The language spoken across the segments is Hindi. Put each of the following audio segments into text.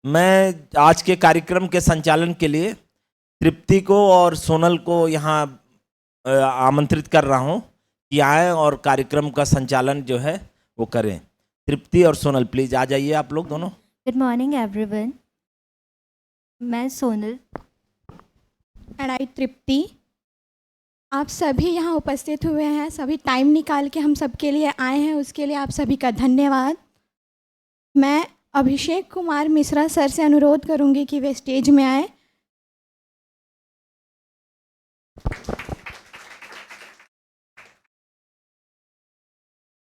मैं आज के कार्यक्रम के संचालन के लिए तृप्ति को और सोनल को यहाँ आमंत्रित कर रहा हूँ कि आएँ और कार्यक्रम का संचालन जो है वो करें। तृप्ति और सोनल प्लीज आ जाइए आप लोग दोनों। Good morning everyone. मैं सोनल एंड आई तृप्ति, आप सभी यहाँ उपस्थित हुए हैं, सभी टाइम निकाल के हम सबके लिए आए हैं, उसके लिए आप सभी का धन्यवाद। मैं अभिषेक कुमार मिश्रा सर से अनुरोध करूँगी कि वे स्टेज में आए।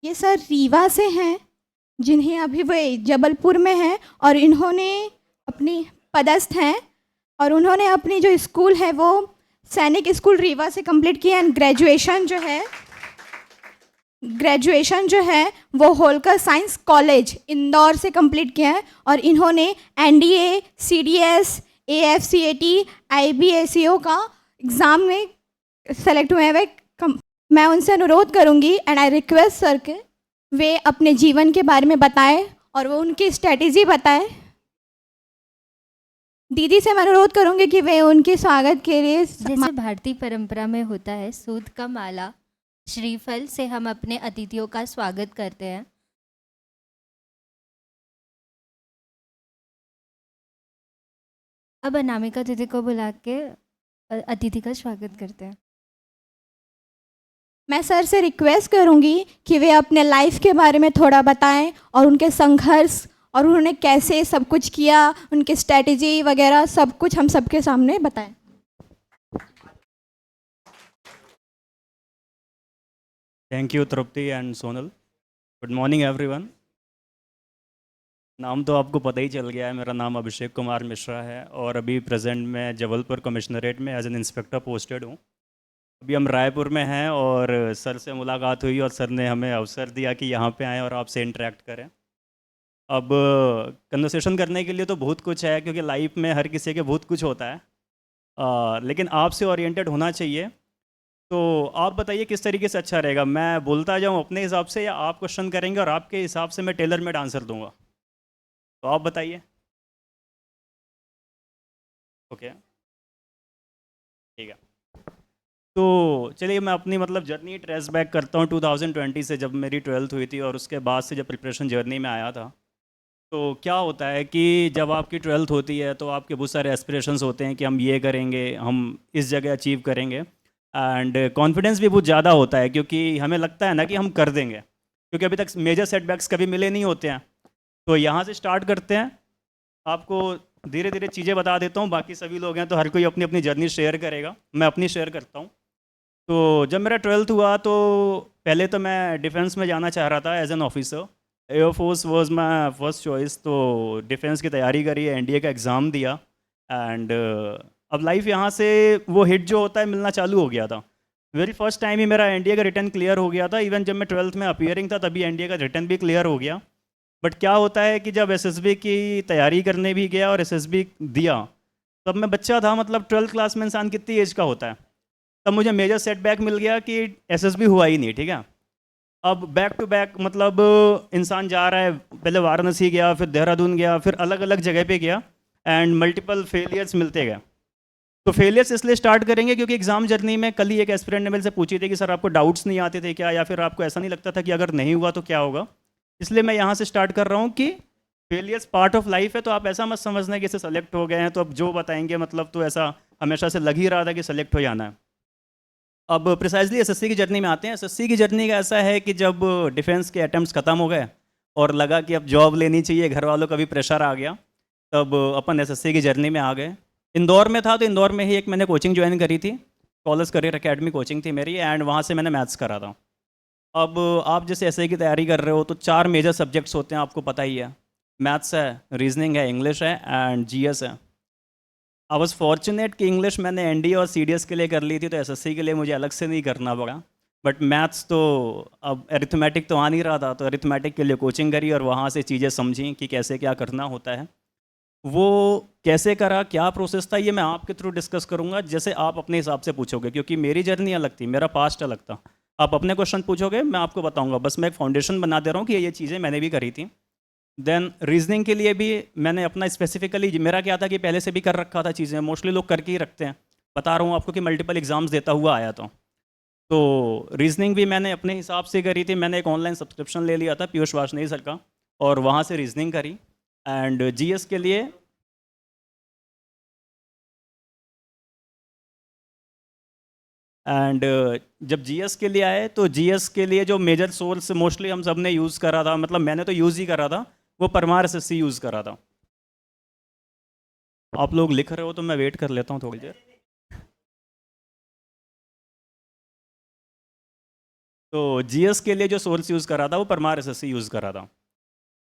ये सर रीवा से हैं, जिन्हें अभी वे जबलपुर में हैं और इन्होंने अपनी पदस्थ हैं और उन्होंने अपनी जो स्कूल है वो सैनिक स्कूल रीवा से कंप्लीट किया एंड ग्रेजुएशन जो है वो होलकर साइंस कॉलेज इंदौर से कंप्लीट किया है और इन्होंने एनडीए, सीडीएस, एएफसीएटी, आईबीएसईओ का एग्ज़ाम में सेलेक्ट हुए हैं। मैं उनसे अनुरोध करूंगी एंड आई रिक्वेस्ट सर के वे अपने जीवन के बारे में बताएं और वो उनकी स्ट्रेटेजी बताएं। दीदी से मैं अनुरोध करूंगी कि वे उनके स्वागत के लिए जैसे भारतीय परंपरा में होता है, सूद का माला श्रीफल से हम अपने अतिथियों का स्वागत करते हैं। अब अनामिका दीदी को बुला के अतिथि का स्वागत करते हैं। मैं सर से रिक्वेस्ट करूंगी कि वे अपने लाइफ के बारे में थोड़ा बताएं और उनके संघर्ष और उन्होंने कैसे सब कुछ किया, उनकी स्ट्रेटेजी वगैरह सब कुछ हम सबके सामने बताएं। Thank you Tripti and Sonal. Good morning everyone. नाम तो आपको पता ही चल गया है, मेरा नाम अभिषेक कुमार मिश्रा है और अभी प्रेजेंट मैं जबलपुर कमिश्नरेट में एज एन इंस्पेक्टर पोस्टेड हूँ। अभी हम रायपुर में हैं और सर से मुलाकात हुई और सर ने हमें अवसर दिया कि यहाँ पे आएँ और आपसे इंटरेक्ट करें। अब कन्वर्सेशन करने के लिए तो बहुत कुछ है, क्योंकि लाइफ में हर किसी के बहुत कुछ होता है, लेकिन आपसे ओरिएंटेड होना चाहिए। तो आप बताइए किस तरीके से अच्छा रहेगा, मैं बोलता जाऊँ अपने हिसाब से या आप क्वेश्चन करेंगे और आपके हिसाब से मैं टेलर मेड आंसर दूंगा? तो आप बताइए। ओके, ठीक है। तो चलिए मैं अपनी जर्नी ट्रेस बैक करता हूँ 2020 से, जब मेरी 12th हुई थी और उसके बाद से जब प्रिपरेशन जर्नी में आया था। तो क्या होता है कि जब आपकी 12th होती है तो आपके बहुत सारे एस्पिरेशंस होते हैं कि हम ये करेंगे, हम इस जगह अचीव करेंगे, एंड कॉन्फिडेंस भी बहुत ज़्यादा होता है क्योंकि हमें लगता है ना कि हम कर देंगे, क्योंकि अभी तक मेजर सेटबैक्स कभी मिले नहीं होते हैं। तो यहाँ से स्टार्ट करते हैं, आपको धीरे धीरे चीज़ें बता देता हूँ। बाकी सभी लोग हैं तो हर कोई अपनी अपनी जर्नी शेयर करेगा, मैं अपनी शेयर करता हूँ। तो जब मेरा 12th हुआ तो पहले तो मैं डिफेंस में जाना चाह रहा था as an officer. Air force was my first choice, तो डिफेंस की तैयारी करी, एनडीए का एग्ज़ाम दिया एंड अब लाइफ यहाँ से वो हिट जो होता है मिलना चालू हो गया था। वेरी फर्स्ट टाइम ही मेरा एनडीए का रिटर्न क्लियर हो गया था। इवन जब मैं 12th में अपीयरिंग था तभी एनडीए का रिटर्न भी क्लियर हो गया। बट क्या होता है कि जब एसएसबी की तैयारी करने भी गया और एसएसबी दिया, तब मैं बच्चा था, 12th क्लास में इंसान कितनी एज का होता है, तब मुझे मेजर सेटबैक मिल गया कि एसएसबी हुआ ही नहीं। ठीक है, अब बैक टू बैक इंसान जा रहा है, पहले वाराणसी गया, फिर देहरादून गया, फिर अलग अलग जगह पे गया एंड मल्टीपल फेलियर्स मिलते गए। तो फेलियर्स इसलिए स्टार्ट करेंगे क्योंकि एग्जाम जर्नी में कल ही एक एस्पिरेंट ने मेरे से पूछी थी कि सर आपको डाउट्स नहीं आते थे क्या, या फिर आपको ऐसा नहीं लगता था कि अगर नहीं हुआ तो क्या होगा। इसलिए मैं यहाँ से स्टार्ट कर रहा हूँ कि फेलियर्स पार्ट ऑफ लाइफ है। तो आप ऐसा मत समझना कि इसे सेलेक्ट हो गए हैं तो अब जो बताएंगे तो ऐसा हमेशा से लग ही रहा था कि सेलेक्ट हो जाना है। अब प्रिसाइजली एसएससी की जर्नी में आते हैं। एसएससी की जर्नी का ऐसा है कि जब डिफेंस के अटैम्प्ट्स ख़त्म हो गए और लगा कि अब जॉब लेनी चाहिए, घर वालों का भी प्रेशर आ गया, तब अपन एसएससी की जर्नी में आ गए। इंदौर में था तो इंदौर में ही एक मैंने कोचिंग ज्वाइन करी थी, कॉलेज करियर एकेडमी कोचिंग थी मेरी, एंड वहाँ से मैंने मैथ्स करा था। अब आप जैसे एसए की तैयारी कर रहे हो तो 4 मेजर सब्जेक्ट्स होते हैं, आपको पता ही है। मैथ्स है, रीजनिंग है, इंग्लिश है एंड जीएस है। आई वॉज फॉर्चुनेट कि इंग्लिश मैंने एनडीए और सीडीएस के लिए कर ली थी, तो एसएससी के लिए मुझे अलग से नहीं करना पड़ा। बट मैथ्स तो अब अरिथमेटिक तो आ नहीं रहा था, तो अरिथमेटिक के लिए कोचिंग करी और वहाँ से चीज़ें समझी कि कैसे क्या करना होता है। वो कैसे करा, क्या प्रोसेस था, ये मैं आपके थ्रू डिस्कस करूँगा, जैसे आप अपने हिसाब से पूछोगे, क्योंकि मेरी जर्नी अलग थी, मेरा पास्ट अलग था। आप अपने क्वेश्चन पूछोगे, मैं आपको बताऊँगा, बस मैं एक फाउंडेशन बना दे रहा हूँ कि ये चीज़ें मैंने भी करी थी। देन रीजनिंग के लिए भी मैंने अपना स्पेसिफिकली, मेरा क्या था कि पहले से भी कर रखा था चीज़ें, मोस्टली लोग करके ही रखते हैं, बता रहा हूँ आपको कि मल्टीपल एग्जाम्स देता हुआ आया था। तो रीजनिंग भी मैंने अपने हिसाब से करी थी, मैंने एक ऑनलाइन सब्सक्रिप्शन ले लिया था पीयूष वाजपेयी सर का, और वहाँ से रीजनिंग करी। एंड जीएस के लिए जब जीएस के लिए आए तो जीएस के लिए जो मेजर सोर्स मोस्टली हम सब ने यूज़ करा था, मतलब मैंने तो यूज़ ही करा था, वो परमार एसएससी यूज़ करा था। आप लोग लिख रहे हो तो मैं वेट कर लेता हूँ थोड़ी देर। तो जीएस के लिए जो सोर्स यूज़ करा था वो परमार एसएससी यूज़ करा था।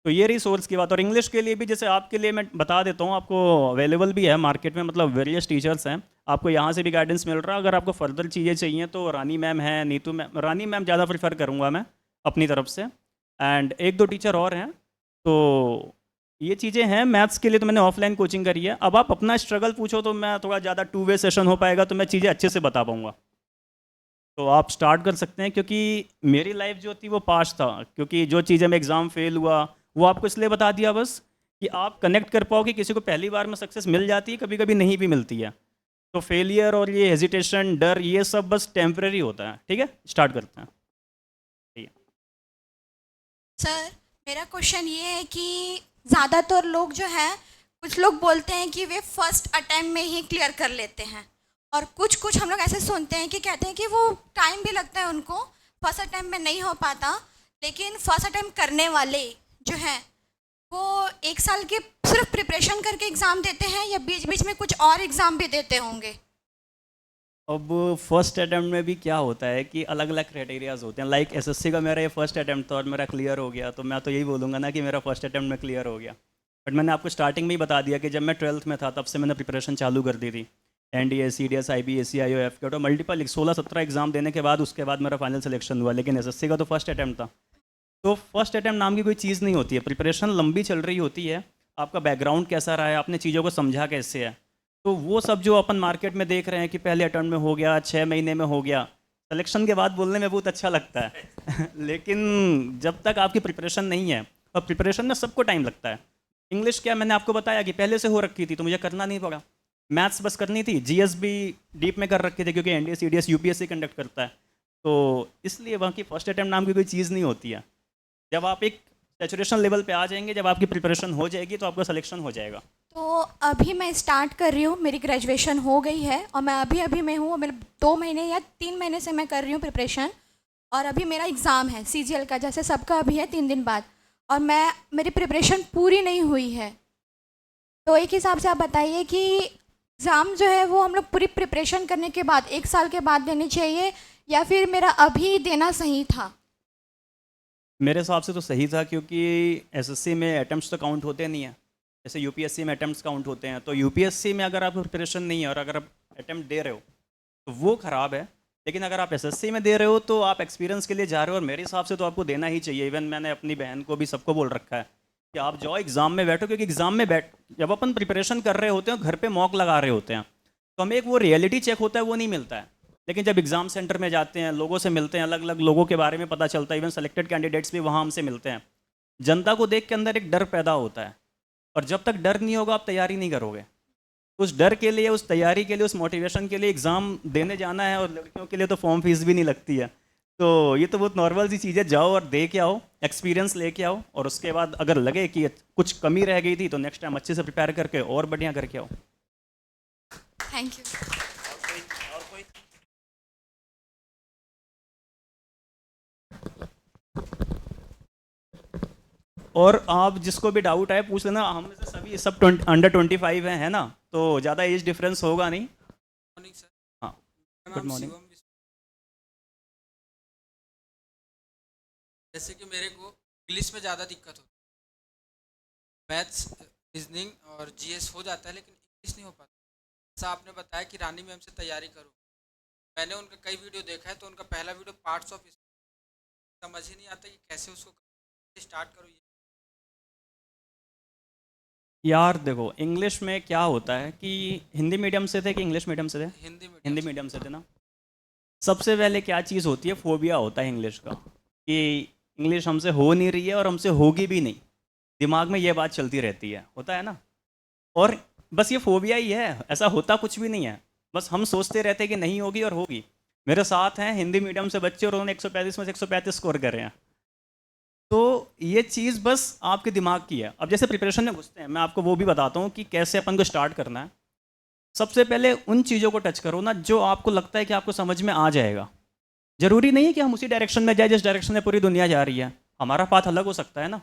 तो ये रही सोर्स की बात। और इंग्लिश के लिए भी जैसे आपके लिए मैं बता देता हूँ, आपको अवेलेबल भी है मार्केट में, मतलब वेरियस टीचर्स हैं, आपको यहाँ से भी गाइडेंस मिल रहा है। अगर आपको फर्दर चीज़ें चाहिए तो रानी मैम है, नीतू मैम, रानी मैम ज़्यादा प्रीफर करूँगा मैं अपनी तरफ से, एंड एक दो टीचर और हैं। तो ये चीज़ें हैं। मैथ्स के लिए तो मैंने ऑफलाइन कोचिंग करी है। अब आप अपना स्ट्रगल पूछो तो मैं थोड़ा ज़्यादा 2 वे सेशन हो पाएगा, तो मैं चीज़ें अच्छे से बता पाऊँगा। तो आप स्टार्ट कर सकते हैं, क्योंकि मेरी लाइफ जो थी वो पास था, क्योंकि जो चीज़ें में एग्ज़ाम फेल हुआ वो आपको इसलिए बता दिया बस कि आप कनेक्ट कर पाओ कि किसी को पहली बार में सक्सेस मिल जाती है, कभी कभी नहीं भी मिलती है। तो फेलियर और ये हेजिटेशन, डर, ये सब बस टेम्परेरी होता है। ठीक है, स्टार्ट करते हैं। ठीक है सर, मेरा क्वेश्चन ये है कि ज़्यादातर लोग जो हैं, कुछ लोग बोलते हैं कि वे फर्स्ट अटेम्प्ट में ही क्लियर कर लेते हैं, और कुछ हम लोग ऐसे सुनते हैं कि कहते हैं कि वो टाइम भी लगता है उनको, फर्स्ट अटेम्प्ट में नहीं हो पाता। लेकिन फर्स्ट अटेम्प्ट करने वाले जो हैं वो 1 साल की सिर्फ प्रिपरेशन करके एग्ज़ाम देते हैं, या बीच बीच में कुछ और एग्ज़ाम भी देते होंगे? अब फर्स्ट अटैम्प्ट में भी क्या होता है कि अलग अलग क्राइटेरियाज होते हैं। लाइक एसएससी का मेरा ये फर्स्ट अटैम्प्ट था और मेरा क्लियर हो गया, तो मैं तो यही बोलूँगा ना कि मेरा फर्स्ट अटैम्प्ट में क्लियर हो गया। बट मैंने आपको स्टार्टिंग में ही बता दिया कि जब मैं 12th में था तब से मैंने प्रिपरेशन चालू कर दी थी। एनडीए, सीडीएस, आईबीएससी, आईओएफ के, तो मल्टीपल 16-17 एग्जाम देने के बाद उसके बाद मेरा फाइनल सिलेक्शन हुआ। लेकिन एसएससी का तो फर्स्ट अटैम्प्ट था। तो फर्स्ट अटैम्प्ट नाम की कोई चीज़ नहीं होती है। प्रिपरेशन लंबी चल रही होती है, आपका बैकग्राउंड कैसा रहा है, आपने चीज़ों को समझा कैसे है। तो वो सब जो अपन मार्केट में देख रहे हैं कि पहले अटेम्प्ट में हो गया, 6 महीने में हो गया, सिलेक्शन के बाद बोलने में बहुत अच्छा लगता है लेकिन जब तक आपकी प्रिपरेशन नहीं है, और प्रिपरेशन में सबको टाइम लगता है। इंग्लिश क्या, मैंने आपको बताया कि पहले से हो रखी थी तो मुझे करना नहीं पड़ा। मैथ्स बस करनी थी, जीएस भी डीप में कर रखे थे क्योंकि एनडीए, सीडीएस, यूपीएससी कंडक्ट करता है। तो इसलिए वहाँ की फर्स्ट अटेम्प्ट नाम की कोई चीज़ नहीं होती है। जब आप एक सैचुरेशन लेवल पे आ जाएंगे, जब आपकी प्रिपरेशन हो जाएगी, तो आपका सिलेक्शन हो जाएगा। तो अभी मैं स्टार्ट कर रही हूँ, मेरी ग्रेजुएशन हो गई है और मैं अभी में हूँ, मेरे 2 महीने या 3 महीने से मैं कर रही हूँ प्रिपरेशन, और अभी मेरा एग्ज़ाम है सीजीएल का, जैसे सबका अभी है 3 दिन बाद, और मेरी प्रिपरेशन पूरी नहीं हुई है। तो एक हिसाब से आप बताइए कि एग्ज़ाम जो है वो हम लोग पूरी प्रिपरेशन करने के बाद 1 साल के बाद देनी चाहिए, या फिर मेरा अभी देना सही था? मेरे हिसाब से तो सही था, क्योंकि एसएससी में अटेम्प्ट्स तो काउंट होते नहीं हैं, जैसे यूपीएससी में अटेम्प्ट्स काउंट होते हैं। तो यूपीएससी में अगर आप प्रिपरेशन नहीं है और अगर आप अटेम्प्ट दे रहे हो तो वो ख़राब है। लेकिन अगर आप एसएससी में दे रहे हो तो आप एक्सपीरियंस के लिए जा रहे हो, और मेरे हिसाब से तो आपको देना ही चाहिए। इवन मैंने अपनी बहन को भी, सबको बोल रखा है कि आप जाओ एग्ज़ाम में बैठो, क्योंकि एग्ज़ाम में जब अपन प्रिपरेशन कर रहे होते हैं, घर पर मॉक लगा रहे होते हैं, तो हमें एक वो रियलिटी चेक होता है, वो नहीं मिलता है। लेकिन जब एग्ज़ाम सेंटर में जाते हैं, लोगों से मिलते हैं, अलग अलग लोगों के बारे में पता चलता है, इवन सेलेक्टेड कैंडिडेट्स भी वहाँ हमसे मिलते हैं, जनता को देख के अंदर एक डर पैदा होता है। और जब तक डर नहीं होगा आप तैयारी नहीं करोगे। उस डर के लिए, उस तैयारी के लिए, उस मोटिवेशन के लिए एग्ज़ाम देने जाना है। और लड़कियों के लिए तो फॉर्म फीस भी नहीं लगती है। तो ये तो बहुत नॉर्मल सी चीज़ है, जाओ और दे के आओ, एक्सपीरियंस लेके आओ, और उसके बाद अगर लगे कि कुछ कमी रह गई थी तो नेक्स्ट टाइम अच्छे से प्रिपेयर करके और बढ़िया करके आओ। Thank you. और आप जिसको भी डाउट आए पूछ लेना, हम में से सभी सब अंडर 25 हैं, है ना, तो ज़्यादा एज डिफरेंस होगा नहीं। Morning sir. हाँ, मेरा गुड नाम मॉर्निंग। शिवम जैसे कि मेरे को इंग्लिश में ज़्यादा दिक्कत होती है, मैथ्स, रीजनिंग और जीएस हो जाता है, लेकिन इंग्लिश नहीं हो पाता। जैसा आपने बताया कि रानी मैम से तैयारी करो, मैंने उनका कई वीडियो देखा है, तो उनका पहला वीडियो पार्ट्स ऑफ समझ ही नहीं आता कि कैसे उसको स्टार्ट करो। यार देखो, इंग्लिश में क्या होता है कि हिंदी मीडियम से थे कि इंग्लिश मीडियम से थे? हिंदी मीडियम से थे ना। सबसे पहले क्या चीज़ होती है, फोबिया होता है इंग्लिश का, कि इंग्लिश हमसे हो नहीं रही है और हमसे होगी भी नहीं। दिमाग में ये बात चलती रहती है, होता है ना। और बस ये फोबिया ही है, ऐसा होता कुछ भी नहीं है, बस हम सोचते रहते हैं कि नहीं होगी और होगी। मेरे साथ हैं हिंदी मीडियम से बच्चे और उन्होंने 135 में से 135 स्कोर करे हैं। तो ये चीज़ बस आपके दिमाग की है। अब जैसे प्रिपरेशन में घुसते हैं, मैं आपको वो भी बताता हूँ कि कैसे अपन को स्टार्ट करना है। सबसे पहले उन चीज़ों को टच करो ना जो आपको लगता है कि आपको समझ में आ जाएगा। ज़रूरी नहीं है कि हम उसी डायरेक्शन में जाए जिस डायरेक्शन में पूरी दुनिया जा रही है, हमारा पाथ अलग हो सकता है ना।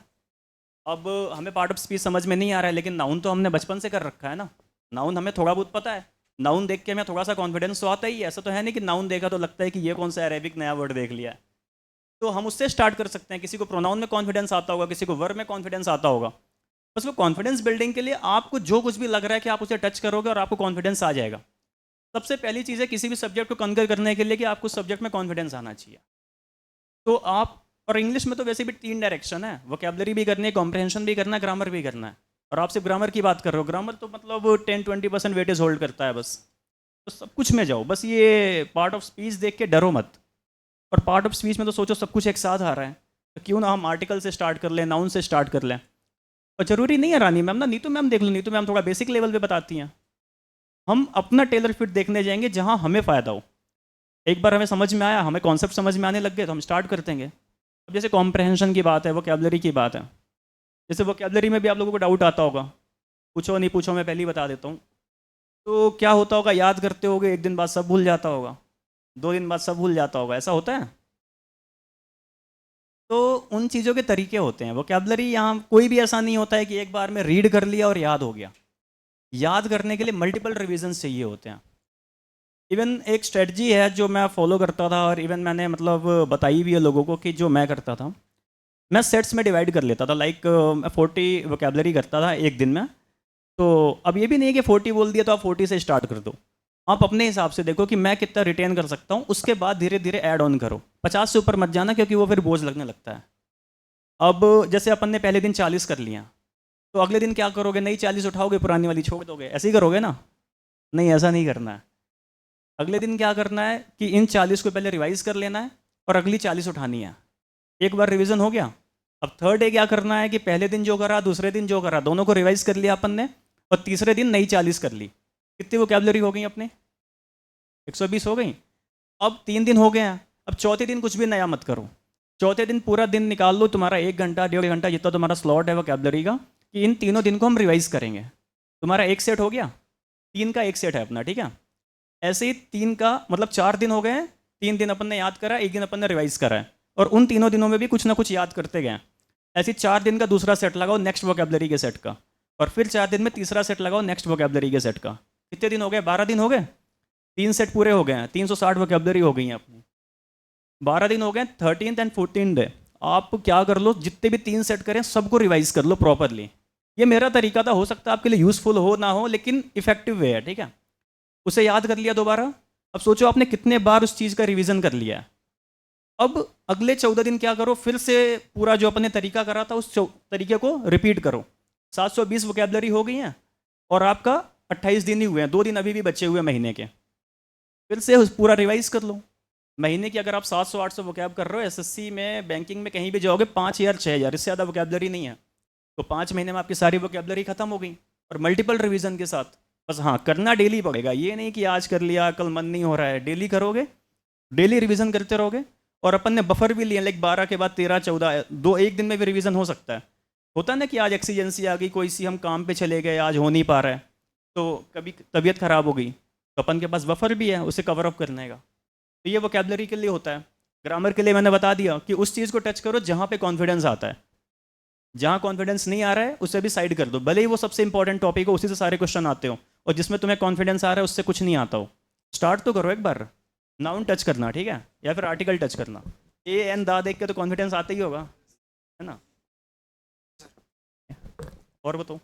अब हमें पार्ट ऑफ स्पीच समझ में नहीं आ रहा है, लेकिन नाउन तो हमने बचपन से कर रखा है ना, नाउन हमें थोड़ा बहुत पता है। नाउन देख के हमें थोड़ा सा कॉन्फिडेंस तो आता ही है, ऐसा तो है नहीं कि नाउन देखा तो लगता है कि ये कौन सा अरेबिक नया वर्ड देख लिया है। तो हम उससे स्टार्ट कर सकते हैं। किसी को प्रोनाउन में कॉन्फिडेंस आता होगा, किसी को वर्ब में कॉन्फिडेंस आता होगा। बस वो कॉन्फिडेंस बिल्डिंग के लिए आपको जो कुछ भी लग रहा है कि आप उसे टच करोगे और आपको कॉन्फिडेंस आ जाएगा। सबसे पहली चीज़ है किसी भी सब्जेक्ट को कन्कर करने के लिए कि आपको सब्जेक्ट में कॉन्फिडेंस आना चाहिए। तो आप, और इंग्लिश में तो वैसे भी 3 डायरेक्शन है, वोकैबुलरी भी करनी है, कॉम्प्रहेंशन भी करना है, ग्रामर भी करना है। और आप सिर्फ ग्रामर की बात कर रहे हो, ग्रामर तो मतलब 10-20% वेटेज होल्ड करता है बस। तो सब कुछ में जाओ, बस ये पार्ट ऑफ स्पीच देख के डरो मत। और पार्ट ऑफ स्पीच में तो सोचो सब कुछ एक साथ आ रहा है, तो क्यों ना हम आर्टिकल से स्टार्ट कर लें, नाउन से स्टार्ट कर लें। और ज़रूरी नहीं है रानी मैम ना, नीतू मैम देख लो, नीतू मैम थोड़ा बेसिक लेवल पे बताती हैं। हम अपना टेलर फिट देखने जाएंगे जहाँ हमें फ़ायदा हो। एक बार हमें समझ में आया, हमें कॉन्सेप्ट समझ में आने लग गए तो हम स्टार्ट कर देंगे। अब जैसे कॉम्प्रहेंशन की बात है, वोकैबुलरी की बात है, जैसे वोकैबुलरी में भी आप लोगों को डाउट आता होगा, पूछो नहीं पूछो, मैं पहले ही बता देता हूँ। तो क्या होता होगा, याद करते होगे, एक दिन बाद सब भूल जाता होगा, 2 दिन बाद सब भूल जाता होगा, ऐसा होता है। तो उन चीज़ों के तरीके होते हैं। वोकैबुलरी यहाँ कोई भी ऐसा नहीं होता है कि एक बार में रीड कर लिया और याद हो गया। याद करने के लिए मल्टीपल रिविजन्स चाहिए होते हैं। इवन एक स्ट्रेटजी है जो मैं फॉलो करता था, और इवन मैंने मतलब बताई भी है लोगों को कि जो मैं करता था, मैं सेट्स में डिवाइड कर लेता था। लाइक मैं 40 वोकैबुलरी करता था एक दिन में। तो अब ये भी नहीं है कि 40 बोल दिया तो आप 40 से स्टार्ट कर दो। आप अपने हिसाब से देखो कि मैं कितना रिटेन कर सकता हूँ, उसके बाद धीरे धीरे ऐड ऑन करो। 50 से ऊपर मत जाना, क्योंकि वो फिर बोझ लगने लगता है। अब जैसे अपन ने पहले दिन 40 कर लिया, तो अगले दिन क्या करोगे, नई 40 उठाओगे, पुरानी वाली छोड़ दोगे, ऐसे ही करोगे ना? नहीं, ऐसा नहीं करना है। अगले दिन क्या करना है कि इन 40 को पहले रिवाइज कर लेना है और अगली 40 उठानी है। एक बार रिवीजन हो गया, अब थर्ड डे क्या करना है कि पहले दिन जो करा, दूसरे दिन जो करा, दोनों को रिवाइज कर लिया अपन ने, और तीसरे दिन नई 40 कर ली। कितनी वोकैबुलरी हो गई अपने? 120 हो गई। अब 3 दिन हो गए हैं, अब चौथे दिन कुछ भी नया मत करो। चौथे दिन पूरा दिन निकाल लो, तुम्हारा 1 घंटा 1.5 घंटा जितना तुम्हारा स्लॉट है वोकैबुलरी का, कि इन तीनों दिन को हम रिवाइज करेंगे। तुम्हारा एक सेट हो गया, 3 का एक सेट है अपना, ठीक है। ऐसे ही 3 का मतलब 4 दिन हो गए हैं। 3 दिन अपन ने याद करा, 1 दिन अपन ने रिवाइज करा है, और उन तीनों दिनों में भी कुछ ना कुछ याद करते गए। ऐसे 4 दिन का दूसरा सेट लगाओ नेक्स्ट वोकैबुलरी के सेट का, और फिर 4 दिन में तीसरा सेट लगाओ नेक्स्ट वोकैबुलरी के सेट का। कितने दिन हो गए? 12 दिन हो गए। 3 सेट पूरे हो गए हैं, 360 वोकैबुलरी हो गई हैं अपनी। 12 दिन हो गए, 13th एंड 14th डे आप क्या कर लो, जितने भी 3 सेट करें सबको रिवाइज कर लो प्रॉपरली। ये मेरा तरीका था, हो सकता है आपके लिए यूजफुल हो ना हो, लेकिन इफेक्टिव वे है, ठीक है। उसे याद कर लिया दोबारा। अब सोचो आपने कितने बार उस चीज़ का रिवीजन कर लिया है। अब अगले 14 दिन क्या करो, फिर से पूरा जो अपने तरीका करा था उस तरीके को रिपीट करो। 720 वोकैबुलरी हो गई हैं, और आपका 28 दिन ही हुए हैं, 2 दिन अभी भी बचे हुए महीने के। फिर से पूरा रिवाइज कर लो। महीने की अगर आप 700-800 वोकैब कर रहे हो, एसएससी में, बैंकिंग में, कहीं भी जाओगे 5000 6000, इससे ज़्यादा वोकैबुलरी नहीं है। तो 5 महीने में आपकी सारी वोकैबुलरी खत्म हो गई, और मल्टीपल रिवीजन के साथ। बस हाँ, करना डेली पड़ेगा, ये नहीं कि आज कर लिया कल मन नहीं हो रहा है। डेली करोगे, डेली रिवीजन करते रहोगे। और अपन ने बफर भी लिए, लाइक 12 के बाद 13 14, 2 एक दिन में भी रिवीजन हो सकता है। होता है ना कि आज एक्सीजेंसी आ गई, कोई सी हम काम पे चले गए, आज हो नहीं पा रहा है, तो कभी तबीयत खराब हो गई, तो अपन के पास बफर भी है उसे कवर अप करने का। तो ये वोकैबुलरी के लिए होता है। ग्रामर के लिए मैंने बता दिया कि उस चीज़ को टच करो जहाँ पे कॉन्फिडेंस आता है। जहाँ कॉन्फिडेंस नहीं आ रहा है उसे भी साइड कर दो, भले ही वो सबसे इंपॉर्टेंट टॉपिक हो, उसी से सारे क्वेश्चन आते हो, और जिसमें तुम्हें कॉन्फिडेंस आ रहा है उससे कुछ नहीं आता हो। स्टार्ट तो करो एक बार, नाउन टच करना, ठीक है, या फिर आर्टिकल टच करना। ए एन दा देख के तो कॉन्फिडेंस आता ही होगा, है ना। और बताओ।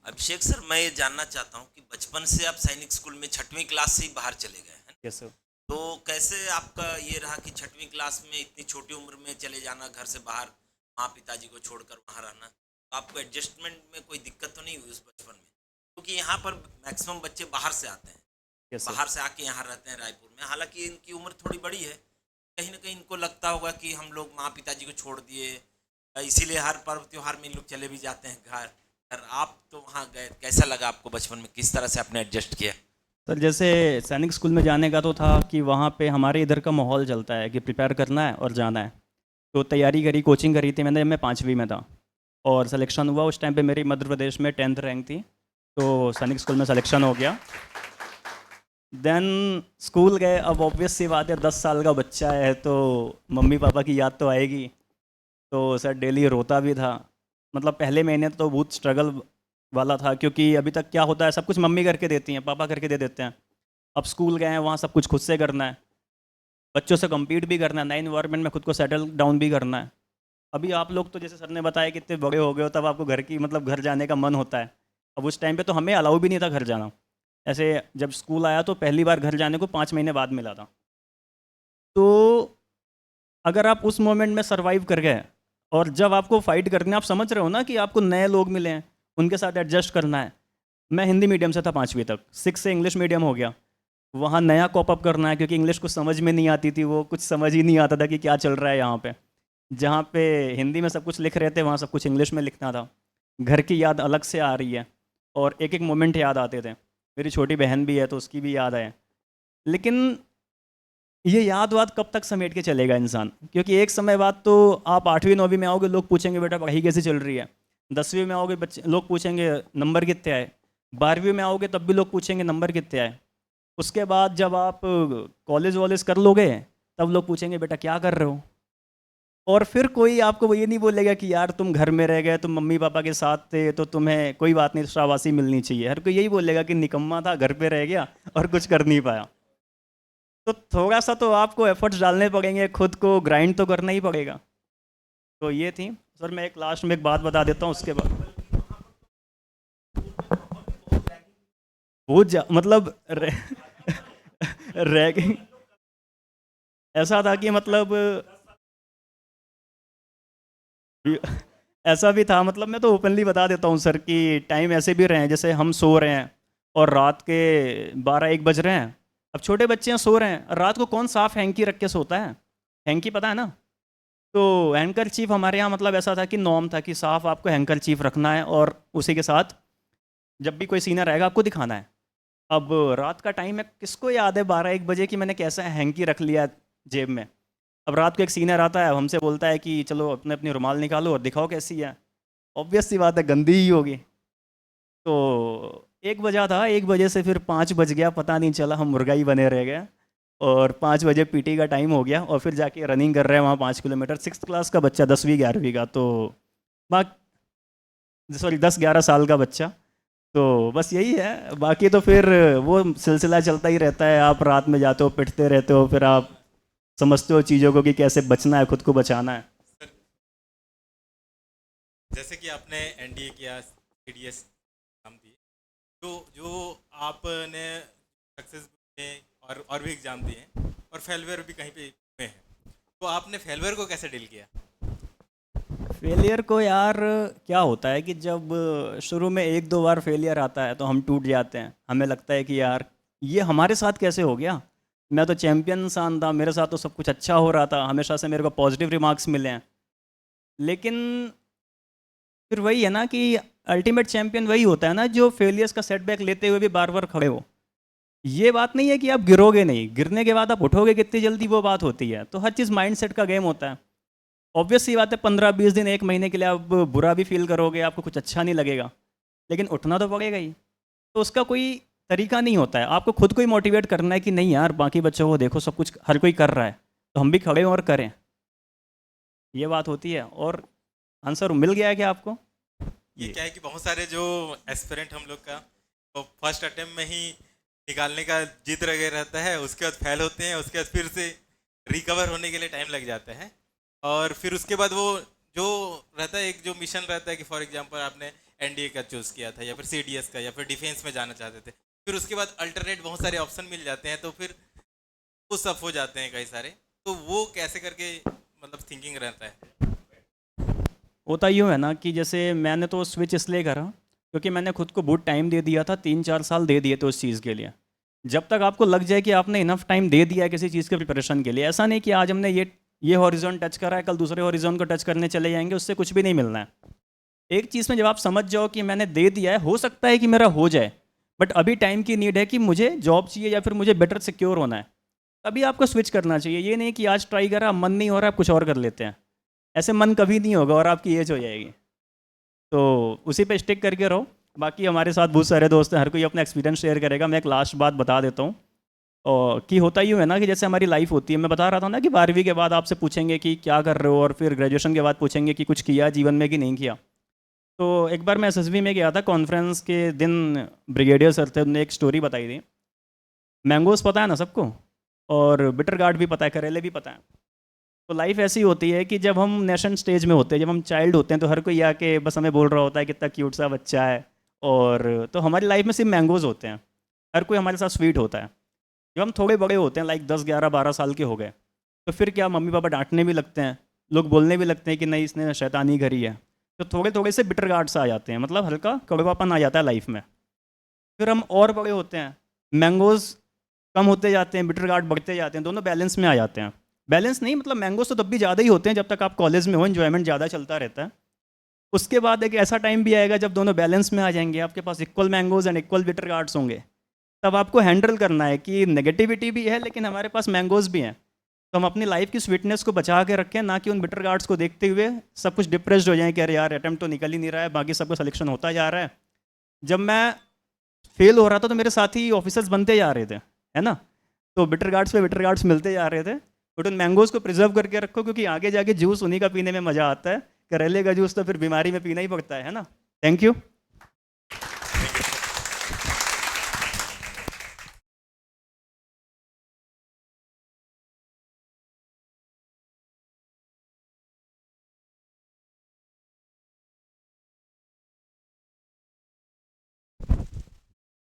अभिषेक सर, मैं ये जानना चाहता हूँ कि बचपन से आप सैनिक स्कूल में 6वीं क्लास से ही बाहर चले गए हैं। Yes sir. तो कैसे आपका ये रहा कि 6वीं क्लास में इतनी छोटी उम्र में चले जाना घर से बाहर, माँ पिताजी को छोड़कर वहाँ रहना, तो आपको एडजस्टमेंट में कोई दिक्कत तो नहीं हुई उस बचपन में? क्योंकि यहाँ पर मैक्सिमम बच्चे बाहर से आते हैं, यस सर। बाहर से आके यहाँ रहते हैं रायपुर में, हालांकि इनकी उम्र थोड़ी बड़ी है, कहीं ना कहीं इनको लगता होगा कि हम लोग माँ पिताजी को छोड़ दिए, इसीलिए हर पर्व त्योहार में इन लोग चले भी जाते हैं घर। आप तो वहाँ गए, कैसा लगा आपको बचपन में, किस तरह से आपने एडजस्ट किया? सर जैसे सैनिक स्कूल में जाने का तो था कि वहाँ पे हमारे इधर का माहौल चलता है कि प्रिपेयर करना है और जाना है। तो तैयारी करी, कोचिंग करी थी मैंने जब मैं 5वीं में था, और सिलेक्शन हुआ। उस टाइम पे मेरी मध्य प्रदेश में 10th रैंक थी, तो सैनिक स्कूल में सिलेक्शन हो गया। देन स्कूल गए। अब ऑब्वियस सी बात है, 10 साल का बच्चा है तो मम्मी पापा की याद तो आएगी। तो सर डेली रोता भी था, मतलब पहले महीने तो बहुत स्ट्रगल वाला था, क्योंकि अभी तक क्या होता है, सब कुछ मम्मी करके देती हैं, पापा करके दे देते हैं। अब स्कूल गए हैं, वहाँ सब कुछ खुद से करना है, बच्चों से compete भी करना है, नए इन्वायरमेंट में खुद को सेटल डाउन भी करना है। अभी आप लोग तो जैसे सर ने बताया कि इतने बड़े हो गए हो, तब आपको घर की मतलब घर जाने का मन होता है। अब उस टाइम पे तो हमें अलाउ भी नहीं था घर जाना। ऐसे जब स्कूल आया तो पहली बार घर जाने को 5 महीने बाद मिला था। तो अगर आप उस मोमेंट में सर्वाइव कर गए, और जब आपको फाइट करनी है, आप समझ रहे हो ना कि आपको नए लोग मिले हैं, उनके साथ एडजस्ट करना है। मैं हिंदी मीडियम से था 5वीं तक, 6 से इंग्लिश मीडियम हो गया। वहाँ नया कॉप अप करना है, क्योंकि इंग्लिश कुछ समझ में नहीं आती थी, वो कुछ समझ ही नहीं आता था कि क्या चल रहा है यहाँ पे। जहाँ पे हिंदी में सब कुछ लिख रहे थे, वहाँ सब कुछ इंग्लिश में लिखना था। घर की याद अलग से आ रही है, और एक एक मोमेंट याद आते थे। मेरी छोटी बहन भी है तो उसकी भी याद है। लेकिन ये याद वाद कब तक समेट के चलेगा इंसान, क्योंकि एक समय बाद तो आप 8वीं 9वीं में आओगे, लोग पूछेंगे बेटा पढ़ाई कैसे चल रही है। 10वीं में आओगे, बच्चे लोग पूछेंगे नंबर कितने आए। 12वीं में आओगे तब भी लोग पूछेंगे नंबर कितने आए। उसके बाद जब आप कॉलेज वॉलेज कर लोगे, तब लोग पूछेंगे बेटा क्या कर रहे हो। और फिर कोई आपको ये नहीं बोलेगा कि यार तुम घर में रह गए, तुम मम्मी पापा के साथ थे, तो तुम्हें कोई बात नहीं, शाबाशी मिलनी चाहिए। हर कोई यही बोलेगा कि निकम्मा था, घर पे रह गया और कुछ कर नहीं पाया। तो थोड़ा सा तो आपको एफर्ट्स डालने पड़ेंगे, खुद को ग्राइंड तो करना ही पड़ेगा। तो ये थी सर। मैं एक लास्ट में एक बात बता देता हूँ, उसके बाद मतलब रैगिंग ऐसा था कि मतलब ऐसा भी था, मतलब मैं तो ओपनली बता देता हूँ सर कि टाइम ऐसे भी रहे हैं, जैसे हम सो रहे हैं और रात के 12-1 बज रहे हैं। अब छोटे बच्चे हैं, सो रहे हैं, रात को कौन साफ हैंकी रख के सोता है? हैंकी पता है ना? तो हैंकर चीफ हमारे यहाँ मतलब ऐसा था कि नॉर्म था कि साफ आपको हैंकर चीफ रखना है, और उसी के साथ जब भी कोई सीनियर आएगा आपको दिखाना है। अब रात का टाइम है, किसको याद है 12-1 बजे की मैंने कैसा हैंकी रख लिया जेब में। अब रात को एक सीनियर आता है, हमसे बोलता है कि चलो अपने अपनी रुमाल निकालो और दिखाओ कैसी है। ऑब्वियस सी बात है गंदी ही होगी। तो 1 बजा था, 1 बजे से फिर 5 बज गया, पता नहीं चला, हम मुर्गा ही बने रह गए। और 5 बजे पीटी का टाइम हो गया, और फिर जाके रनिंग कर रहे हैं वहाँ 5 किलोमीटर। 6th क्लास का बच्चा, 10वीं 11वीं का, तो 10-11 साल का बच्चा। तो बस यही है, बाकी तो फिर वो सिलसिला चलता ही रहता है। आप रात में जाते हो, पिटते रहते हो, फिर आप समझते हो चीज़ों को कि कैसे बचना है, खुद को बचाना है। सर, जैसे कि आपने एनडीए किया, सीडीएस एग्जाम दिए, तो जो आपने सक्सेस और भी एग्ज़ाम दिए हैं और फेलियर भी कहीं पे हुए हैं, तो आपने फेलियर को कैसे डील किया? फेलियर को यार क्या होता है कि जब शुरू में 1-2 बार फेलियर आता है तो हम टूट जाते हैं। हमें लगता है कि यार ये हमारे साथ कैसे हो गया, मैं तो चैम्पियन इंसान था, मेरे साथ तो सब कुछ अच्छा हो रहा था, हमेशा से मेरे को पॉजिटिव रिमार्क्स मिले हैं। लेकिन फिर वही है ना कि अल्टीमेट चैम्पियन वही होता है ना जो फेलियर्स का सेटबैक लेते हुए भी बार बार खड़े हो। ये बात नहीं है कि आप गिरोगे नहीं, गिरने के बाद आप उठोगे कितनी जल्दी, वो बात होती है। तो हर चीज़ माइंडसेट का गेम होता है। ऑब्वियस सी बात है, 15-20 दिन 1 महीने के लिए आप बुरा भी फील करोगे, आपको कुछ अच्छा नहीं लगेगा, लेकिन उठना तो पड़ेगा ही। तो उसका कोई तरीका नहीं होता है, आपको खुद को ही मोटिवेट करना है कि नहीं यार बाकी बच्चों को देखो, सब कुछ हर कोई कर रहा है, तो हम भी खड़े हों और करें। ये बात होती है। और आंसर मिल गया है क्या आपको? ये क्या है कि बहुत सारे जो एस्पिरेंट हम लोग का तो फर्स्ट अटेम्प्ट में ही निकालने का जिद लगे रहता है, उसके बाद फेल होते हैं, उसके बाद फिर से रिकवर होने के लिए टाइम लग जाता है। और फिर उसके बाद वो जो रहता है, एक जो मिशन रहता है कि फॉर एग्जांपल आपने एनडीए का चूज़ किया था, या फिर सीडीएस का, या फिर डिफेंस में जाना चाहते थे, फिर उसके बाद अल्टरनेट बहुत सारे ऑप्शन मिल जाते हैं, तो फिर पुश अप हो जाते हैं कई सारे, तो वो कैसे करके मतलब थिंकिंग रहता है? होता यूँ है ना कि जैसे मैंने तो स्विच इसलिए करा क्योंकि मैंने खुद को बहुत टाइम दे दिया था, 3-4 साल दे दिए थे उस चीज़ के लिए। जब तक आपको लग जाए कि आपने इनफ टाइम दे दिया है किसी चीज़ के प्रिपरेशन के लिए, ऐसा नहीं कि आज हमने ये हॉरिजॉन टच करा है, कल दूसरे हॉरिजॉन को टच करने चले जाएंगे, उससे कुछ भी नहीं मिलना है। एक चीज़ में जब आप समझ जाओ कि मैंने दे दिया है, हो सकता है कि मेरा हो जाए, बट अभी टाइम की नीड है कि मुझे जॉब चाहिए या फिर मुझे बेटर सिक्योर होना है, तभी आपको स्विच करना चाहिए। ये नहीं कि आज ट्राई करा, मन नहीं हो रहा, आप कुछ और कर लेते हैं। ऐसे मन कभी नहीं होगा और आपकी एज हो जाएगी। तो उसी पे स्टिक करके रहो। बाकी हमारे साथ बहुत सारे दोस्त हैं, हर कोई अपना एक्सपीरियंस शेयर करेगा। मैं एक लास्ट बात बता देता हूँ, और कि होता यूँ है ना कि जैसे हमारी लाइफ होती है, मैं बता रहा था ना कि 12वीं के बाद आपसे पूछेंगे कि क्या कर रहे हो, और फिर ग्रेजुएशन के बाद पूछेंगे कि कुछ किया जीवन में कि नहीं किया। तो एक बार मैं एसएसबी में गया था, कॉन्फ्रेंस के दिन ब्रिगेडियर सर थे, उन्होंने एक स्टोरी बताई थी। मैंगोस पता है ना सबको, और बिटर गार्ड भी पता है, करेले भी पता है। तो लाइफ ऐसी होती है कि जब हम नेशन स्टेज में होते हैं, जब हम चाइल्ड होते हैं, तो हर कोई आके बस हमें बोल रहा होता है कितना क्यूट सा बच्चा है, और तो हमारी लाइफ में सिर्फ मैंगोज़ होते हैं, हर कोई हमारे साथ स्वीट होता है। जब हम थोड़े बड़े होते हैं, लाइक 10, 11, 12 साल के हो गए, तो फिर क्या, मम्मी पापा डांटने भी लगते हैं, लोग बोलने भी लगते हैं कि नहीं इसने शैतानी करी है, तो थोड़े थोड़े से बिटर गार्ड्स आ जाते हैं, मतलब हल्का कड़वापन आ जाता है लाइफ में। फिर हम और बड़े होते हैं, मैंगोज़ कम होते जाते हैं, बिटर गार्ड बढ़ते जाते हैं, दोनों बैलेंस में आ जाते हैं। बैलेंस नहीं मतलब मैंगोज़ तो तब भी ज़्यादा ही होते हैं जब तक आप कॉलेज में हो, एंजॉयमेंट ज़्यादा चलता रहता है। उसके बाद एक ऐसा टाइम भी आएगा जब दोनों बैलेंस में आ जाएंगे, आपके पास equal mangoes and equal bitter gourds होंगे। तब आपको हैंडल करना है कि नेगेटिविटी भी है लेकिन हमारे पास मैंगोज़ भी हैं, तो हम अपनी लाइफ की स्वीटनेस को बचा के रखें, ना कि उन बिटर गार्ड्स को देखते हुए सब कुछ डिप्रेस्ड हो जाए कि अरे यार अटैम्प्ट तो निकल ही नहीं रहा है, बाकी सबको सिलेक्शन होता जा रहा है। जब मैं फेल हो रहा था तो मेरे साथी ऑफिसर्स बनते जा रहे थे, है ना, तो बिटर गार्ड्स पे बिटर गार्ड्स मिलते जा रहे थे। बट उन मैंगोज़ को प्रिजर्व करके रखो, क्योंकि आगे जाके जूस उन्हीं का पीने में मज़ा आता है। करेले का जूस तो फिर बीमारी में पीना ही पड़ता है ना। Thank you.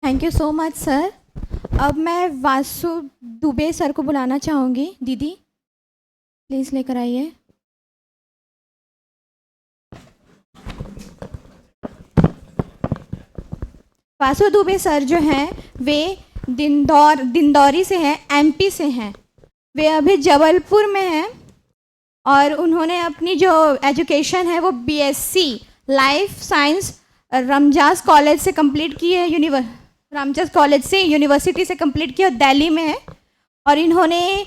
Thank you so much sir. अब मैं वासु दुबे सर को बुलाना चाहूँगी। दीदी प्लीज़ लेकर आइए। वासु दुबे सर जो हैं वे दिंदौरी से हैं, एमपी से हैं। वे अभी जबलपुर में हैं और उन्होंने अपनी जो एजुकेशन है वो बीएससी लाइफ साइंस रमजास कॉलेज से कंप्लीट की है, रामजास कॉलेज से यूनिवर्सिटी से कंप्लीट किया, दिल्ली में है। और इन्होंने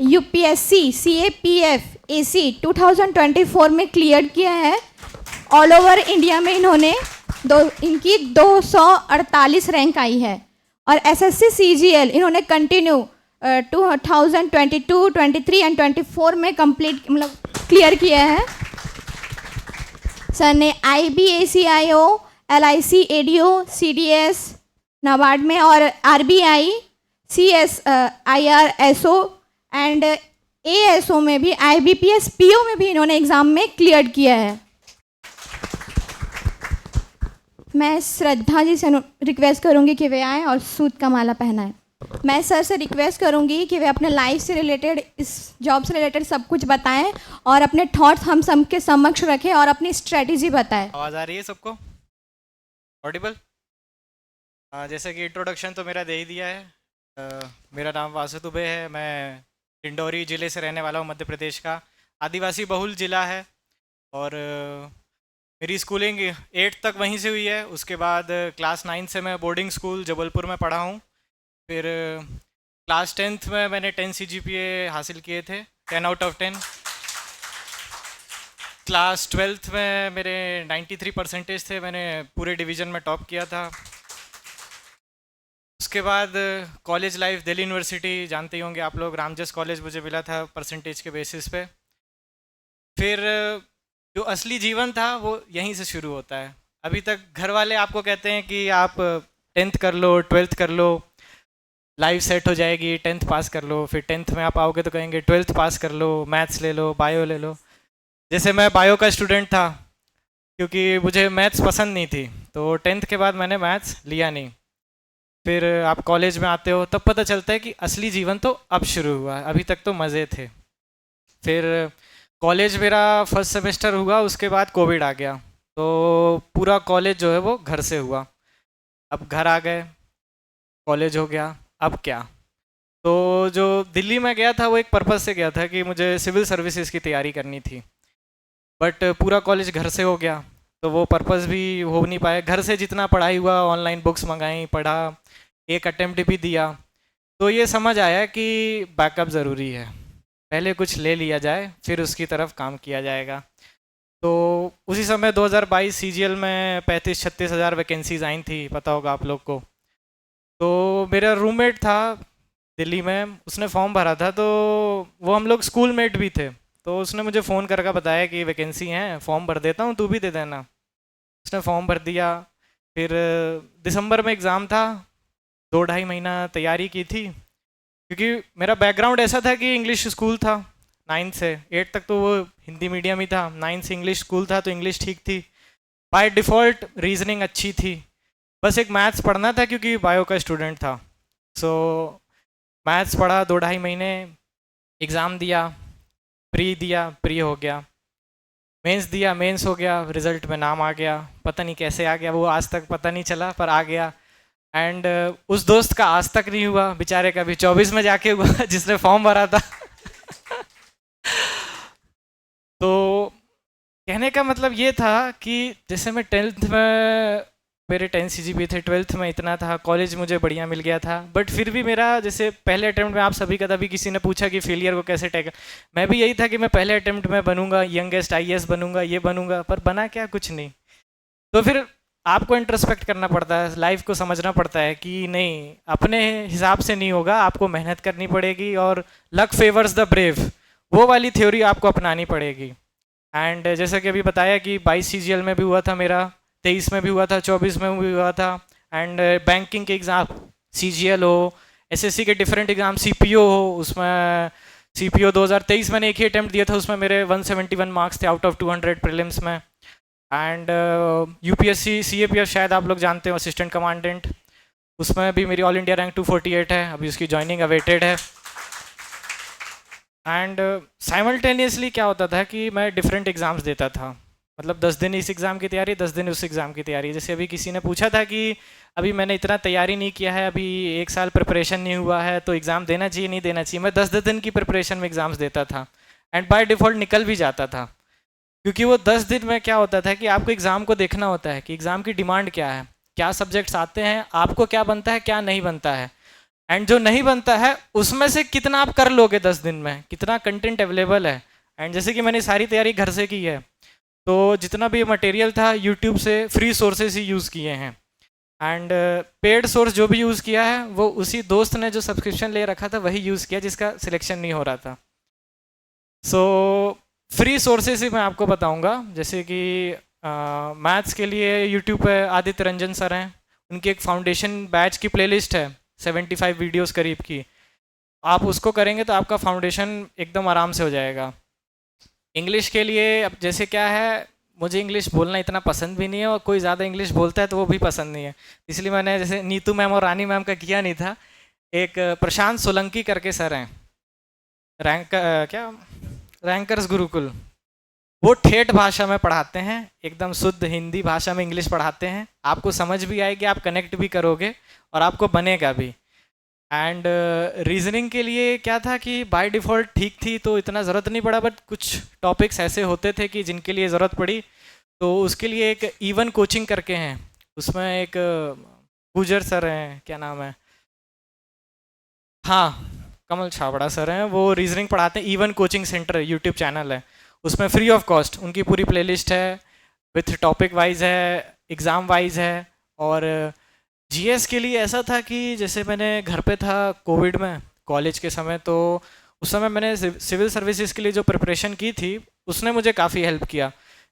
यूपीएससी CAPF AC 2024 में क्लियर किया है। ऑल ओवर इंडिया में इन्होंने इनकी 248 रैंक आई है। और SSC CGL इन्होंने कंटिन्यू 2022, 23 एंड 24 में कंप्लीट मतलब क्लियर किया है। सर ने IBACIO, LIC ADO, CDS NABARD में और RBI CSIR SO and ASO में भी, IBPS PO में भी इन्होंने एग्ज़ाम में क्लियर किया है। मैं श्रद्धा जी से रिक्वेस्ट करूंगी कि वे आएँ और सूद का माला पहनाएं। मैं सर से रिक्वेस्ट करूंगी कि वे अपने लाइफ से रिलेटेड, इस जॉब से रिलेटेड सब कुछ बताएं और अपने थॉट्स हम सबके समक्ष रखें और अपनी स्ट्रेटजी बताएं। आवाज़ आ रही है सबको? ऑडिबल? जैसे कि इंट्रोडक्शन तो मेरा दे ही दिया है। मेरा नाम वासु दुबे है। मैं डिंडौरी ज़िले से रहने वाला हूँ, मध्य प्रदेश का। आदिवासी बहुल ज़िला है और मेरी स्कूलिंग 8th तक वहीं से हुई है। उसके बाद क्लास 9 से मैं बोर्डिंग स्कूल जबलपुर में पढ़ा हूँ। फिर क्लास 10th में मैंने 10 CGPA हासिल किए थे, 10 out of 10। क्लास 12th में मेरे 93% थे, मैंने पूरे डिवीज़न में टॉप किया था। उसके बाद कॉलेज लाइफ, दिल्ली यूनिवर्सिटी जानते ही होंगे आप लोग, रामजस कॉलेज मुझे मिला था परसेंटेज के बेसिस पे। फिर जो असली जीवन था वो यहीं से शुरू होता है। अभी तक घर वाले आपको कहते हैं कि आप 10th कर लो, 12th कर लो, लाइफ सेट हो जाएगी, 10th पास कर लो। फिर 10th में आप आओगे तो कहेंगे 12th पास कर लो, मैथ्स ले लो, बायो ले लो। जैसे मैं बायो का स्टूडेंट था क्योंकि मुझे मैथ्स पसंद नहीं थी, तो 10th के बाद मैंने मैथ्स लिया नहीं। फिर आप कॉलेज में आते हो तब पता चलता है कि असली जीवन तो अब शुरू हुआ है, अभी तक तो मज़े थे। फिर कॉलेज मेरा फर्स्ट सेमेस्टर हुआ, उसके बाद कोविड आ गया, तो पूरा कॉलेज जो है वो घर से हुआ। अब घर आ गए, कॉलेज हो गया, अब क्या? तो जो दिल्ली में गया था वो एक पर्पज़ से गया था कि मुझे सिविल सर्विसेज की तैयारी करनी थी, बट पूरा कॉलेज घर से हो गया तो वो पर्पज़ भी हो नहीं पाया। घर से जितना पढ़ाई हुआ, ऑनलाइन बुक्स मंगाई, पढ़ा, एक अटेम्प्ट भी दिया, तो ये समझ आया कि बैकअप ज़रूरी है, पहले कुछ ले लिया जाए फिर उसकी तरफ काम किया जाएगा। तो उसी समय 2022 सीजीएल में 35-36 हज़ार वैकेंसीज आई थी, पता होगा आप लोग को। तो मेरा रूममेट था दिल्ली में, उसने फॉर्म भरा था, तो वो हम लोग स्कूल मेट भी थे, तो उसने मुझे फ़ोन करके बताया कि वैकेंसी हैं, फॉर्म भर देता हूँ, तू भी दे देना। उसने फॉर्म भर दिया। फिर दिसंबर में एग्ज़ाम था, 2-2.5 महीना तैयारी की थी, क्योंकि मेरा बैकग्राउंड ऐसा था कि इंग्लिश स्कूल था, 9 से 8 तक तो वो हिंदी मीडियम ही था, 9 से इंग्लिश स्कूल था, तो इंग्लिश ठीक थी, बाय डिफ़ॉल्ट रीजनिंग अच्छी थी, बस एक मैथ्स पढ़ना था क्योंकि बायो का स्टूडेंट था। सो मैथ्स पढ़ा 2-2.5 महीने, एग्ज़ाम दिया, प्री हो गया, मेंस दिया, मेंस हो गया, रिज़ल्ट में नाम आ गया, पता नहीं कैसे आ गया, वो आज तक पता नहीं चला, पर आ गया। एंड उस दोस्त का आज तक नहीं हुआ, बेचारे का भी 24 में जाके हुआ जिसने फॉर्म भरा था। तो कहने का मतलब ये था कि जैसे मैं 10th में, मेरे 10 CGPA थे, 12th में इतना था, कॉलेज मुझे बढ़िया मिल गया था, बट फिर भी मेरा जैसे पहले अटेम्प्ट में आप सभी का, तभी किसी ने पूछा कि फेलियर को कैसे टैकल, मैं भी यही था कि मैं पहले अटेम्प्ट में बनूंगा, यंगेस्ट IAS बनूंगा, ये बनूंगा, पर बना क्या, कुछ नहीं। तो फिर आपको इंट्रोस्पेक्ट करना पड़ता है, लाइफ को समझना पड़ता है कि नहीं, अपने हिसाब से नहीं होगा, आपको मेहनत करनी पड़ेगी और लक फेवर्स द ब्रेव, वो वाली थ्योरी आपको अपनानी पड़ेगी। एंड जैसे कि अभी बताया कि 22 CGL में भी हुआ था मेरा, 23 में भी हुआ था, 24 में भी हुआ था। एंड बैंकिंग के एग्ज़ाम, CGL हो, SSC के डिफरेंट एग्ज़ाम, CPO हो, उसमें CPO 2023 मैंने एक ही अटैम्प्ट दिया था, उसमें मेरे 171 मार्क्स थे आउट ऑफ 200 प्रीलिम्स में। एंड UPSC CAPF शायद आप लोग जानते हो, असिस्टेंट कमांडेंट, उसमें भी मेरी ऑल इंडिया रैंक 248 है, अभी उसकी ज्वाइनिंग अवेटेड है। एंड साइमल्टेनियसली क्या होता था कि मैं डिफरेंट एग्ज़ाम्स देता था, मतलब 10 दिन इस एग्ज़ाम की तैयारी, 10 दिन उस एग्ज़ाम की तैयारी। जैसे अभी किसी ने पूछा था कि अभी मैंने इतना तैयारी नहीं किया है, अभी 1 साल प्रिपरेशन नहीं हुआ है, तो एग्ज़ाम देना चाहिए नहीं देना चाहिए। मैं 10 दिन की प्रिपरेशन में एग्ज़ाम्स देता था एंड बाय डिफ़ॉल्ट निकल भी जाता था, क्योंकि वो 10 दिन में क्या होता था कि आपको एग्ज़ाम को देखना होता है कि एग्ज़ाम की डिमांड क्या है, क्या सब्जेक्ट्स आते हैं, आपको क्या बनता है, क्या नहीं बनता है, एंड जो नहीं बनता है उसमें से कितना आप कर लोगे 10 दिन में, कितना कंटेंट अवेलेबल है। एंड जैसे कि मैंने सारी तैयारी घर से की है, तो जितना भी मटेरियल था यूट्यूब से फ्री सोर्सेज ही यूज़ किए हैं, एंड पेड सोर्स जो भी यूज़ किया है वो उसी दोस्त ने जो सब्सक्रिप्शन ले रखा था वही यूज़ किया जिसका सिलेक्शन नहीं हो रहा था। सो फ्री सोर्सेज ही मैं आपको बताऊंगा, जैसे कि मैथ्स के लिए यूट्यूब पे आदित्य रंजन सर हैं, उनकी एक फाउंडेशन बैच की प्लेलिस्ट है 75 वीडियोस करीब की, आप उसको करेंगे तो आपका फाउंडेशन एकदम आराम से हो जाएगा। इंग्लिश के लिए अब जैसे क्या है, मुझे इंग्लिश बोलना इतना पसंद भी नहीं है और कोई ज़्यादा इंग्लिश बोलता है तो वो भी पसंद नहीं है, इसलिए मैंने जैसे नीतू मैम और रानी मैम का किया नहीं था। एक प्रशांत सोलंकी करके सर हैं, रैंकर्स गुरुकुल, वो ठेठ भाषा में पढ़ाते हैं, एकदम शुद्ध हिंदी भाषा में इंग्लिश पढ़ाते हैं, आपको समझ भी आएगी, आप कनेक्ट भी करोगे और आपको बनेगा भी। एंड रीजनिंग के लिए क्या था कि बाय डिफ़ॉल्ट ठीक थी तो इतना ज़रूरत नहीं पड़ा, बट कुछ टॉपिक्स ऐसे होते थे कि जिनके लिए ज़रूरत पड़ी, तो उसके लिए एक इवन कोचिंग करके हैं, उसमें एक गुजर सर हैं, क्या नाम है, हाँ कमल छाबड़ा सर हैं, वो रीजनिंग पढ़ाते हैं, even coaching centre YouTube channel है, उसमें फ्री ऑफ कॉस्ट उनकी पूरी प्लेलिस्ट है, विथ टॉपिक वाइज है, एग्ज़ाम वाइज है। और GS के लिए ऐसा था कि जैसे मैंने घर पे था कोविड में कॉलेज के समय, तो उस समय मैंने सिविल सर्विसेज के लिए जो प्रिपरेशन की थी उसने मुझे काफ़ी हेल्प किया।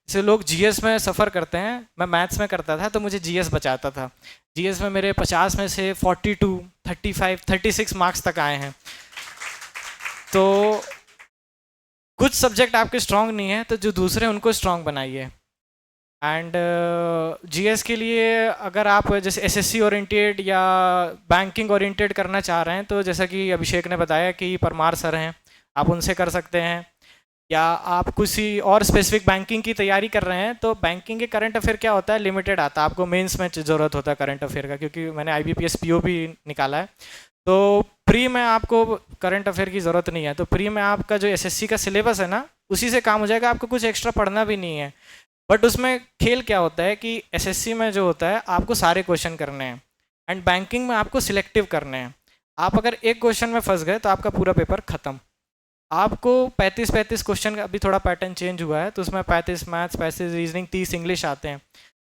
जैसे लोग GS में सफ़र करते हैं, मैं मैथ्स में करता था तो मुझे GS बचाता था, GS में मेरे 50 में से 42, 35, 36 मार्क्स तक आए हैं। तो कुछ सब्जेक्ट आपके स्ट्रॉन्ग नहीं है तो जो दूसरे उनको स्ट्रॉन्ग बनाइए। एंड जीएस के लिए अगर आप जैसे एसएससी ओरिएंटेड या बैंकिंग ओरिएंटेड करना चाह रहे हैं तो जैसा कि अभिषेक ने बताया कि परमार सर हैं, आप उनसे कर सकते हैं। या आप किसी और स्पेसिफिक बैंकिंग की तैयारी कर रहे हैं तो बैंकिंग के करंट अफेयर क्या होता है, लिमिटेड आता है, आपको मेंस में ज़रूरत होता है करंट अफेयर का, क्योंकि मैंने IBPS PO भी निकाला है। तो प्री में आपको करंट अफेयर की ज़रूरत नहीं है, तो प्री में आपका जो एसएससी का सिलेबस है ना उसी से काम हो जाएगा, आपको कुछ एक्स्ट्रा पढ़ना भी नहीं है। बट उसमें खेल क्या होता है कि एसएससी में जो होता है आपको सारे क्वेश्चन करने हैं एंड बैंकिंग में आपको सिलेक्टिव करने हैं। आप अगर एक क्वेश्चन में फंस गए तो आपका पूरा पेपर ख़त्म। आपको 35 क्वेश्चन का अभी थोड़ा पैटर्न चेंज हुआ है, तो उसमें 35 मैथ्स, 35 रीजनिंग, 30 इंग्लिश आते हैं।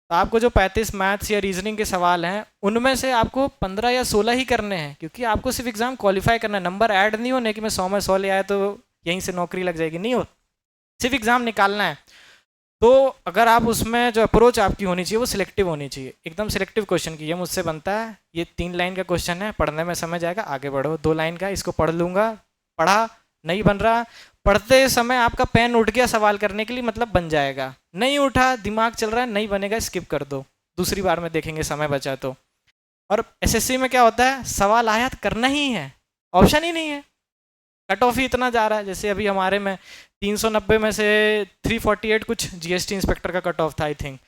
तो आपको जो 35 मैथ्स या रीजनिंग के सवाल हैं उनमें से आपको 15 या 16 ही करने हैं, क्योंकि आपको सिर्फ एग्ज़ाम क्वालिफाई करना है। नंबर ऐड नहीं होने कि मैं 100 में 100 ले आया तो यहीं से नौकरी लग जाएगी, नहीं हो, सिर्फ एग्ज़ाम निकालना है। तो अगर आप उसमें जो अप्रोच आपकी होनी चाहिए वो सिलेक्टिव होनी चाहिए, एकदम सिलेक्टिव क्वेश्चन की। ये मुझसे बनता है, ये 3 लाइन का क्वेश्चन है, पढ़ने में समझ आएगा, आगे बढ़ो। 2 लाइन का, इसको पढ़ लूँगा, पढ़ा, नहीं बन रहा, पढ़ते समय आपका पेन उठ गया सवाल करने के लिए, मतलब बन जाएगा। नहीं उठा, दिमाग चल रहा है, नहीं बनेगा, स्किप कर दो, दूसरी बार में देखेंगे समय बचा तो। और एसएससी में क्या होता है, सवाल आया तो करना ही है, ऑप्शन ही नहीं है। कट ऑफ ही इतना जा रहा है, जैसे अभी हमारे में 390 में से 348 कुछ जीएसटी इंस्पेक्टर का कट ऑफ था आई थिंक।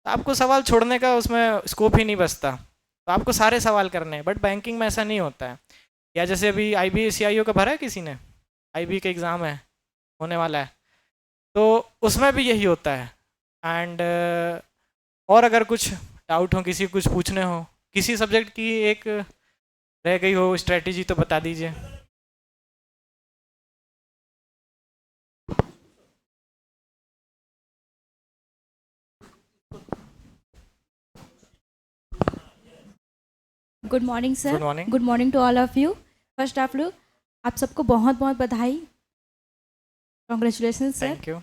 तो आपको सवाल छोड़ने का उसमें स्कोप ही नहीं बचता, तो आपको सारे सवाल करने हैं। बट बैंकिंग में ऐसा नहीं होता है। या जैसे अभी IBCIO का भरा है किसी ने, IB का एग्ज़ाम है, होने वाला है, तो उसमें भी यही होता है। एंड और अगर कुछ डाउट हो, किसी को कुछ पूछने हो, किसी सब्जेक्ट की एक रह गई हो स्ट्रेटेजी, तो बता दीजिए। Good morning sir. Good morning. Good morning to all of you. First of all आप सबको बहुत बहुत बधाई, congratulation sir. Thank you.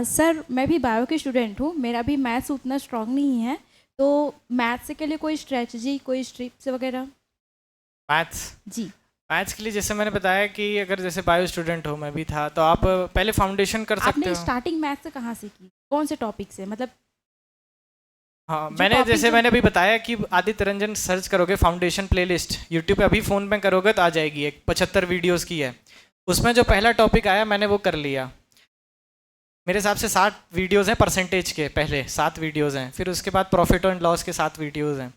Sir मैं भी बायो की स्टूडेंट हूँ, मेरा भी मैथ्स उतना स्ट्रांग नहीं है, तो मैथ्स के लिए कोई स्ट्रेटजी, कोई स्ट्रिप्स वगैरह? मैथ्स जी। मैथ्स के लिए जैसे मैंने बताया कि अगर जैसे बायो स्टूडेंट हो, मैं भी था, तो आप पहले फाउंडेशन कर सकते आपने हो। स्टार्टिंग मैथ्स से कहाँ से की, कौन से टॉपिक से, मतलब? हाँ, जो मैंने topic जैसे जो- मैंने अभी बताया कि आदित्य रंजन सर्च करोगे फाउंडेशन प्लेलिस्ट यूट्यूब पे, अभी फ़ोन में करोगे तो आ जाएगी, एक 75 वीडियोस की है। उसमें जो पहला टॉपिक आया मैंने वो कर लिया। मेरे हिसाब से 7 वीडियोज़ हैं परसेंटेज के, पहले 7 वीडियोज़ हैं, फिर उसके बाद प्रॉफिट एंड लॉस के 7 वीडियोज़ हैं।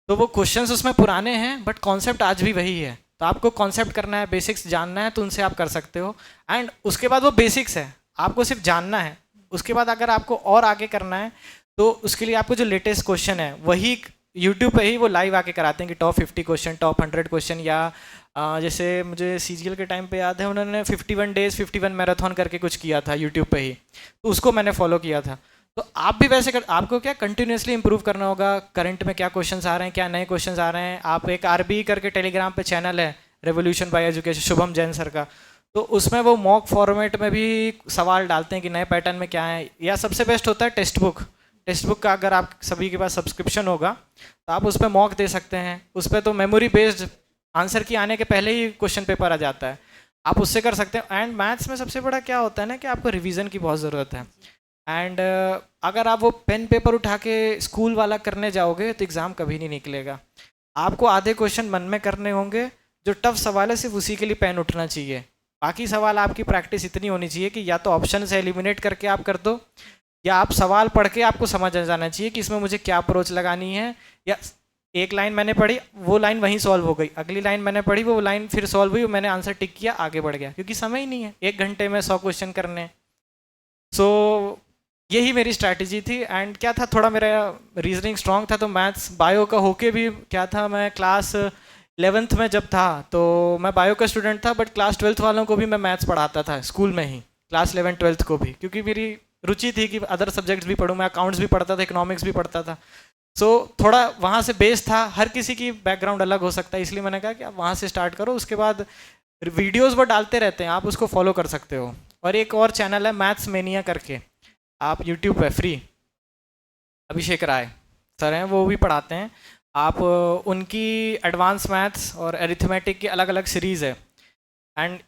तो वो क्वेश्चंस उसमें पुराने हैं बट कॉन्सेप्ट आज भी वही है। तो आपको कॉन्सेप्ट करना है, बेसिक्स जानना है, तो उनसे आप कर सकते हो। एंड उसके बाद वो बेसिक्स है, आपको सिर्फ जानना है। उसके बाद अगर आपको और आगे करना है तो उसके लिए आपको जो लेटेस्ट क्वेश्चन है वही यूट्यूब पे ही वो लाइव आके कराते हैं कि टॉप 50 क्वेश्चन, टॉप 100 क्वेश्चन। या जैसे मुझे CGL के टाइम पे याद है, उन्होंने 51 डेज 51 मैराथन करके कुछ किया था यूट्यूब पे ही, तो उसको मैंने फॉलो किया था। तो आप भी वैसे आपको क्या कंटिन्यूसली इंप्रूव करना होगा, करंट में क्या क्वेश्चंस आ रहे हैं, क्या नए क्वेश्चंस आ रहे हैं। आप एक RB करके टेलीग्राम पे चैनल है, revolution bye education, Shubham Jain sir का, तो उसमें वो मॉक फॉर्मेट में भी सवाल डालते हैं कि नए पैटर्न में क्या है। या सबसे बेस्ट होता है टेक्स्ट बुक। टेक्स्ट बुक का अगर आप सभी के पास सब्सक्रिप्शन होगा तो आप उस पर मॉक दे सकते हैं। उस पर तो मेमोरी बेस्ड आंसर की आने के पहले ही क्वेश्चन पेपर आ जाता है, आप उससे कर सकते हैं। एंड मैथ्स में सबसे बड़ा क्या होता है ना कि आपको रिवीजन की बहुत ज़रूरत है। एंड अगर आप वो पेन पेपर उठा के स्कूल वाला करने जाओगे तो एग्ज़ाम कभी नहीं निकलेगा। आपको आधे क्वेश्चन मन में करने होंगे, जो टफ सवाल है सिर्फ उसी के लिए पेन उठना चाहिए। बाकी सवाल आपकी प्रैक्टिस इतनी होनी चाहिए कि या तो ऑप्शन से एलिमिनेट करके आप कर दो, या आप सवाल पढ़ के आपको समझ आ जाना चाहिए कि इसमें मुझे क्या अप्रोच लगानी है। या एक लाइन मैंने पढ़ी, वो लाइन वहीं सॉल्व हो गई, अगली लाइन मैंने पढ़ी, वो लाइन फिर सॉल्व हुई, मैंने आंसर टिक किया, आगे बढ़ गया, क्योंकि समय ही नहीं है 1 घंटे में 100 क्वेश्चन करने। सो यही मेरी स्ट्रैटेजी थी। एंड क्या था, थोड़ा मेरा रीजनिंग स्ट्रांग था, तो मैथ्स बायो का होके भी क्या था, मैं क्लास 11th में जब था तो मैं बायो का स्टूडेंट था, बट क्लास 12th वालों को भी मैं मैथ्स पढ़ाता था स्कूल में ही, क्लास 11 12th को भी, क्योंकि मेरी रुचि थी कि अदर सब्जेक्ट्स भी पढ़ूँ। मैं अकाउंट्स भी पढ़ता था, इकोनॉमिक्स भी पढ़ता था। सो थोड़ा वहाँ से बेस था। हर किसी की बैकग्राउंड अलग हो सकता है, इसलिए मैंने कहा कि आप वहाँ से स्टार्ट करो। उसके बाद वीडियोज़ वो डालते रहते हैं, आप उसको फॉलो कर सकते हो। और एक और चैनल है मैथ्स मेनिया करके, आप यूट्यूब पे फ्री, अभिषेक राय सर हैं, वो भी पढ़ाते हैं। आप उनकी एडवांस मैथ्स और एरिथमेटिक की अलग अलग सीरीज़ है। एंड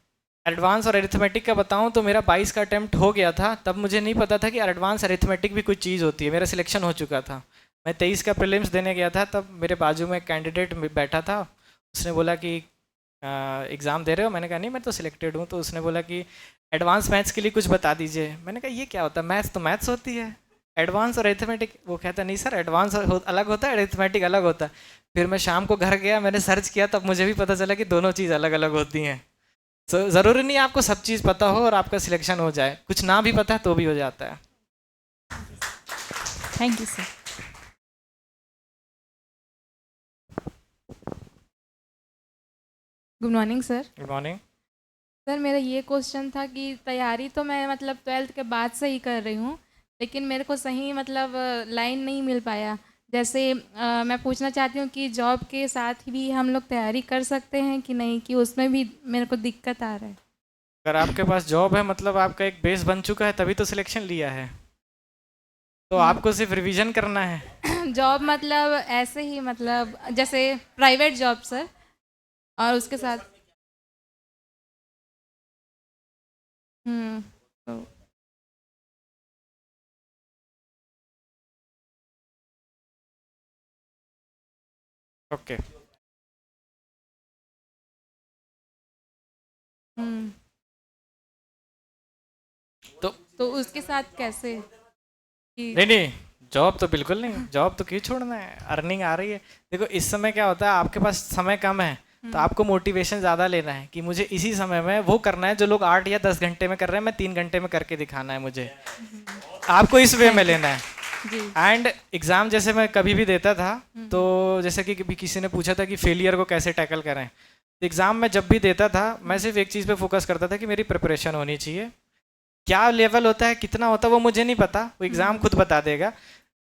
एडवांस और अरिथमेटिक का बताऊं तो मेरा 22 का अटैम्प्ट हो गया था, तब मुझे नहीं पता था कि एडवांस अरिथमेटिक भी कुछ चीज़ होती है। मेरा सिलेक्शन हो चुका था। मैं 23 का प्रीलिम्स देने गया था, तब मेरे बाजू में एक कैंडिडेट बैठा था। उसने बोला कि एग्ज़ाम दे रहे हो? मैंने कहा नहीं, मैं तो सिलेक्टेड हूँ। तो उसने बोला कि एडवांस मैथ्स के लिए कुछ बता दीजिए। मैंने कहा ये क्या होता है? मैथ्स तो मैथ्स होती है, एडवांस और अरिथमेटिक। वो कहता नहीं सर, एडवांस अलग होता है, अरिथमेटिक अलग होता है। फिर मैं शाम को घर गया, मैंने सर्च किया, तब मुझे भी पता चला कि दोनों चीज़ अलग अलग होती हैं। तो ज़रूरी नहीं आपको सब चीज़ पता हो और आपका सिलेक्शन हो जाए, कुछ ना भी पता है तो भी हो जाता है। Thank you sir. Good morning sir. Good morning. Sir मेरा ये क्वेश्चन था कि तैयारी तो मैं मतलब 12th के बाद से ही कर रही हूँ, लेकिन मेरे को सही मतलब लाइन नहीं मिल पाया। जैसे मैं पूछना चाहती हूँ कि जॉब के साथ भी हम लोग तैयारी कर सकते हैं कि नहीं, कि उसमें भी मेरे को दिक्कत आ रहा है। अगर आपके पास जॉब है मतलब आपका एक बेस बन चुका है, तभी तो सिलेक्शन लिया है। तो आपको सिर्फ रिवीजन करना है। जॉब मतलब ऐसे ही, मतलब जैसे प्राइवेट जॉब सर, और उसके साथ तो ओके। तो उसके साथ कैसे कि नहीं, जॉब तो बिल्कुल नहीं, जॉब तो क्यों छोड़ना है, अर्निंग आ रही है। देखो इस समय क्या होता है, आपके पास समय कम है, तो आपको मोटिवेशन ज़्यादा लेना है कि मुझे इसी समय में वो करना है जो लोग 8 या 10 घंटे में कर रहे हैं, मैं 3 घंटे में करके दिखाना है मुझे। आपको इस वे में लेना है। एंड एग्ज़ाम जैसे मैं कभी भी देता था, तो जैसे कि कभी किसी ने पूछा था कि फेलियर को कैसे टैकल करें, तो एग्ज़ाम में जब भी देता था मैं सिर्फ एक चीज़ पे फोकस करता था कि मेरी प्रिपरेशन होनी चाहिए। क्या लेवल होता है, कितना होता है, वो मुझे नहीं पता, वो एग्ज़ाम खुद बता देगा।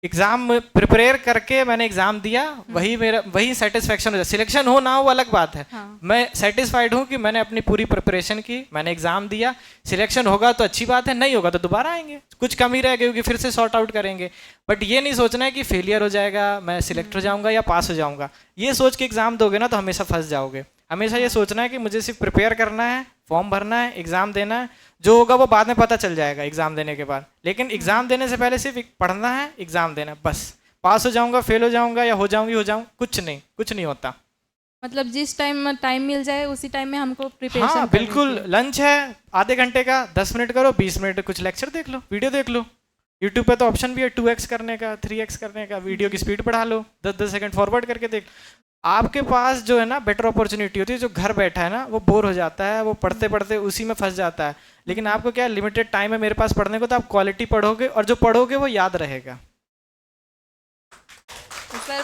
एग्ज़ाम प्रिपेयर करके मैंने एग्ज़ाम दिया, वही सेटिस्फेक्शन हो जाए। सिलेक्शन हो ना हो अलग बात है। मैं सेटिस्फाइड हूँ कि मैंने अपनी पूरी प्रिपरेशन की, मैंने एग्ज़ाम दिया। सिलेक्शन होगा तो अच्छी बात है, नहीं होगा तो दोबारा आएंगे, कुछ कमी रह गई होगी फिर से सॉर्ट आउट करेंगे। बट ये नहीं सोचना है कि फेलियर हो जाएगा, मैं सिलेक्ट हो जाऊँगा या पास हो जाऊँगा। ये सोच के एग्ज़ाम दोगे ना तो हमेशा फंस जाओगे। हमेशा ये सोचना है कि मुझे सिर्फ प्रिपेयर करना है, फॉर्म भरना है, एग्ज़ाम देना है, जो होगा वो बाद में पता चल जाएगा एग्ज़ाम देने के बाद। लेकिन एग्ज़ाम देने से पहले सिर्फ पढ़ना है, एग्ज़ाम देना है, बस। पास हो जाऊंगा, फेल हो जाऊंगा या हो जाऊँ, कुछ नहीं होता। मतलब जिस टाइम मिल जाए उसी टाइम में हमको प्रिपरेशन हाँ बिल्कुल। लंच है आधे घंटे का, 10 मिनट करो, 20 मिनट कुछ लेक्चर देख लो, वीडियो देख लो। यूट्यूब पे तो ऑप्शन भी है 2x करने का, 3x करने का, वीडियो की स्पीड बढ़ा लो, 10-10 सेकंड फॉरवर्ड करके देख। आपके पास जो है ना बेटर अपॉर्चुनिटी होती है। जो घर बैठा है ना वो बोर हो जाता है, वो पढ़ते पढ़ते उसी में फंस जाता है। लेकिन आपको क्या लिमिटेड टाइम है मेरे पास पढ़ने को, तो आप क्वालिटी पढ़ोगे और जो पढ़ोगे वो याद रहेगा। सर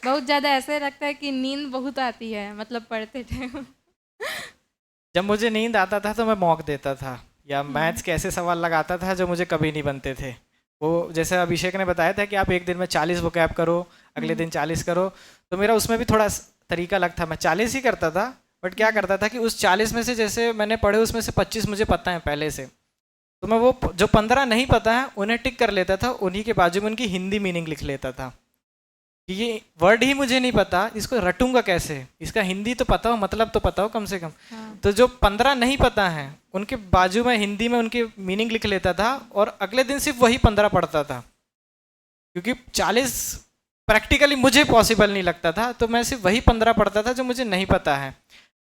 बहुत ज़्यादा ऐसे लगता है कि नींद बहुत आती है मतलब पढ़ते टाइम। जब मुझे नींद आता था तो मैं मॉक देता था, या मैथ्स के ऐसे सवाल लगाता था जो मुझे कभी नहीं बनते थे। वो जैसे अभिषेक ने बताया था कि आप एक दिन में 40 वोकैब करो, अगले दिन 40 करो, तो मेरा उसमें भी थोड़ा तरीका अलग था। मैं 40 ही करता था, बट क्या करता था कि उस 40 में से जैसे मैंने पढ़े उसमें से 25 मुझे पता है पहले से, तो मैं वो जो 15 नहीं पता है उन्हें टिक कर लेता था, उन्हीं के बाजू में उनकी हिंदी मीनिंग लिख लेता था कि ये वर्ड ही मुझे नहीं पता, इसको रटूंगा कैसे, इसका हिंदी तो पता हो, मतलब तो पता हो कम से कम। तो जो 15 नहीं पता है उनके बाजू में हिंदी में उनकी मीनिंग लिख लेता था, और अगले दिन सिर्फ वही 15 पढ़ता था, क्योंकि 40 प्रैक्टिकली मुझे पॉसिबल नहीं लगता था, तो मैं सिर्फ वही 15 पढ़ता था जो मुझे नहीं पता है।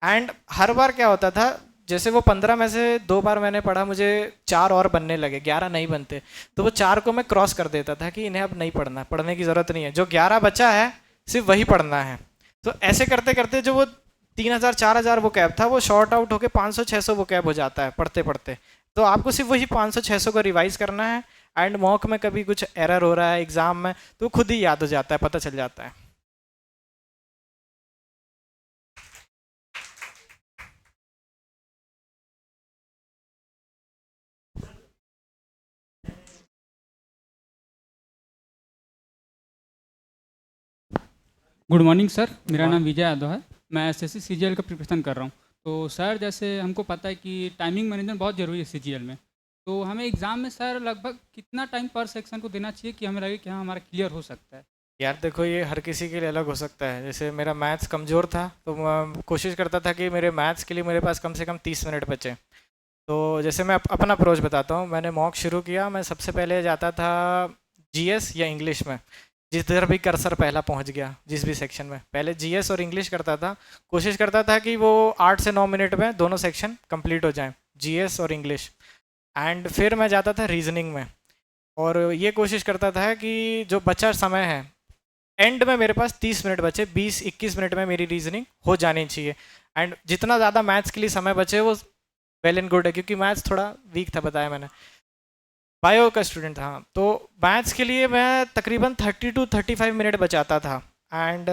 एंड हर बार क्या होता था, जैसे वो 15 में से 2 बार मैंने पढ़ा, मुझे 4 और बनने लगे, 11 नहीं बनते, तो वो 4 को मैं क्रॉस कर देता था कि इन्हें अब नहीं पढ़ना, पढ़ने की ज़रूरत नहीं है, जो 11 बचा है सिर्फ वही पढ़ना है। तो ऐसे करते करते जो वो 3000-4000 वो कैब था वो शॉर्ट आउट होकर 500-600 वो कैब हो जाता है पढ़ते पढ़ते। तो आपको सिर्फ वही 500-600 को रिवाइज करना है, एंड मॉक में कभी कुछ एरर हो रहा है एग्ज़ाम में तो खुद ही याद हो जाता है, पता चल जाता है। गुड मॉर्निंग सर, मेरा नाम विजय यादव है। मैं एसएससी सीजीएल का प्रिपरेशन कर रहा हूँ। तो सर जैसे हमको पता है कि टाइमिंग मैनेजमेंट बहुत ज़रूरी है सीजीएल में, तो हमें एग्ज़ाम में सर लगभग कितना टाइम पर सेक्शन को देना चाहिए कि हमें लगे कि हाँ हमारा क्लियर हो सकता है? यार देखो, ये हर किसी के लिए अलग हो सकता है। जैसे मेरा मैथ्स कमज़ोर था, तो मैं कोशिश करता था कि मेरे मैथ्स के लिए मेरे पास कम से कम 30 मिनट बचे। तो जैसे मैं अपना अप्रोच बताता हूँ, मैंने मॉक शुरू किया। मैं सबसे पहले जाता था जीएस या इंग्लिश में, जिधर भी कर्सर पहला पहुँच गया, जिस भी सेक्शन में। पहले जीएस और इंग्लिश करता था, कोशिश करता था कि वो 8 से 9 मिनट में दोनों सेक्शन कंप्लीट हो जाएँ, जीएस और इंग्लिश। एंड फिर मैं जाता था रीजनिंग में, और ये कोशिश करता था कि जो बचा समय है, एंड में मेरे पास 30 मिनट बचे, 20-21 मिनट में मेरी रीजनिंग हो जानी चाहिए। एंड जितना ज़्यादा मैथ्स के लिए समय बचे वो वेल एंड गुड है, क्योंकि मैथ्स थोड़ा वीक था, बताया मैंने, बायो का स्टूडेंट था। तो मैथ्स के लिए मैं तकरीबन 30 to 35 मिनट बचाता था। एंड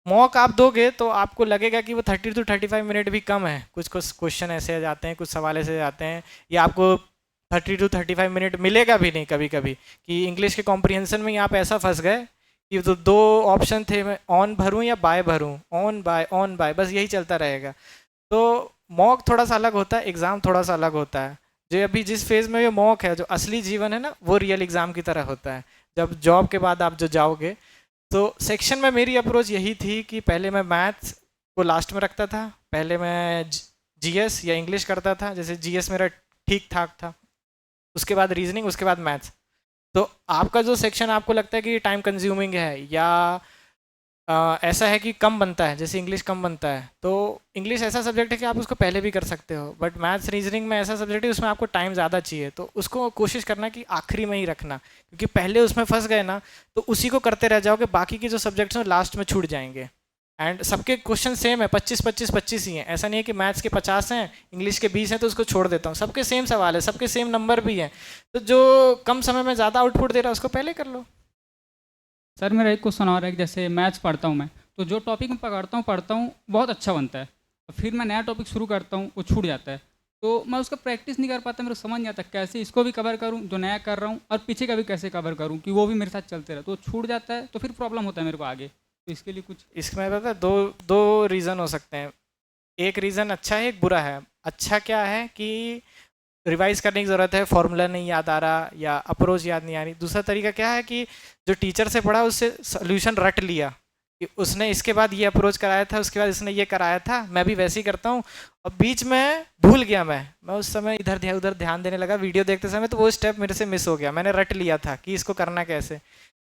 मॉक आप दोगे तो आपको लगेगा कि वो 30 to 35 मिनट भी कम है। कुछ कुछ क्वेश्चन ऐसे आ जाते हैं, कुछ सवाल ऐसे जाते हैं, या आपको 30 to 35 मिनट मिलेगा भी नहीं कभी कभी, कि इंग्लिश के कॉम्प्रिहेंशन में आप ऐसा फंस गए कि तो दो ऑप्शन थे, मैं ऑन भरूं या बाय भरूं, ऑन बाय, बस यही चलता रहेगा। तो मॉक थोड़ा सा अलग होता है, एग्ज़ाम थोड़ा सा अलग होता है। जो अभी जिस फेज़ में ये मॉक है, जो असली जीवन है ना, वो रियल एग्ज़ाम की तरह होता है। जब जॉब के बाद आप जो जाओगे, तो सेक्शन में मेरी अप्रोच यही थी कि पहले मैं मैथ्स को लास्ट में रखता था, पहले मैं जीएस या इंग्लिश करता था। जैसे जीएस मेरा ठीक ठाक था, उसके बाद रीजनिंग, उसके बाद मैथ्स। तो आपका जो सेक्शन आपको लगता है कि टाइम कंज्यूमिंग है, या ऐसा है कि कम बनता है, जैसे इंग्लिश कम बनता है, तो इंग्लिश ऐसा सब्जेक्ट है कि आप उसको पहले भी कर सकते हो। बट मैथ्स रीजनिंग में ऐसा सब्जेक्ट है उसमें आपको टाइम ज़्यादा चाहिए, तो उसको कोशिश करना कि आखिरी में ही रखना, क्योंकि पहले उसमें फंस गए ना तो उसी को करते रह जाओगे, बाकी के जो सब्जेक्ट्स हैं लास्ट में छूट जाएंगे। एंड सबके क्वेश्चन सेम है, 25-25-25 ही हैं। ऐसा नहीं है कि मैथ्स के 50 हैं, इंग्लिश के 20 हैं तो उसको छोड़ देता हूँ। सबके सेम सवाल है, सबके सेम नंबर भी हैं। तो जो कम समय में ज़्यादा आउटपुट दे रहा है उसको पहले कर लो। सर मेरा एक क्वेश्चन और है कि जैसे मैथ्स पढ़ता हूँ मैं, तो जो टॉपिक मैं पढ़ता हूँ बहुत अच्छा बनता है, फिर मैं नया टॉपिक शुरू करता हूँ वो छूट जाता है, तो मैं उसका प्रैक्टिस नहीं कर पाता। मेरे को समझ नहीं आता कैसे इसको भी कवर करूँ जो नया कर रहा हूँ, और पीछे का भी कैसे कवर करूँ कि वो भी मेरे साथ चलते रहे। तो छूट जाता है तो फिर प्रॉब्लम होता है मेरे को आगे। तो इसके लिए कुछ इसमें पता है, दो रीज़न हो सकते हैं। एक रीज़न अच्छा है, एक बुरा है। अच्छा क्या है कि रिवाइज करने की ज़रूरत है, फॉर्मूला नहीं याद आ रहा या अप्रोच याद नहीं आ रही। दूसरा तरीका क्या है कि जो टीचर से पढ़ा उससे सोल्यूशन रट लिया, कि उसने इसके बाद ये अप्रोच कराया था, उसके बाद इसने ये कराया था, मैं भी वैसे ही करता हूँ। और बीच में भूल गया, मैं उस समय इधर उधर ध्यान देने लगा वीडियो देखते समय, तो वो स्टेप मेरे से मिस हो गया। मैंने रट लिया था कि इसको करना कैसे।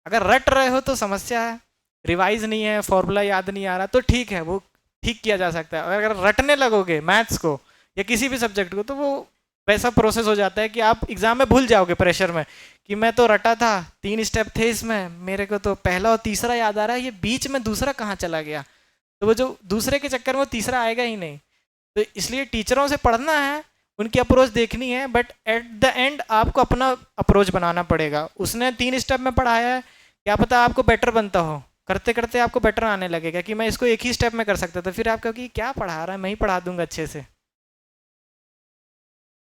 अगर रट रहे हो तो समस्या है, रिवाइज नहीं है, फॉर्मूला याद नहीं आ रहा, तो ठीक है, वो ठीक किया जा सकता है। अगर रटने लगोगे मैथ्स को या किसी भी सब्जेक्ट को, तो वो वैसा प्रोसेस हो जाता है कि आप एग्जाम में भूल जाओगे प्रेशर में, कि मैं तो रटा था, 3 स्टेप थे इसमें, मेरे को तो पहला और तीसरा याद आ रहा है, ये बीच में दूसरा कहाँ चला गया। तो वो जो दूसरे के चक्कर में वो तीसरा आएगा ही नहीं। तो इसलिए टीचरों से पढ़ना है, उनकी अप्रोच देखनी है, बट एट द एंड आपको अपना अप्रोच बनाना पड़ेगा। उसने 3 स्टेप में पढ़ाया है, क्या पता आपको बेटर बनता हो, करते करते आपको बेटर आने लगेगा कि मैं इसको एक ही स्टेप में कर सकता था, फिर आप कहोगे क्या पढ़ा रहा है, मैं ही पढ़ा दूंगा अच्छे से।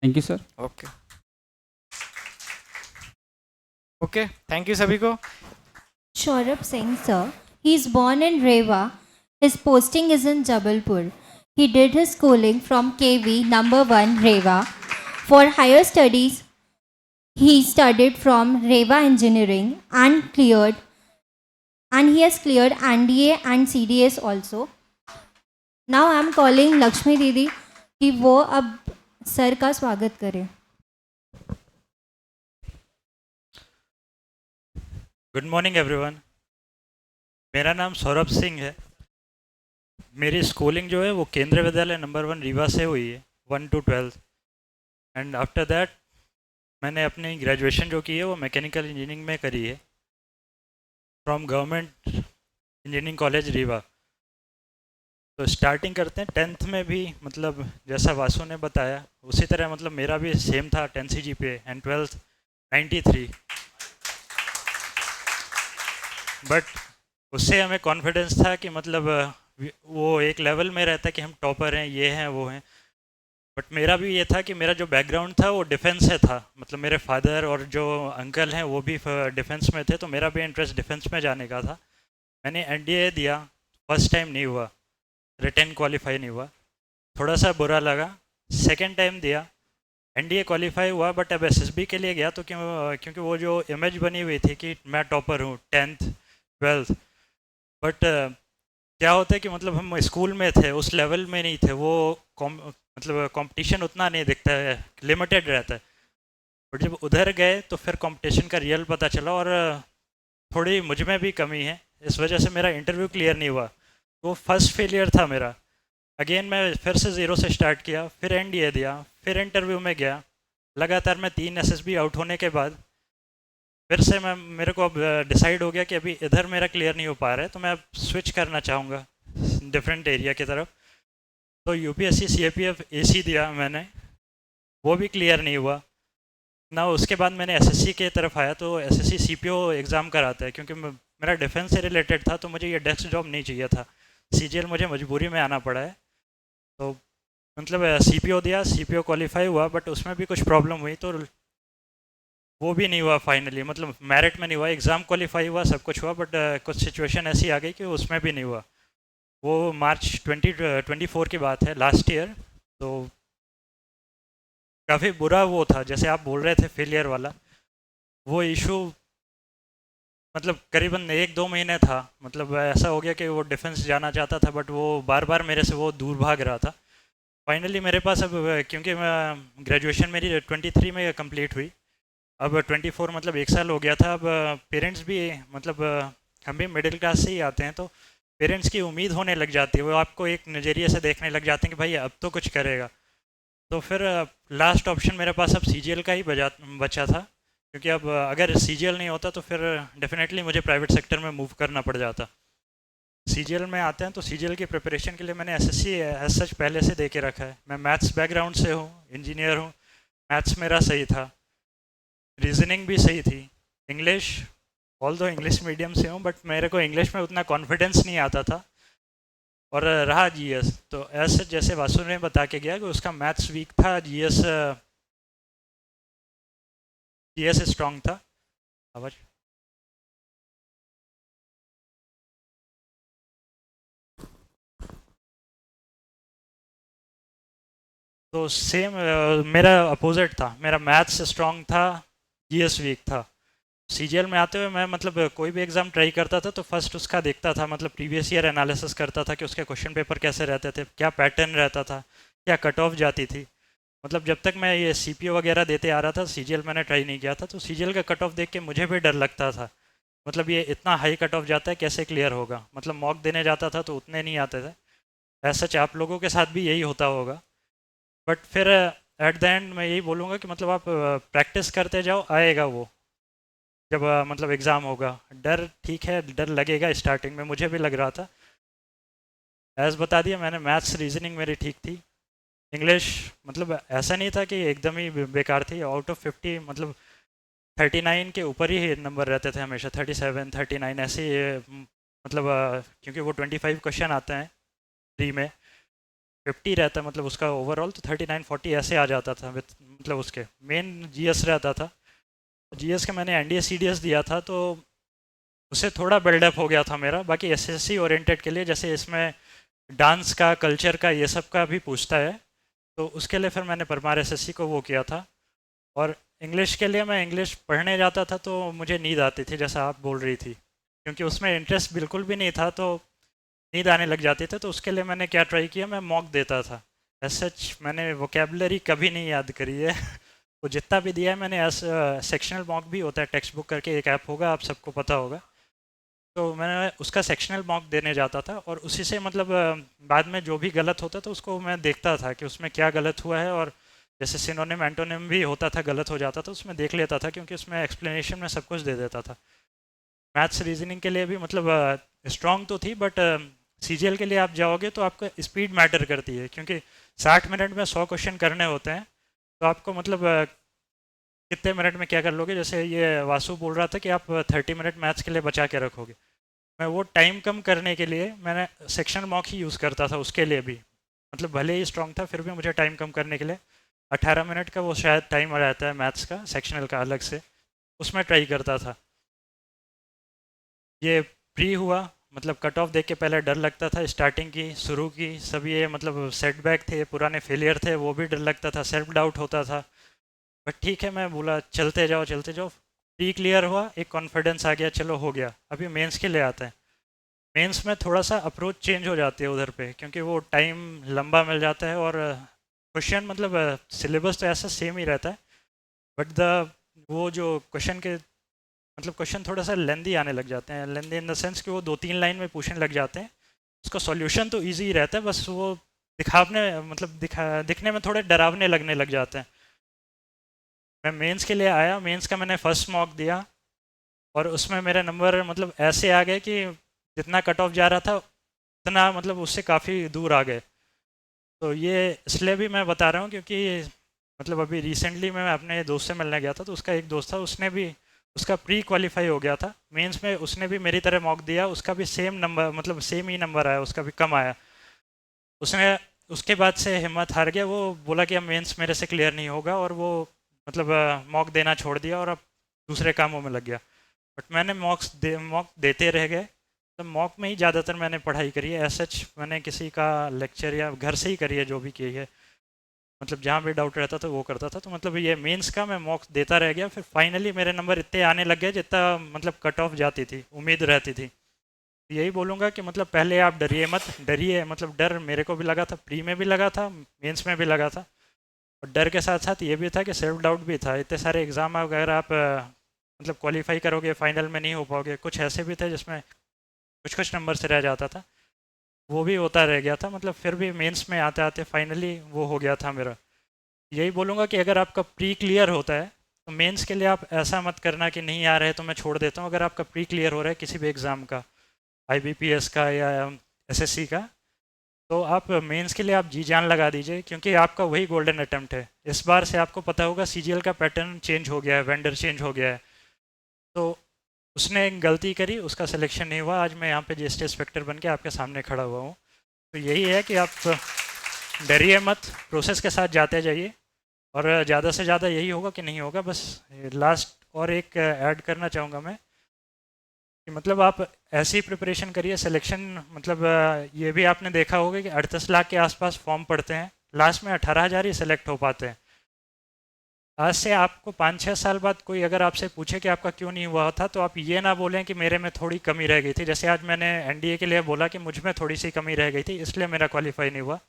Thank you sir. Okay, thank you सभी को। Saurabh Singh, sir. He is born in Rewa. His posting is in Jabalpur. He did his schooling from KV number 1 Rewa. For higher studies, he studied from Rewa Engineering and he has cleared NDA and CDS also. Now I am calling Lakshmi दीदी कि वो अब सर का स्वागत करें। Good morning everyone. मेरा नाम सौरभ सिंह है। मेरी स्कूलिंग जो है वो केंद्रीय विद्यालय नंबर 1 रीवा से हुई है, 1 to 12। एंड आफ्टर दैट मैंने अपनी ग्रेजुएशन जो की है वो मैकेनिकल इंजीनियरिंग में करी है from government engineering college Rewa. तो स्टार्टिंग करते हैं 10th में भी, मतलब जैसा वासु ने बताया उसी तरह मतलब मेरा भी सेम था 10 CGPA एंड 12th 93। बट उससे हमें कॉन्फिडेंस था कि मतलब वो एक लेवल में रहता कि हम टॉपर हैं, ये हैं वो हैं। बट मेरा भी ये था कि मेरा जो बैकग्राउंड था वो डिफेंस से था, मतलब मेरे फादर और जो अंकल हैं वो भी डिफेंस में थे, तो मेरा भी इंटरेस्ट डिफेंस में जाने का था। मैंने NDA दिया, फर्स्ट टाइम नहीं हुआ, रिटन क्वालिफाई नहीं हुआ, थोड़ा सा बुरा लगा। सेकेंड टाइम दिया एनडीए क्वालिफाई हुआ, बट अब एसएसबी के लिए गया तो क्योंकि वो जो इमेज बनी हुई थी कि मैं टॉपर हूँ 10th 12th, बट क्या होता है कि मतलब हम स्कूल में थे उस लेवल में नहीं थे, वो मतलब कंपटीशन उतना नहीं दिखता है, लिमिटेड रहता है। बट जब उधर गए तो फिर कंपटीशन का रियल पता चला, और थोड़ी मुझ में भी कमी है, इस वजह से मेरा इंटरव्यू क्लियर नहीं हुआ। वो फर्स्ट फेलियर था मेरा। अगेन मैं फिर से ज़ीरो से स्टार्ट किया, फिर एनडीए दिया, फिर इंटरव्यू में गया। लगातार मैं 3 एसएसबी आउट होने के बाद फिर से मेरे को अब डिसाइड हो गया कि अभी इधर मेरा क्लियर नहीं हो पा रहा है, तो मैं अब स्विच करना चाहूँगा डिफरेंट एरिया की तरफ। तो यूपीएससी सीएपीएफ एसी दिया मैंने, वो भी क्लियर नहीं हुआ ना। उसके बाद मैंने एसएससी के तरफ आया, तो एसएससी सीपीओ एग्ज़ाम कराता है, क्योंकि मेरा डिफेंस से रिलेटेड था, तो मुझे ये डेस्क जॉब नहीं चाहिए था। सीजीएल मुझे मजबूरी में आना पड़ा है। तो मतलब सीपीओ दिया, सीपीओ क्वालिफाई हुआ, बट उसमें भी कुछ प्रॉब्लम हुई, तो वो भी नहीं हुआ फाइनली। मतलब मेरिट में नहीं हुआ, एग्ज़ाम क्वालिफाई हुआ, सब कुछ हुआ, बट कुछ सिचुएशन ऐसी आ गई कि उसमें भी नहीं हुआ। वो मार्च 2024 की बात है, लास्ट ईयर। तो काफ़ी बुरा वो था, जैसे आप बोल रहे थे फेलियर वाला, वो इशू मतलब करीबन 1-2 महीने था। मतलब ऐसा हो गया कि वो डिफेंस जाना चाहता था, बट वो बार बार मेरे से वो दूर भाग रहा था। फाइनली मेरे पास अब, क्योंकि मैं ग्रेजुएशन मेरी 23 में कंप्लीट हुई, अब 24 मतलब 1 साल हो गया था। अब पेरेंट्स भी मतलब हम भी मिडिल क्लास से ही आते हैं, तो पेरेंट्स की उम्मीद होने लग जाती है, वो आपको एक नज़रिए से देखने लग जाते हैं कि भाई अब तो कुछ करेगा। तो फिर लास्ट ऑप्शन मेरे पास अब सीजीएल का ही बचा था, क्योंकि अब अगर सीजीएल नहीं होता तो फिर डेफिनेटली मुझे प्राइवेट सेक्टर में मूव करना पड़ जाता। सीजीएल में आते हैं तो सीजीएल की प्रिपरेशन के लिए मैंने एसएससी एज सच पहले से दे के रखा है। मैं मैथ्स बैकग्राउंड से हूँ, इंजीनियर हूँ, मैथ्स मेरा सही था, रीजनिंग भी सही थी। इंग्लिश, ऑल दो इंग्लिश मीडियम से हूँ, बट मेरे को इंग्लिश में उतना कॉन्फिडेंस नहीं आता था। और रहा जीएस, तो ऐसे जैसे वासु ने बता के गया कि उसका मैथ्स वीक था, जीएस स्ट्रॉन्ग था। आवाज तो सेम मेरा अपोजिट था, मेरा मैथ्स स्ट्रॉन्ग था, जीएस वीक था। सीजीएल में आते हुए मैं मतलब कोई भी एग्ज़ाम ट्राई करता था तो फर्स्ट उसका देखता था, मतलब प्रीवियस ईयर एनालिसिस करता था कि उसके क्वेश्चन पेपर कैसे रहते थे, क्या पैटर्न रहता था, क्या कट ऑफ जाती थी। मतलब जब तक मैं ये सीपीओ वगैरह देते आ रहा था, सीजीएल मैंने ट्राई नहीं किया था, तो सीजीएल का कट ऑफ देख के मुझे भी डर लगता था। मतलब ये इतना हाई कट ऑफ जाता है, कैसे क्लियर होगा। मतलब मॉक देने जाता था तो उतने नहीं आते थे। ऐसा सच आप लोगों के साथ भी यही होता होगा। बट फिर एट द एंड मैं यही बोलूँगा कि मतलब आप प्रैक्टिस करते जाओ, आएगा वो। जब मतलब एग्ज़ाम होगा, डर ठीक है, डर लगेगा, स्टार्टिंग में मुझे भी लग रहा था। एज बता दिया मैंने, मैथ्स रीजनिंग मेरी ठीक थी। इंग्लिश मतलब ऐसा नहीं था कि एकदम ही बेकार थी। आउट ऑफ 50 मतलब 39 के ऊपर ही नंबर रहते थे हमेशा, 37 39 ऐसे ही। मतलब क्योंकि वो 25 क्वेश्चन आते हैं, 3 में 50 रहता है, मतलब उसका ओवरऑल तो 39 40 ऐसे आ जाता था। मतलब उसके मेन जीएस रहता था। जीएस का मैंने एनडीए सीडीएस दिया था, तो उससे थोड़ा बिल्डअप हो गया था मेरा। बाकी एसएससी ओरिएंटेड के लिए, जैसे इसमें डांस का, कल्चर का, ये सब का भी पूछता है, तो उसके लिए फिर मैंने परमार एसएससी को वो किया था। और इंग्लिश के लिए मैं इंग्लिश पढ़ने जाता था तो मुझे नींद आती थी, जैसा आप बोल रही थी, क्योंकि उसमें इंटरेस्ट बिल्कुल भी नहीं था, तो नींद आने लग जाती थी। तो उसके लिए मैंने क्या ट्राई किया, मैं मॉक देता था। एज सच मैंने वोकेबलरी कभी नहीं याद करी है वो जितना भी दिया है मैंने। एज सेक्शनल मॉक भी होता है, टेक्स्ट बुक करके एक ऐप होगा, आप सबको पता होगा। तो मैंने उसका सेक्शनल मॉक देने जाता था, और उसी से मतलब बाद में जो भी गलत होता था उसको मैं देखता था कि उसमें क्या गलत हुआ है। और जैसे सिनोनिम एंटोनिम भी होता था, गलत हो जाता था, उसमें देख लेता था, क्योंकि उसमें एक्सप्लेनेशन में सब कुछ दे देता था। मैथ्स रीजनिंग के लिए भी मतलब स्ट्रॉन्ग तो थी, बट सीजीएल के लिए आप जाओगे तो आपको स्पीड मैटर करती है, क्योंकि 60 मिनट में 100 क्वेश्चन करने होते हैं। तो आपको मतलब कितने मिनट में क्या कर लोगे। जैसे ये वासु बोल रहा था कि आप 30 मिनट मैथ्स के लिए बचा के रखोगे, मैं वो टाइम कम करने के लिए मैंने सेक्शन मॉक ही यूज़ करता था उसके लिए भी। मतलब भले ही स्ट्रॉन्ग था, फिर भी मुझे टाइम कम करने के लिए 18 मिनट का वो शायद टाइम रहता है मैथ्स का, सेक्शनल का अलग से, उसमें ट्राई करता था। ये प्री हुआ, मतलब कट ऑफ देख के पहले डर लगता था, स्टार्टिंग की, शुरू की सब ये मतलब सेटबैक थे, पुराने फेलियर थे, वो भी डर लगता था, सेल्फ डाउट होता था। बट ठीक है, मैं बोला चलते जाओ चलते जाओ। प्री क्लियर हुआ, एक कॉन्फिडेंस आ गया, चलो हो गया। अभी मेंस के लिए आता है। मेंस में थोड़ा सा अप्रोच चेंज हो जाती है उधर पे, क्योंकि वो टाइम लंबा मिल जाता है और क्वेश्चन मतलब सिलेबस तो ऐसा सेम ही रहता है, बट वो जो क्वेश्चन के मतलब क्वेश्चन थोड़ा सा लेंदी आने लग जाते हैं। लेंदी इन द सेंस कि वो 2-3 लाइन में पूछने लग जाते हैं। उसका सॉल्यूशन तो इजी ही रहता है, बस वो दिखने में थोड़े डरावने लगने लग जाते हैं। मैं मेंस के लिए आया, मेंस का मैंने फर्स्ट मॉक दिया और उसमें मेरे नंबर मतलब ऐसे आ गए कि जितना कट ऑफ जा रहा था उतना मतलब उससे काफ़ी दूर आ गए। तो ये इसलिए भी मैं बता रहा हूँ क्योंकि मतलब अभी रिसेंटली मैं अपने दोस्त से मिलने गया था, तो उसका एक दोस्त था, उसने भी उसका प्री क्वालिफाई हो गया था मेंस में, उसने भी मेरी तरह मॉक दिया, उसका भी सेम नंबर मतलब सेम ही नंबर आया, उसका भी कम आया। उसने उसके बाद से हिम्मत हार गया, वो बोला कि अब मेंस मेरे से क्लियर नहीं होगा और वो मतलब मॉक देना छोड़ दिया और अब दूसरे कामों में लग गया। बट मैंने मॉक देते रह गए, तो मॉक में ही ज़्यादातर मैंने पढ़ाई करी है। सच मैंने किसी का लेक्चर या घर से ही करी है जो भी की है, मतलब जहाँ भी डाउट रहता था वो करता था। तो मतलब ये मेंस का मैं मॉक देता रह गया, फिर फाइनली मेरे नंबर इतने आने लग गए जितना मतलब कट ऑफ जाती थी, उम्मीद रहती थी। यही बोलूँगा कि मतलब पहले आप डरिए मत, डरिए मतलब डर मेरे को भी लगा था, प्री में भी लगा था, मेंस में भी लगा था, और डर के साथ साथ ये भी था कि सेल्फ डाउट भी था। इतने सारे एग्ज़ाम अगर आप मतलब क्वालिफाई करोगे फाइनल में नहीं हो पाओगे, कुछ ऐसे भी थे जिसमें कुछ कुछ नंबर से रह जाता था, वो भी होता रह गया था। मतलब फिर भी मेंस में आते आते फाइनली वो हो गया था मेरा। यही बोलूँगा कि अगर आपका प्री क्लियर होता है तो मेंस के लिए आप ऐसा मत करना कि नहीं आ रहे तो मैं छोड़ देता हूँ। अगर आपका प्री क्लियर हो रहा है किसी भी एग्ज़ाम का, IBPS का या SSC का, तो आप मेंस के लिए आप जी जान लगा दीजिए, क्योंकि आपका वही गोल्डन अटेम्प्ट है। इस बार से आपको पता होगा CGL का पैटर्न चेंज हो गया है, वेंडर चेंज हो गया है, तो उसने एक गलती करी, उसका सिलेक्शन नहीं हुआ। आज मैं यहाँ पे GST इंस्पेक्टर बन के आपके सामने खड़ा हुआ हूँ। तो यही है कि आप डरिए मत, प्रोसेस के साथ जाते जाइए, और ज़्यादा से ज़्यादा यही होगा कि नहीं होगा। बस लास्ट और एक ऐड करना चाहूँगा मैं कि मतलब आप ऐसी प्रिपरेशन करिए, सिलेक्शन मतलब ये भी आपने देखा होगा कि 38 लाख के आसपास फॉर्म पड़ते हैं, लास्ट में 18,000 ही सिलेक्ट हो पाते हैं। आज से आपको 5-6 साल बाद कोई अगर आपसे पूछे कि आपका क्यों नहीं हुआ था, तो आप ये ना बोलें कि मेरे में थोड़ी कमी रह गई थी। जैसे आज मैंने NDA के लिए बोला कि मुझ में थोड़ी सी कमी रह गई थी इसलिए मेरा क्वालिफाई नहीं हुआ,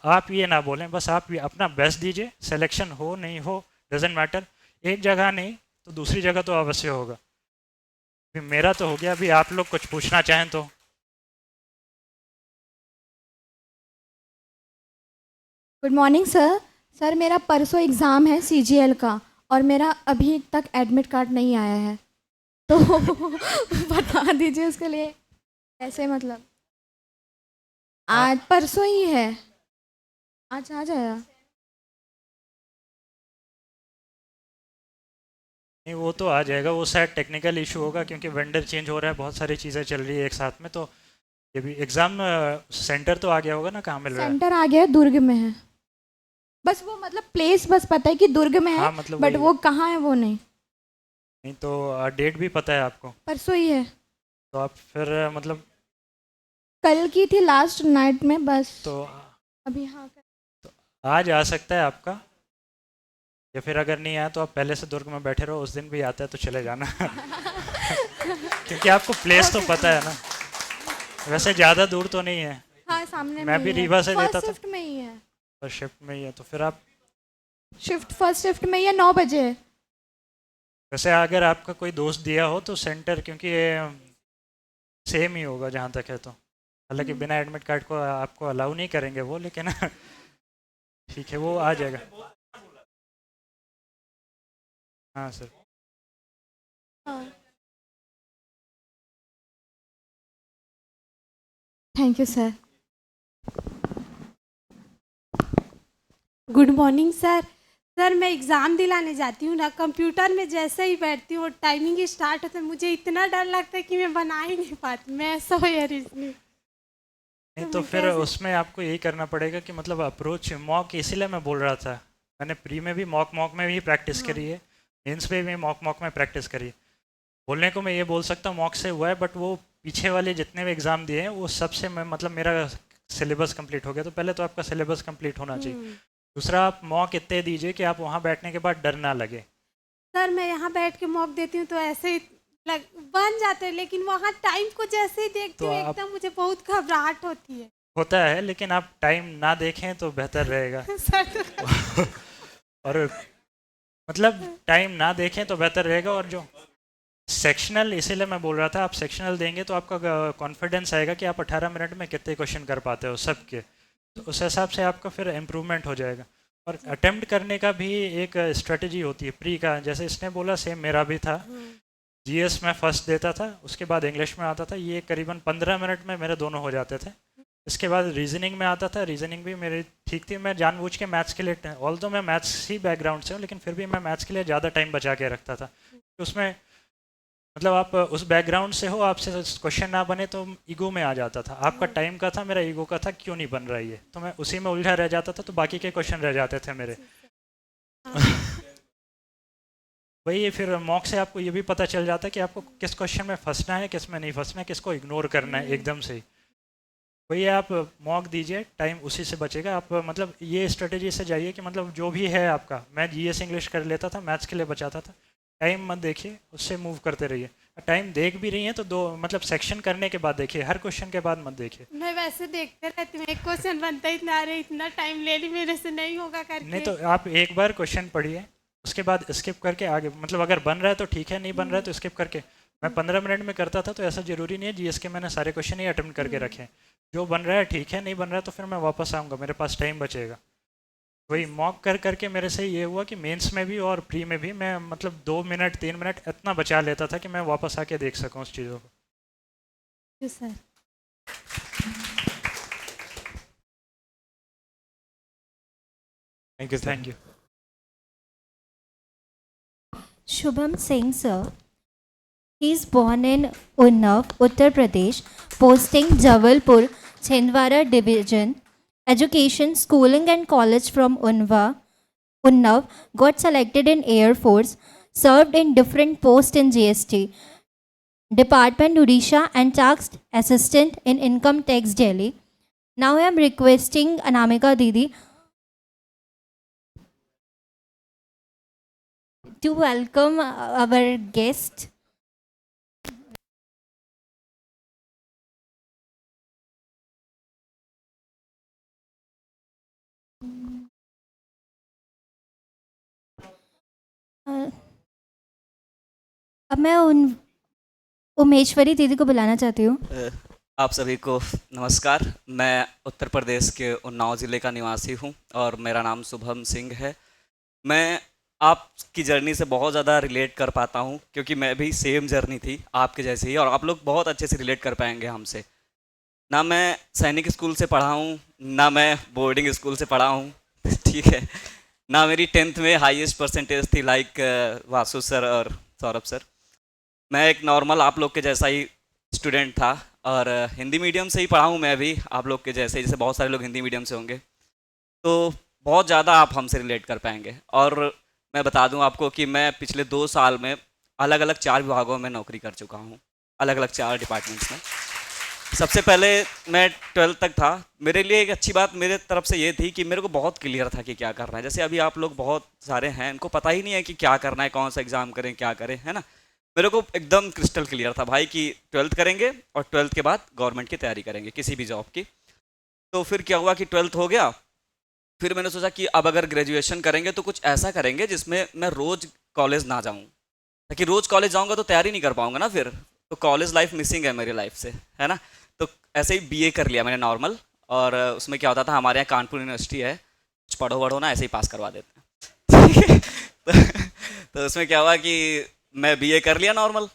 आप ये ना बोलें। बस आप ये अपना बेस्ट दीजिए, सिलेक्शन हो नहीं हो डजेंट मैटर, एक जगह नहीं तो दूसरी जगह तो अवश्य होगा। अभी मेरा तो हो गया, अभी आप लोग कुछ पूछना चाहें तो। Good morning sir. सर मेरा परसों एग्ज़ाम है CGL का और मेरा अभी तक एडमिट कार्ड नहीं आया है, तो बता दीजिए उसके लिए कैसे, मतलब आज परसों ही है, आज आ जाएगा। नहीं वो तो आ जाएगा, वो शायद टेक्निकल इशू होगा क्योंकि वेंडर चेंज हो रहा है, बहुत सारी चीज़ें चल रही है एक साथ में। तो ये भी एग्ज़ाम सेंटर तो आ गया होगा ना, कहाँ मिल रहा है? सेंटर आ गया है, दुर्ग में है। बस वो मतलब प्लेस बस पता है कि दुर्ग में है, हाँ मतलब बट वही। वो कहाँ है वो नहीं। नहीं तो डेट भी पता है आपको? परसों ही है, तो आप फिर मतलब कल की थी लास्ट नाइट में बस। तो अभी हाँ आज आ सकता है आपका, या फिर अगर नहीं आया तो आप पहले से दुर्ग में बैठे रहो, उस दिन भी आता है तो चले जाना क्योंकि आपको प्लेस तो पता है ना, वैसे ज़्यादा दूर तो नहीं है। हाँ सामने मैं में भी ही है। रीवा से फर्स्ट देता था। शिफ्ट में ही है, फर्स्ट शिफ्ट में ही है, तो फिर आप फर्स्ट शिफ्ट में ही है, 9 बजे है। वैसे अगर आपका कोई दोस्त दिया हो तो सेंटर, क्योंकि ये सेम ही होगा जहाँ तक है, तो हालांकि बिना एडमिट कार्ड को आपको अलाउ नहीं करेंगे वो, लेकिन ठीक है वो आ जाएगा। हाँ sir. Thank you sir. Good morning sir. Sir मैं एग्ज़ाम दिलाने जाती हूँ ना, कंप्यूटर में जैसे ही बैठती हूँ और टाइमिंग स्टार्ट होता है, मुझे इतना डर लगता है कि मैं बना ही नहीं पाती, मैं ऐसा हो यार इसलिए। नहीं तो फिर उसमें आपको यही करना पड़ेगा कि मतलब अप्रोच मॉक, इसीलिए मैं बोल रहा था, मैंने प्री में भी मॉक में भी प्रैक्टिस करी है, मेंस में भी मॉक में प्रैक्टिस करी है। बोलने को मैं ये बोल सकता हूँ मॉक से हुआ है, बट वो पीछे वाले जितने भी एग्ज़ाम दिए हैं वो सबसे मैं मतलब मेरा सिलेबस कंप्लीट हो गया। तो पहले तो आपका सिलेबस कंप्लीट होना चाहिए, दूसरा, आप मॉक इतने दीजिए कि आप वहाँ बैठने के बाद डर ना लगे। सर मैं यहाँ बैठ के मॉक देती हूँ तो ऐसे ही बन जाते हैं, लेकिन वहाँ टाइम को जैसे ही देखती तो हूँ आप- एकदम मुझे बहुत घबराहट होती है। होता है, लेकिन आप टाइम ना देखें तो बेहतर रहेगा। सर तो और मतलब टाइम ना देखें तो बेहतर रहेगा। और जो सेक्शनल, इसीलिए मैं बोल रहा था, आप सेक्शनल देंगे तो आपका कॉन्फिडेंस आएगा कि आप 18 मिनट में कितने क्वेश्चन कर पाते हो सबके, तो उस हिसाब से आपका फिर इम्प्रूवमेंट हो जाएगा। और अटेम्प्ट करने का भी एक स्ट्रेटजी होती है प्री का, जैसे इसने बोला सेम मेरा भी था। जीएस में फर्स्ट देता था, उसके बाद इंग्लिश में आता था, ये करीबन 15 मिनट में मेरे दोनों हो जाते थे। इसके बाद रीजनिंग में आता था, रीजनिंग भी मेरी ठीक थी। मैं जानबूझ के मैथ्स के लिए, ऑल तो मैं मैथ्स ही बैकग्राउंड से हूँ, लेकिन फिर भी मैं मैथ्स के लिए ज़्यादा टाइम बचा के रखता था। तो उसमें मतलब आप उस बैकग्राउंड से हो, आपसे क्वेश्चन ना बने तो ईगो में आ जाता था। आपका टाइम का था, मेरा ईगो का था, क्यों नहीं बन रहा है ये, तो मैं उसी में उलझा रह जाता था, तो बाकी के क्वेश्चन रह जाते थे मेरे। वही फिर मॉक से आपको ये भी पता चल जाता है कि आपको किस क्वेश्चन में फंसना है, किस में नहीं फंसना है, किसको इग्नोर करना है एकदम से ही। वही आप मॉक दीजिए, टाइम उसी से बचेगा। आप मतलब ये स्ट्रेटेजी से जाइए कि मतलब जो भी है आपका, मैं जीएस इंग्लिश कर लेता था, मैथ्स के लिए बचाता था, टाइम मत देखिए, उससे मूव करते रहिए। टाइम देख भी रही हैं तो दो मतलब सेक्शन करने के बाद देखिए, हर क्वेश्चन के बाद मत देखिए। मैं वैसे देखते रहती हूँ, एक क्वेश्चन बनता ही इतना, अरे इतना टाइम ले ली मेरे से नहीं होगा करके। नहीं तो आप एक बार क्वेश्चन पढ़िए, उसके बाद स्किप करके आगे, मतलब अगर बन रहा है तो ठीक है, नहीं बन रहा है तो स्किप करके। मैं 15 मिनट में करता था, तो ऐसा जरूरी नहीं है जीएस के मैंने सारे क्वेश्चन ही अटेम्प्ट करके रखे हैं। जो बन रहा है ठीक है, नहीं बन रहा है तो फिर मैं वापस आऊँगा, मेरे पास टाइम बचेगा। वही मॉक कर करके मेरे से ये हुआ कि मेंस में भी और प्री में भी मैं मतलब 2 मिनट 3 मिनट इतना बचा लेता था कि मैं वापस आके देख सकूँ उस चीज़ों को। Sir thank you, thank you. Shubham Singh, sir. He is born in Unnao, Uttar Pradesh, posting Jabalpur, Chhindwara division. Education, schooling and college from Unnao, got selected in Air Force, served in different posts in GST, Department Odisha and tax assistant in Income Tax Delhi. Now I am requesting Anamika Didi to welcome our guest. अब मैं उमेश्वरी दीदी को बुलाना चाहती हूँ। आप सभी को नमस्कार। मैं उत्तर प्रदेश के उन्नाव ज़िले का निवासी हूँ और मेरा नाम शुभम सिंह है। मैं आपकी जर्नी से बहुत ज़्यादा रिलेट कर पाता हूँ, क्योंकि मैं भी सेम जर्नी थी आपके जैसे ही, और आप लोग बहुत अच्छे से रिलेट कर पाएंगे हमसे। ना मैं सैनिक स्कूल से पढ़ा हूँ, ना मैं बोर्डिंग स्कूल से पढ़ा हूँ, ठीक है, ना मेरी 10th में हाईएस्ट परसेंटेज थी लाइक वासु सर और सौरभ सर। मैं एक नॉर्मल आप लोग के जैसा ही स्टूडेंट था, और हिंदी मीडियम से ही पढ़ा हूँ मैं भी आप लोग के जैसे, जैसे बहुत सारे लोग हिंदी मीडियम से होंगे, तो बहुत ज़्यादा आप हमसे रिलेट कर पाएंगे। और मैं बता दूं आपको कि मैं पिछले 2 साल में अलग अलग 4 विभागों में नौकरी कर चुका हूँ, अलग अलग 4 डिपार्टमेंट्स में। सबसे पहले मैं 12th तक था। मेरे लिए एक अच्छी बात मेरे तरफ से ये थी कि मेरे को बहुत क्लियर था कि क्या करना है। जैसे अभी आप लोग बहुत सारे हैं, इनको पता ही नहीं है कि क्या करना है, कौन सा एग्ज़ाम करें, क्या करें, है ना। मेरे को एकदम क्रिस्टल क्लियर था भाई कि 12th करेंगे और 12th के बाद गवर्नमेंट की तैयारी करेंगे, किसी भी जॉब की। तो फिर क्या हुआ कि 12th हो गया, फिर मैंने सोचा कि अब अगर ग्रेजुएशन करेंगे तो कुछ ऐसा करेंगे जिसमें मैं रोज़ कॉलेज ना जाऊँ, ताकि रोज़ कॉलेज जाऊँगा तो तैयारी नहीं कर पाऊँगा ना, फिर तो कॉलेज लाइफ मिसिंग है मेरी लाइफ से, है ना। तो ऐसे ही बीए कर लिया मैंने नॉर्मल, और उसमें क्या होता था, हमारे यहाँ कानपुर यूनिवर्सिटी है, कुछ पढ़ो वढ़ो ना, ऐसे ही पास करवा देते हैं। तो उसमें क्या हुआ कि मैं बीए कर लिया नॉर्मल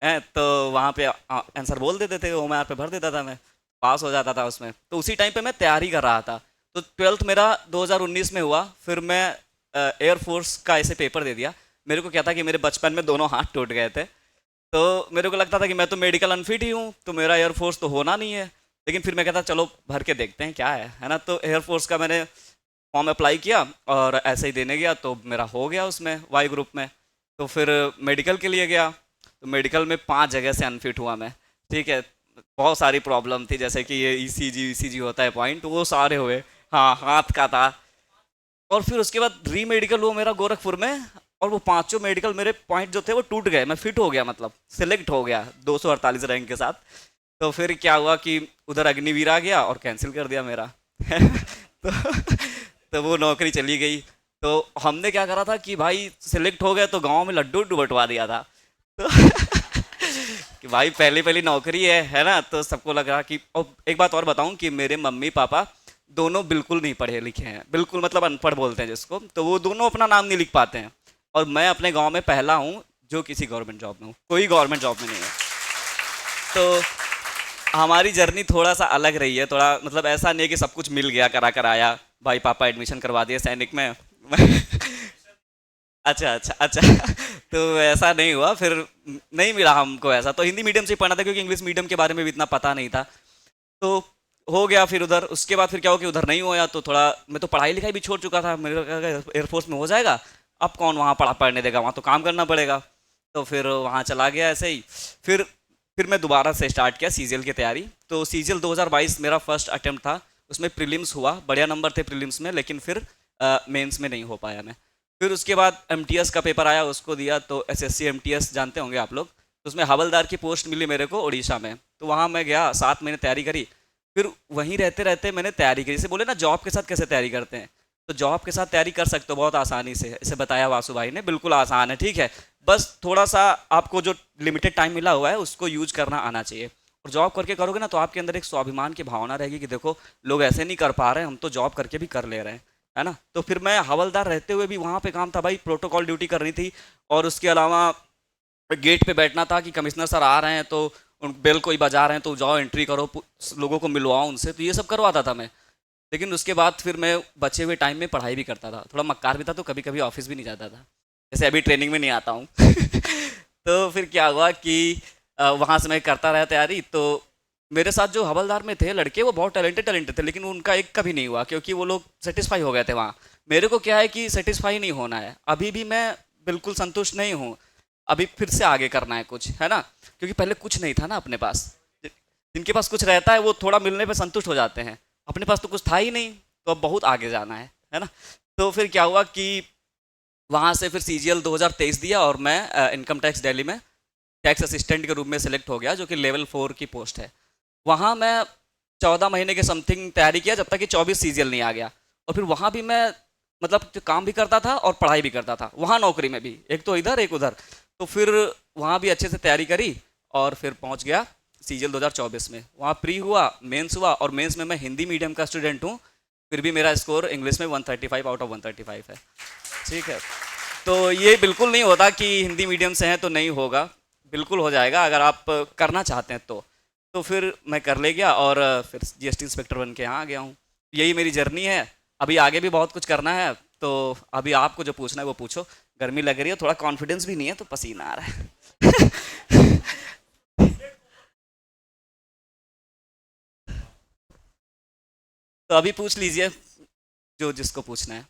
है, तो वहाँ पे आंसर बोल देते थे, OMR पे भर देता था, मैं पास हो जाता था उसमें। तो उसी टाइम पे मैं तैयारी कर रहा था। तो 12th मेरा 2019 में हुआ, फिर मैं एयरफोर्स का ऐसे पेपर दे दिया। मेरे को क्या था कि मेरे बचपन में दोनों हाथ टूट गए थे, तो मेरे को लगता था कि मैं तो मेडिकल अनफिट ही हूँ, तो मेरा एयरफोर्स तो होना नहीं है। लेकिन फिर मैं कहता चलो भर के देखते हैं क्या है ना। तो एयरफोर्स का मैंने फॉर्म अप्लाई किया और ऐसे ही देने गया, तो मेरा हो गया उसमें वाई ग्रुप में। तो फिर मेडिकल के लिए गया, तो मेडिकल में 5 जगह से अनफिट हुआ मैं, ठीक है। बहुत सारी प्रॉब्लम थी, जैसे कि ये ECG होता है पॉइंट, वो सारे हुए। हाँ, हाथ का था, और फिर उसके बाद री मेडिकल हुआ मेरा गोरखपुर में, और वो पांचों मेडिकल मेरे पॉइंट जो थे वो टूट गए, मैं फिट हो गया, मतलब सिलेक्ट हो गया 248 रैंक के साथ। तो फिर क्या हुआ कि उधर अग्निवीर आ गया और कैंसिल कर दिया मेरा तो वो नौकरी चली गई। तो हमने क्या करा था कि भाई सिलेक्ट हो गए तो गांव में लड्डू बंटवा दिया था तो कि भाई पहली नौकरी है ना, तो सबको लग रहा कि, और एक बात और बताऊं कि मेरे मम्मी पापा दोनों बिल्कुल नहीं पढ़े लिखे हैं, बिल्कुल मतलब अनपढ़ बोलते हैं जिसको, तो वो दोनों अपना नाम नहीं लिख पाते हैं, और मैं अपने गांव में पहला हूं जो किसी गवर्नमेंट जॉब में हूँ, कोई गवर्नमेंट जॉब में नहीं है। तो हमारी जर्नी थोड़ा सा अलग रही है, थोड़ा मतलब ऐसा नहीं है कि सब कुछ मिल गया करा कर आया, भाई पापा एडमिशन करवा दिए सैनिक में अच्छा तो ऐसा नहीं हुआ, फिर नहीं मिला हमको ऐसा, तो हिंदी मीडियम से ही पढ़ना था क्योंकि इंग्लिश मीडियम के बारे में भी इतना पता नहीं था। तो हो गया फिर उधर, उसके बाद फिर क्या हो कि उधर नहीं हुआ, तो थोड़ा मैं तो पढ़ाई लिखाई भी छोड़ चुका था, मेरे एयरफोर्स में हो जाएगा, अब कौन वहाँ पढ़ने देगा, वहाँ तो काम करना पड़ेगा। तो फिर वहाँ चला गया ऐसे ही। फिर मैं दोबारा से स्टार्ट किया सीजीएल की तैयारी। तो सीजीएल 2022 मेरा फर्स्ट अटेम्प्ट था, उसमें प्रीलिम्स हुआ, बढ़िया नंबर थे प्रीलिम्स में, लेकिन फिर मेंस में नहीं हो पाया मैं। फिर उसके बाद एमटीएस का पेपर आया, उसको दिया, तो एसएससी एमटीएस जानते होंगे आप लोग, तो उसमें हवलदार की पोस्ट मिली मेरे को उड़ीसा में, तो वहाँ मैं गया, 7 महीने तैयारी करी। फिर वहीं रहते रहते मैंने तैयारी करी, जैसे बोले ना जॉब के साथ कैसे तैयारी करते हैं, तो जॉब के साथ तैयारी कर सकते हो बहुत आसानी से, इसे बताया वासु भाई ने, बिल्कुल आसान है, ठीक है, बस थोड़ा सा आपको जो लिमिटेड टाइम मिला हुआ है उसको यूज करना आना चाहिए। और जॉब करके करोगे ना तो आपके अंदर एक स्वाभिमान की भावना रहेगी कि देखो लोग ऐसे नहीं कर पा रहे हैं, हम तो जॉब करके भी कर ले रहे हैं, है ना। तो फिर मैं हवलदार रहते हुए भी वहाँ पे काम था भाई, प्रोटोकॉल ड्यूटी करनी थी, और उसके अलावा गेट पे बैठना था कि कमिश्नर सर आ रहे हैं तो बेल कोई बजा रहे हैं तो जाओ एंट्री करो, लोगों को मिलवाओ उनसे, तो ये सब करवाता था मैं। लेकिन उसके बाद फिर मैं बचे हुए टाइम में पढ़ाई भी करता था, थोड़ा मक्कार भी था, तो कभी कभी ऑफिस भी नहीं जाता था, जैसे अभी ट्रेनिंग में नहीं आता हूँ तो फिर क्या हुआ कि वहाँ से मैं करता रहा तैयारी। तो मेरे साथ जो हवलदार में थे लड़के वो बहुत टैलेंटेड थे, लेकिन उनका एक कभी नहीं हुआ क्योंकि वो लोग सेटिस्फाई हो गए थे वहाँ। मेरे को क्या है कि सेटिस्फाई नहीं होना है, अभी भी मैं बिल्कुल संतुष्ट नहीं हूँ, अभी फिर से आगे करना है कुछ, है ना, क्योंकि पहले कुछ नहीं था ना अपने पास। जिनके पास कुछ रहता है वो थोड़ा मिलने पे संतुष्ट हो जाते हैं, अपने पास तो कुछ था ही नहीं, तो अब बहुत आगे जाना है ना। तो फिर क्या हुआ कि वहाँ से फिर सीजीएल 2023 दिया और मैं इनकम टैक्स दिल्ली में टैक्स असिस्टेंट के रूप में सिलेक्ट हो गया, जो कि लेवल 4 की पोस्ट है। वहाँ मैं 14 महीने के समथिंग तैयारी किया, जब तक कि 24 सीजीएल नहीं आ गया। और फिर वहाँ भी मैं मतलब काम भी करता था और पढ़ाई भी करता था, वहाँ नौकरी में भी, एक तो इधर एक उधर। तो फिर वहाँ भी अच्छे से तैयारी करी और फिर पहुँच गया सीजीएल 2024 में। वहाँ प्री हुआ, मेंस हुआ, और मेंस में मैं हिंदी मीडियम का स्टूडेंट हूँ, फिर भी मेरा स्कोर इंग्लिश में 135 आउट ऑफ 135 है, ठीक है। तो ये बिल्कुल नहीं होता कि हिंदी मीडियम से हैं तो नहीं होगा, बिल्कुल हो जाएगा अगर आप करना चाहते हैं तो फिर मैं कर ले गया और फिर जीएसटी इंस्पेक्टर बन के यहाँ आ गया हूँ। यही मेरी जर्नी है, अभी आगे भी बहुत कुछ करना है, तो अभी आपको जो पूछना है वो पूछो। गर्मी लग रही है, थोड़ा कॉन्फिडेंस भी नहीं है तो पसीना आ रहा है तो अभी पूछ लीजिए जो जिसको पूछना है,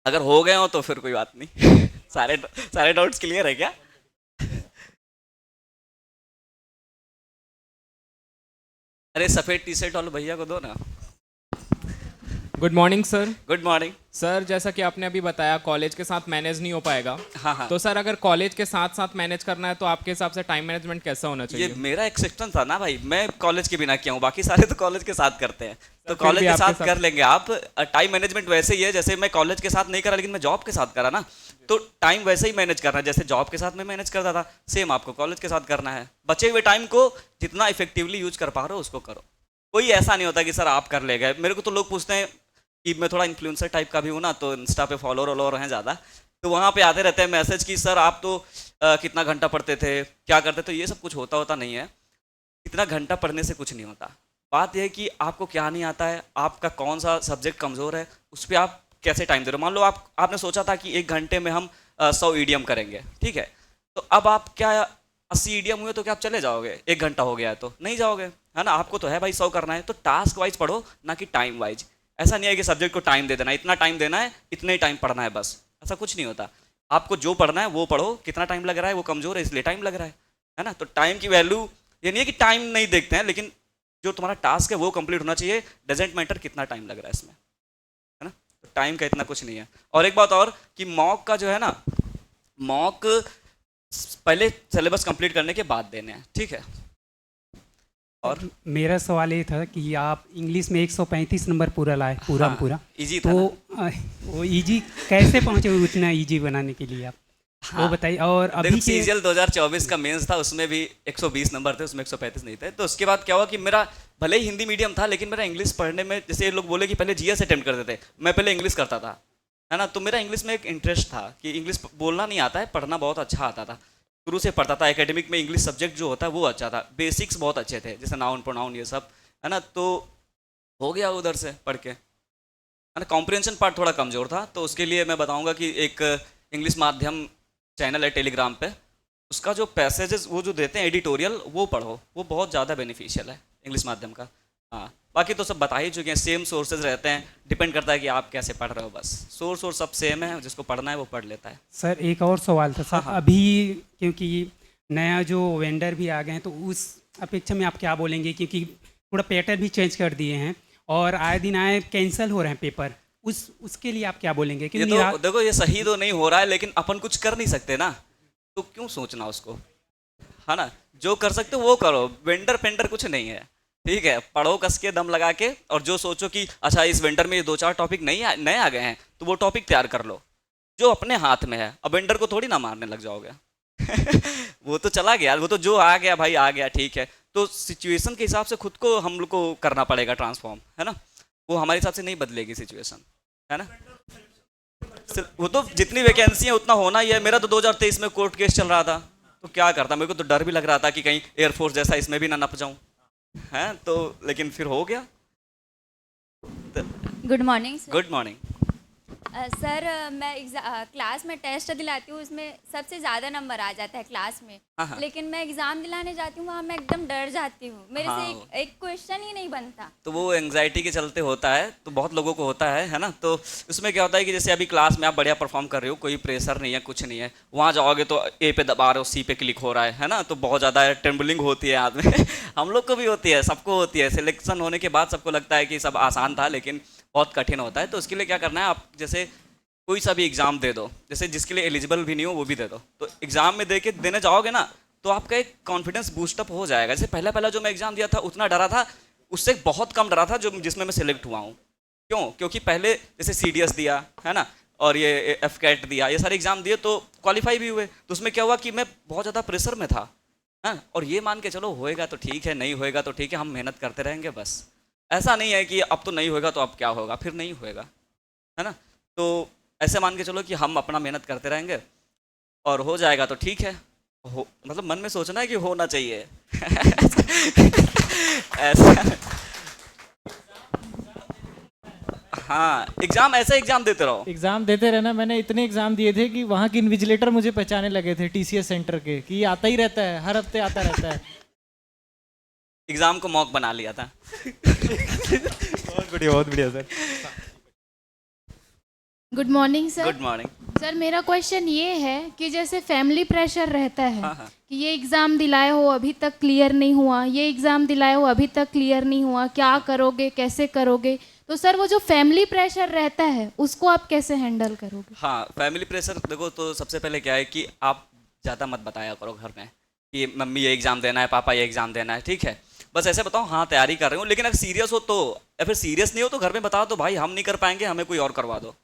अगर हो गए हो तो फिर कोई बात नहीं सारे डाउट्स क्लियर है क्या? अरे सफ़ेद टी शर्ट वाले भैया को दो ना। Good morning sir. Good morning sir, जैसा कि आपने अभी बताया कॉलेज के साथ मैनेज नहीं हो पाएगा। हाँ। तो सर अगर कॉलेज के साथ साथ मैनेज करना है तो आपके हिसाब से टाइम मैनेजमेंट कैसा होना चाहिए? ये मेरा एक्सेप्शन था ना भाई, मैं कॉलेज के बिना किया हूँ, बाकी सारे तो कॉलेज के साथ करते हैं, तो कॉलेज के साथ कर लेंगे आप। टाइम मैनेजमेंट वैसे ही है जैसे मैं कॉलेज के साथ नहीं करा लेकिन मैं जॉब के साथ करा ना, तो टाइम वैसे ही मैनेज करना है जैसे जॉब के साथ मैं मैनेज करता था, सेम आपको कॉलेज के साथ करना है। बचे हुए टाइम को जितना इफेक्टिवली यूज कर पा रहे हो उसको करो। कोई ऐसा नहीं होता कि सर आप कर ले गए। मेरे को तो लोग पूछते हैं कि मैं थोड़ा इन्फ्लुएंसर टाइप का भी हूँ ना, तो इंस्टा पे फॉलोअर हैं ज़्यादा, तो वहाँ पे आते रहते हैं मैसेज कि सर आप तो कितना घंटा पढ़ते थे, क्या करते, तो ये सब कुछ होता नहीं है। इतना घंटा पढ़ने से कुछ नहीं होता, बात यह है कि आपको क्या नहीं आता है, आपका कौन सा सब्जेक्ट कमज़ोर है, उस पर आप कैसे टाइम दे रहे हो। मान लो आपने सोचा था कि 1 घंटे में हम 100 ईडीएम करेंगे, ठीक है, तो अब आप क्या 80 ईडीएम हुए तो क्या आप चले जाओगे? 1 घंटा हो गया है तो नहीं जाओगे, है ना। आपको तो है भाई 100 करना है, तो टास्क वाइज पढ़ो ना कि टाइम वाइज। ऐसा नहीं है कि सब्जेक्ट को टाइम दे देना, इतना टाइम देना है, इतना ही टाइम पढ़ना है, बस ऐसा कुछ नहीं होता। आपको जो पढ़ना है वो पढ़ो, कितना टाइम लग रहा है, वो कमज़ोर है इसलिए टाइम लग रहा है ना। तो टाइम की वैल्यू ये नहीं है कि टाइम नहीं देखते हैं, लेकिन जो तुम्हारा टास्क है वो कंप्लीट होना चाहिए, डजेंट मैटर कितना टाइम लग रहा है इसमें, है ना। तो टाइम का इतना कुछ नहीं है। और एक बात और कि मॉक का जो है ना, मॉक पहले सिलेबस कंप्लीट करने के बाद देने हैं, ठीक है। और मेरा सवाल ये था कि आप इंग्लिश में 135 नंबर पूरा लाए, पूरा हाँ, पूरा इजी था तो वो इजी कैसे पहुँचे उतना इजी बनाने के लिए आप वो बताइए। और अभी के सीजीएल 2024 का मेंस था, उसमें भी 120 नंबर थे, उसमें 135 नहीं थे। तो उसके बाद क्या हुआ कि मेरा भले ही हिंदी मीडियम था, लेकिन मेरा इंग्लिश पढ़ने में, जैसे ये लोग बोले कि पहले जीएस अटेम्प्ट करते थे, मैं पहले इंग्लिश करता था, है ना। तो मेरा इंग्लिश में एक इंटरेस्ट था कि इंग्लिश बोलना नहीं आता है, पढ़ना बहुत अच्छा आता था, शुरू से पढ़ता था। एकेडमिक में इंग्लिश सब्जेक्ट जो होता है वो अच्छा था, बेसिक्स बहुत अच्छे थे, जैसे नाउन प्रोनाउन ये सब, है ना। तो हो गया उधर से पढ़ के, है ना। कॉम्प्रिहेंशन पार्ट थोड़ा कमज़ोर था, तो उसके लिए मैं बताऊंगा कि एक इंग्लिश माध्यम चैनल है टेलीग्राम पे, उसका जो पैसेजेस वो जो देते हैं एडिटोरियल, वो पढ़ो, वो बहुत ज़्यादा बेनिफिशियल है इंग्लिश माध्यम का। हाँ, बाकी तो सब बता ही चुके हैं, सेम सोर्सेज रहते हैं, डिपेंड करता है कि आप कैसे पढ़ रहे हो, बस सोर्स सब सेम है, जिसको पढ़ना है वो पढ़ लेता है। सर एक और सवाल था सर, हाँ। अभी क्योंकि नया जो वेंडर भी आ गए हैं तो उस अपेक्षा में आप क्या बोलेंगे, क्योंकि थोड़ा पैटर्न भी चेंज कर दिए हैं और आए दिन आए कैंसिल हो रहे हैं पेपर, उसके लिए आप क्या बोलेंगे? ये तो देखो, ये सही तो नहीं हो रहा है, लेकिन अपन कुछ कर नहीं सकते ना, तो क्यों सोचना उसको, है ना। जो कर सकते हो वो करो, वेंडर पेंडर कुछ नहीं है, ठीक है। पढ़ो कस के, दम लगा के, और जो सोचो कि अच्छा इस वेंडर में ये 2-4 टॉपिक नए आ गए हैं, तो वो टॉपिक तैयार कर लो जो अपने हाथ में है। अब वेंडर को थोड़ी ना मारने लग जाओगे वो तो चला गया, वो तो जो आ गया भाई आ गया, ठीक है। तो सिचुएशन के हिसाब से खुद को हम लोग को करना पड़ेगा ट्रांसफॉर्म, है ना। वो हमारे हिसाब से नहीं बदलेगी सिचुएशन, है ना। वो तो जितनी वैकेंसी है उतना होना ही है। मेरा तो 2023 में कोर्ट केस चल रहा था, तो क्या करता, मेरे को तो डर भी लग रहा था कि कहीं एयरफोर्स जैसा इसमें भी ना नप जाऊं, हैं। तो लेकिन फिर हो गया। Good morning sir. Good morning sir, मैं क्लास में टेस्ट दिलाती हूँ, उसमें सबसे ज़्यादा नंबर आ जाता है क्लास में। हाँ। लेकिन मैं एग्ज़ाम दिलाने जाती हूँ, वहाँ मैं एकदम डर जाती हूँ, मेरे हाँ। से एक क्वेश्चन ही नहीं बनता। तो वो एंग्जाइटी के चलते होता है, तो बहुत लोगों को होता है ना। तो उसमें क्या होता है कि जैसे अभी क्लास में आप बढ़िया परफॉर्म कर रहे हो, कोई प्रेशर नहीं है, कुछ नहीं है, वहाँ जाओगे तो ए पे दबा रहे हो, सी पे क्लिक हो रहा है ना। तो बहुत ज़्यादा ट्रेम्बलिंग होती है हाथ में हम लोग को भी होती है, सबको होती है। सिलेक्शन होने के बाद सबको लगता है कि सब आसान था, लेकिन बहुत कठिन होता है। तो उसके लिए क्या करना है, आप जैसे कोई सा भी एग्ज़ाम दे दो, जैसे जिसके लिए एलिजिबल भी नहीं हो वो भी दे दो, तो एग्ज़ाम में देने जाओगे ना, तो आपका एक कॉन्फिडेंस बूस्टअप हो जाएगा। जैसे पहला जो मैं एग्ज़ाम दिया था उतना डरा था, उससे बहुत कम डरा था जो जिसमें मैं सिलेक्ट हुआ हूँ। क्यों? क्योंकि पहले जैसे CDS दिया है ना, और ये FCAT दिया, ये सारे एग्ज़ाम दिए तो क्वालिफाई भी हुए। तो उसमें क्या हुआ कि मैं बहुत ज़्यादा प्रेशर में था, है। और ये मान के चलो होएगा तो ठीक है, नहीं होएगा तो ठीक है, हम मेहनत करते रहेंगे बस। ऐसा नहीं है कि अब तो नहीं होएगा तो अब क्या होगा, फिर नहीं होएगा, है ना। तो ऐसे मान के चलो कि हम अपना मेहनत करते रहेंगे और हो जाएगा तो ठीक है, मतलब मन में सोचना है कि होना चाहिए ऐसा। हाँ, एग्जाम ऐसे एग्जाम देते रहो, एग्जाम देते रहना। मैंने इतने एग्जाम दिए थे कि वहाँ के इन्विजिलेटर मुझे पहचाने लगे थे TCS सेंटर के, कि ये आता ही रहता है, हर हफ्ते आता रहता है। एग्जाम को मॉक बना लिया था बहुत बढ़िया sir. Good morning sir. Good morning sir, मेरा क्वेश्चन ये है कि जैसे फैमिली प्रेशर रहता है, हाँ। कि ये एग्ज़ाम दिलाए हो अभी तक क्लियर नहीं हुआ, ये एग्ज़ाम दिलाए हो अभी तक क्लियर नहीं हुआ, क्या करोगे, कैसे करोगे? तो सर वो जो फैमिली प्रेशर रहता है उसको आप कैसे हैंडल करोगे? हाँ, फैमिली प्रेशर देखो, तो सबसे पहले क्या है कि आप ज़्यादा मत बताया करो घर में कि मम्मी ये एग्ज़ाम देना है, पापा ये एग्ज़ाम देना है, ठीक है। बस ऐसे बताओ हाँ तैयारी कर रहे हो। लेकिन अगर सीरियस हो तो, या फिर सीरियस नहीं हो तो घर में बताओ तो भाई हम नहीं कर पाएंगे, हमें कोई और करवा दो।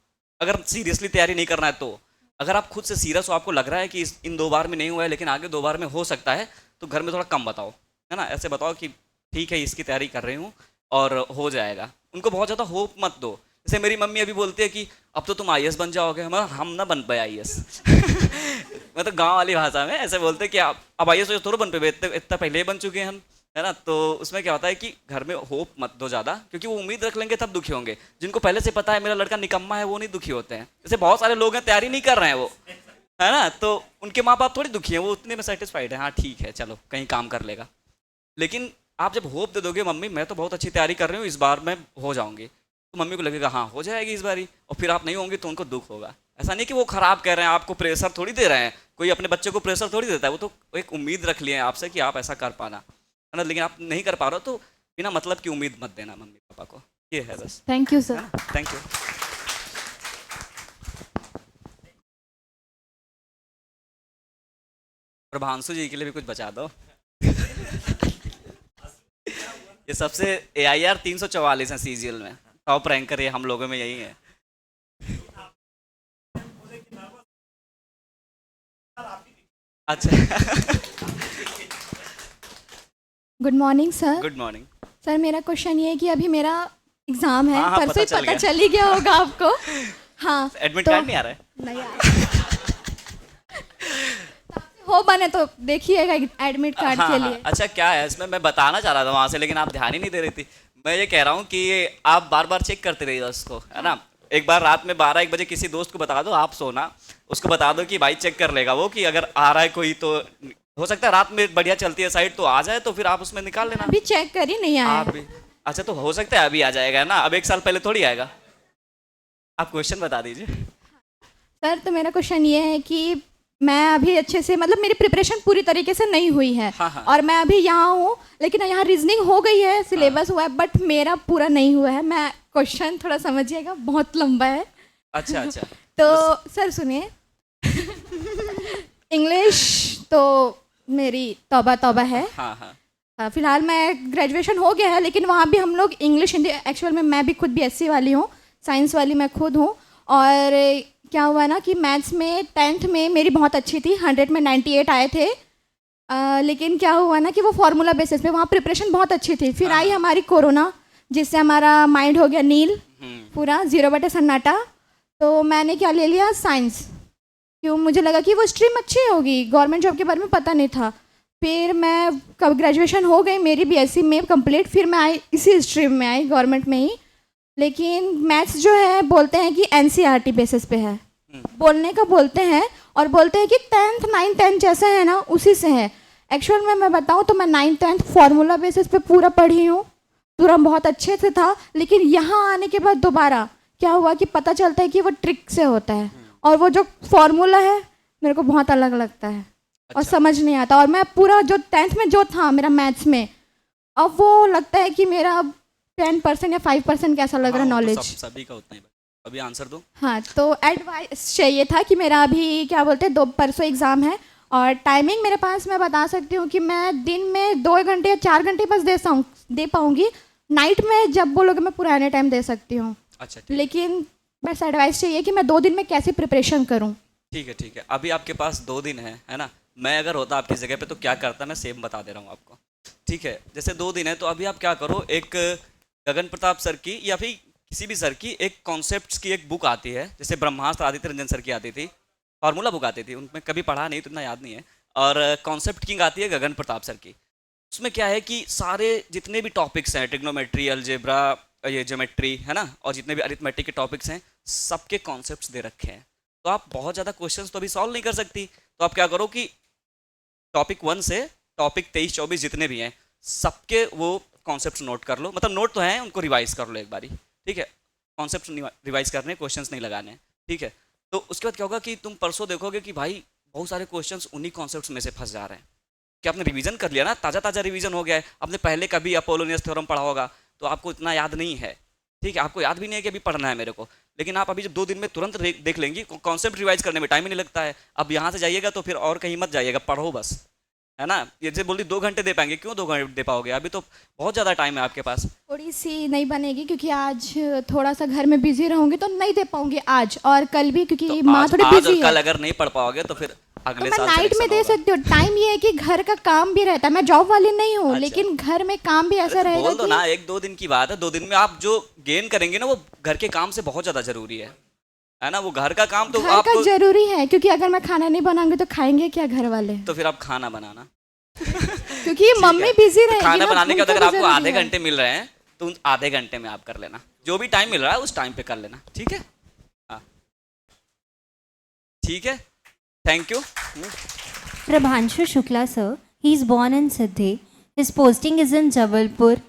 अगर सीरियसली तैयारी नहीं करना है तो, अगर आप खुद से सीरियस हो, आपको लग रहा है कि इन 2 बार में नहीं हुआ है लेकिन आगे 2 बार में हो सकता है, तो घर में थोड़ा कम बताओ, है ना। ऐसे बताओ कि ठीक है इसकी तैयारी कर रही हूँ और हो जाएगा। उनको बहुत ज़्यादा होप मत दो। जैसे मेरी मम्मी अभी बोलती है कि अब तो तुम IAS बन जाओगे, हम ना बन पाए IAS मतलब गाँव वाली भाषा में ऐसे बोलते कि अब IAS थोड़ा बन पे, इतना पहले ही बन चुके हैं हम, है ना। तो उसमें क्या होता है कि घर में होप मत दो ज़्यादा, क्योंकि वो उम्मीद रख लेंगे तब दुखी होंगे। जिनको पहले से पता है मेरा लड़का निकम्मा है वो नहीं दुखी होते हैं। जैसे बहुत सारे लोग हैं तैयारी नहीं कर रहे हैं वो, है ना, तो उनके माँ बाप थोड़ी दुखी हैं, वो उतने में सेटिस्फाइड है, हाँ ठीक है चलो कहीं काम कर लेगा। लेकिन आप जब होप दे दोगे मम्मी मैं तो बहुत अच्छी तैयारी कर रही हूँ, इस बार मैं हो जाऊँगी, तो मम्मी को लगेगा हाँ हो जाएगी इस बारी, और फिर आप नहीं होंगे तो उनको दुख होगा। ऐसा नहीं कि वो खराब कह रहे हैं, आपको प्रेशर थोड़ी दे रहे हैं, कोई अपने बच्चे को प्रेशर थोड़ी देता है, वो तो एक उम्मीद रख लिए हैं आपसे कि आप ऐसा कर पाना, है ना। लेकिन आप नहीं कर पा रहे हो तो बिना मतलब की उम्मीद मत देना मम्मी पापा को, ये है बस। Thank you sir. Thank you. Prabhanshu ji के लिए भी कुछ बचा दो। ये सबसे AIR 344 है CGL में, टॉप रैंकर ये हम लोगों में यही है। अच्छा। Good morning sir. Good morning. Sir मेरा क्वेश्चन ये है कि अभी मेरा एग्ज़ाम है, हाँ, परसों ही पता चल पता गया। चल ही गया होगा आपको। हाँ एडमिट तो कार्ड नहीं आ रहा है? नहीं आ हो बने तो देखिएगा एडमिट कार्ड हाँ, के हाँ, लिए। अच्छा क्या है इसमें, मैं बताना चाह रहा था वहाँ से लेकिन आप ध्यान ही नहीं दे रही थी। मैं ये कह रहा हूँ कि आप बार बार चेक करते रहिए उसको, है ना। एक बार रात में 12-1 बजे किसी दोस्त को बता दो, आप सोना, उसको बता दो कि भाई चेक कर लेगा वो, कि अगर आ रहा है कोई तो हो सकता है रात में बढ़िया चलती है साइट तो आ जाए, तो फिर आप उसमें निकाल लेना। अभी चेक करी नहीं आया आप भी अच्छा, तो हो सकता है अभी आ जाएगा ना, अब 1 साल पहले थोड़ी आएगा। आप क्वेश्चन बता दीजिए। सर तो मेरा क्वेश्चन ये है कि मैं अभी अच्छे से मतलब मेरी प्रिपरेशन पूरी तरीके से नहीं हुई है। हाँ। और मैं अभी यहाँ हूँ, लेकिन यहाँ रीजनिंग हो गई है, सिलेबस हुआ है, बट मेरा पूरा नहीं हुआ है। मैं क्वेश्चन थोड़ा समझिएगा, बहुत लंबा है। अच्छा अच्छा। तो सर सुनिए, इंग्लिश तो मेरी तौबा तौबा है। हाँ हाँ। फिलहाल मैं ग्रेजुएशन हो गया है, लेकिन वहाँ भी हम लोग इंग्लिश हिंदी, एक्चुअल में मैं भी खुद BSc वाली हूँ, साइंस वाली मैं खुद हूँ। और क्या हुआ ना कि मैथ्स में 10th में मेरी बहुत अच्छी थी, 100 में 98 आए थे। लेकिन क्या हुआ ना कि वो फार्मूला बेसिस पे वहाँ प्रिपरेशन बहुत अच्छी थी। फिर आई हमारी कोरोना, जिससे हमारा माइंड हो गया नील, पूरा 0 सन्नाटा। तो मैंने क्या ले लिया, साइंस। क्यों, मुझे लगा कि वो स्ट्रीम अच्छी होगी, गवर्नमेंट जॉब के बारे में पता नहीं था। फिर मैं कब ग्रेजुएशन हो गई मेरी BSc में कंप्लीट, फिर मैं आई इसी स्ट्रीम में आई, गवर्नमेंट में ही। लेकिन मैथ्स जो है बोलते हैं कि NCERT बेसिस पे है, बोलने का बोलते हैं, और बोलते हैं कि 10th 9th 10th जैसा है ना उसी से है। एक्चुअल में मैं बताऊँ तो मैं 9th 10th फार्मूला बेसिस पे पूरा पढ़ी हूँ, पूरा बहुत अच्छे से था। लेकिन यहाँ आने के बाद दोबारा क्या हुआ कि पता चलता है कि वो ट्रिक से होता है, और वो जो फार्मूला है मेरे को बहुत अलग लगता है। अच्छा। और समझ नहीं आता, और मैं पूरा जो 10th में जो था मेरा मैथ्स में, अब वो लगता है कि मेरा 10% या 5% कैसा लग रहा है नॉलेज। सभी का उतना ही। अभी आंसर दो। हाँ, तो एडवाइस चाहिए था कि मेरा अभी क्या बोलते हैं परसों एग्ज़ाम है, और टाइमिंग मेरे पास मैं बता सकती हूँ कि मैं दिन में 2 घंटे या 4 घंटे बस दे पाऊँगी। नाइट में जब बोलोगे मैं पूरा एनी टाइम दे सकती हूँ। अच्छा, लेकिन बस एडवाइस चाहिए कि मैं 2 दिन में कैसे प्रिपरेशन करूँ। ठीक है ठीक है। अभी आपके पास 2 दिन है ना। मैं अगर होता आपकी जगह पे तो क्या करता, मैं सेम बता दे रहा हूँ आपको। ठीक है, जैसे 2 दिन है तो अभी आप क्या करो, एक गगन प्रताप सर की या फिर किसी भी सर की एक कॉन्सेप्ट्स की एक बुक आती है, जैसे ब्रह्मास्त्र आदित्य रंजन सर की आती थी, फार्मूला बुक आती थी, उनमें कभी पढ़ा नहीं तो इतना याद नहीं है। और कॉन्सेप्ट किंग आती है गगन प्रताप सर की। उसमें क्या है कि सारे जितने भी टॉपिक्स हैं, ट्रिग्नोमेट्री, अलजेब्रा, ये ज्योमेट्री है ना, और जितने भी अरिथमेटिक के टॉपिक्स हैं, सबके कॉन्सेप्ट्स दे रखे हैं। तो आप बहुत ज़्यादा क्वेश्चंस तो अभी सॉल्व नहीं कर सकती, तो आप क्या करो कि टॉपिक 1 से टॉपिक 23-24 जितने भी हैं सबके वो कॉन्सेप्ट्स नोट कर लो। मतलब नोट तो हैं, उनको रिवाइज कर लो एक बारी। ठीक है, कॉन्सेप्ट रिवाइज करने, क्वेश्चंस नहीं लगाने। ठीक है, तो उसके बाद क्या होगा कि तुम परसों देखोगे कि भाई बहुत सारे क्वेश्चंस उन्हीं कॉन्सेप्ट्स में से फंस जा रहे हैं। कि आपने रिवीजन कर लिया ना, ताज़ा ताज़ा रिवीजन हो गया है। आपने पहले कभी अपोलोनियस थ्योरम पढ़ा होगा तो आपको इतना याद नहीं है। ठीक है, आपको याद भी नहीं है कि अभी पढ़ना है मेरे को, लेकिन आप अभी जो 2 दिन में तुरंत देख लेंगी, कॉन्सेप्ट रिवाइज करने में टाइम ही नहीं लगता है। अब यहाँ से जाइएगा तो फिर और कहीं मत जाइएगा, पढ़ो बस, है ना। ये जो बोली 2 घंटे दे पाएंगे, क्यों 2 घंटे दे पाओगे, अभी तो बहुत ज़्यादा टाइम है आपके पास। थोड़ी सी नहीं बनेगी क्योंकि आज थोड़ा सा घर में बिजी रहूंगी तो नहीं दे पाऊंगी आज और कल भी, क्योंकि तो माँ थोड़ी बिजी है। कल अगर नहीं पढ़ पाओगे तो फिर अगले तो साल मैं नाइट में दे सकती हूँ। टाइम ये है कि घर का काम भी रहता है, मैं जॉब वाली नहीं हूँ। लेकिन घर में काम भी ऐसा रहेगा बोल दो ना, 1-2 दिन की बात है। 2 दिन में आप जो गेन करेंगे ना वो घर के काम से बहुत ज्यादा जरूरी है ना। वो घर का काम तो घर का जरूरी है, क्योंकि अगर मैं खाना नहीं बनाऊंगी तो खाएंगे क्या घर वाले। तो फिर आप खाना बनाना क्योंकि मम्मी बिजी रहेगी। खाना बनाने के बाद अगर आपको आधे घंटे मिल रहे हैं तो आधे घंटे में आप कर लेना, जो भी टाइम मिल रहा है उस टाइम पे कर लेना। ठीक है, हाँ ठीक है, thank you. Prabhanshu Shukla sir, he is born in Siddhi. His posting is in Jabalpur,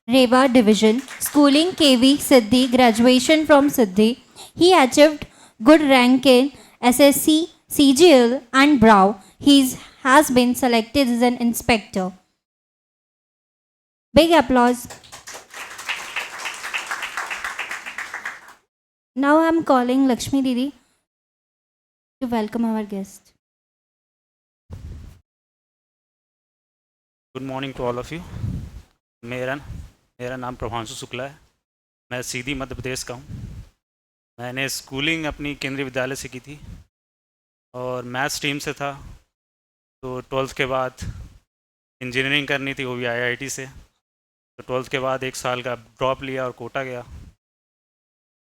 Rewa division. Schooling KV Siddhi, graduation from Siddhi. He achieved good rank in SSC, CGL and BRAW. He has been selected as an inspector. Big applause. Now I am calling Lakshmi Didi to welcome our guest. Good morning to all of you. मेरा मेरा नाम प्रभांशु शुक्ला है। मैं सीधी मध्य प्रदेश का हूँ। मैंने स्कूलिंग अपनी केंद्रीय विद्यालय से की थी और मैथ्स स्ट्रीम से था। तो 12th के बाद इंजीनियरिंग करनी थी, वो भी IIT से। तो 12th के बाद 1 साल का ड्रॉप लिया और कोटा गया,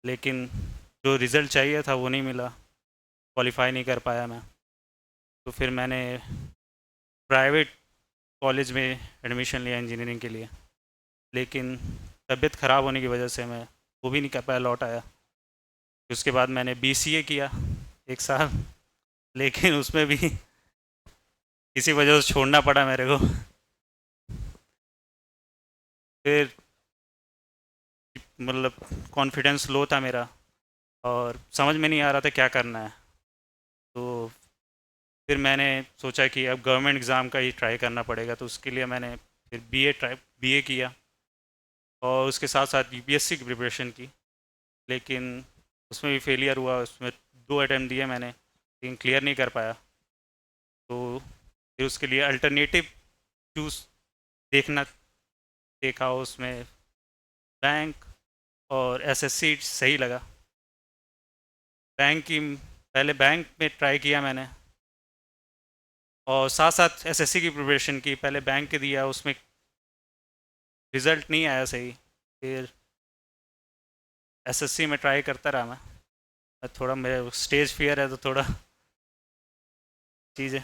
लेकिन जो रिज़ल्ट चाहिए था वो नहीं मिला, क्वालिफाई नहीं कर पाया मैं। तो फिर मैंने प्राइवेट कॉलेज में एडमिशन लिया इंजीनियरिंग के लिए, लेकिन तबीयत ख़राब होने की वजह से मैं वो भी नहीं कर पाया, लौट आया। उसके बाद मैंने BCA किया 1 साल, लेकिन उसमें भी किसी वजह से छोड़ना पड़ा मेरे को। फिर मतलब कॉन्फिडेंस लो था मेरा और समझ में नहीं आ रहा था क्या करना है। तो फिर मैंने सोचा कि अब गवर्नमेंट एग्ज़ाम का ही ट्राई करना पड़ेगा। तो उसके लिए मैंने फिर BA किया और उसके साथ साथ UPSC की प्रिपरेशन की, लेकिन उसमें भी फेलियर हुआ। उसमें 2 अटैम्प्ट दिए मैंने, लेकिन क्लियर नहीं कर पाया। तो फिर उसके लिए अल्टरनेटिव चूज़ देखा, उसमें बैंक और SSC सही लगा। पहले बैंक में ट्राई किया मैंने और साथ साथ SSC की प्रिपरेशन की। पहले बैंक के दिया, उसमें रिज़ल्ट नहीं आया सही। फिर SSC में ट्राई करता रहा मैं। थोड़ा मेरे स्टेज फियर है तो थोड़ा चीज़ें।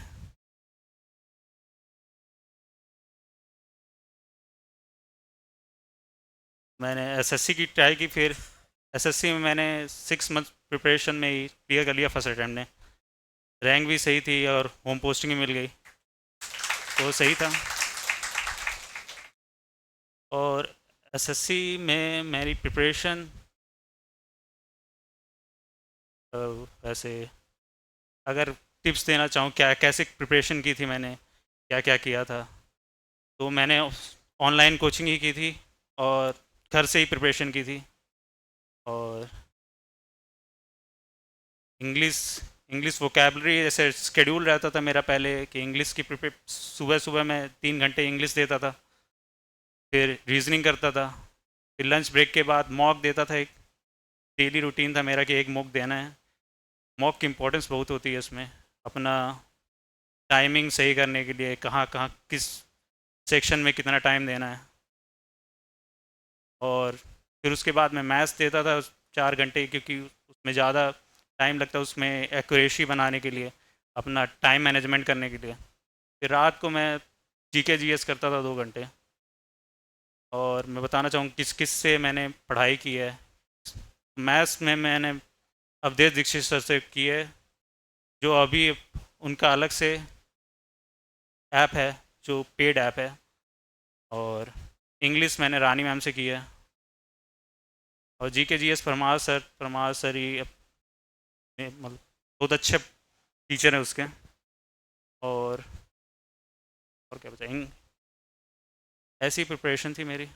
मैंने SSC की ट्राई की, फिर SSC में मैंने 6 मंथ प्रिपरेशन में ही क्लियर कर लिया फर्स्ट अटैम्प्ट में। रैंक भी सही थी और होम पोस्टिंग भी मिल गई, तो सही था। और SSC में मेरी प्रिपरेशन वैसे अगर टिप्स देना चाहूँ क्या कैसे प्रिपरेशन की थी मैंने, क्या क्या किया था, तो मैंने ऑनलाइन कोचिंग ही की थी और घर से ही प्रिपरेशन की थी। और इंग्लिश वोकेबलरी जैसे शेड्यूल रहता था मेरा पहले कि इंग्लिश की सुबह सुबह मैं 3 घंटे इंग्लिश देता था, फिर रीजनिंग करता था, फिर लंच ब्रेक के बाद मॉक देता था। एक डेली रूटीन था मेरा कि एक मॉक देना है। मॉक की इम्पोर्टेंस बहुत होती है इसमें, अपना टाइमिंग सही करने के लिए, कहाँ कहाँ किस सेक्शन में कितना टाइम देना है। और फिर उसके बाद मैं मैथ्स देता था 4 घंटे, क्योंकि उसमें ज़्यादा टाइम लगता है उसमें एक्यूरेसी बनाने के लिए, अपना टाइम मैनेजमेंट करने के लिए। फिर रात को मैं GK GS करता था 2 घंटे। और मैं बताना चाहूँ किस किस से मैंने पढ़ाई की है। मैथ्स में मैंने अवधेश दीक्षित सर से की है, जो अभी उनका अलग से ऐप है जो पेड ऐप है। और इंग्लिश मैंने रानी मैम से की है। और GK GS परमार सर ही मतलब बहुत अच्छे टीचर हैं उसके। और क्या बताएंगे, ऐसी प्रिपरेशन थी मेरी।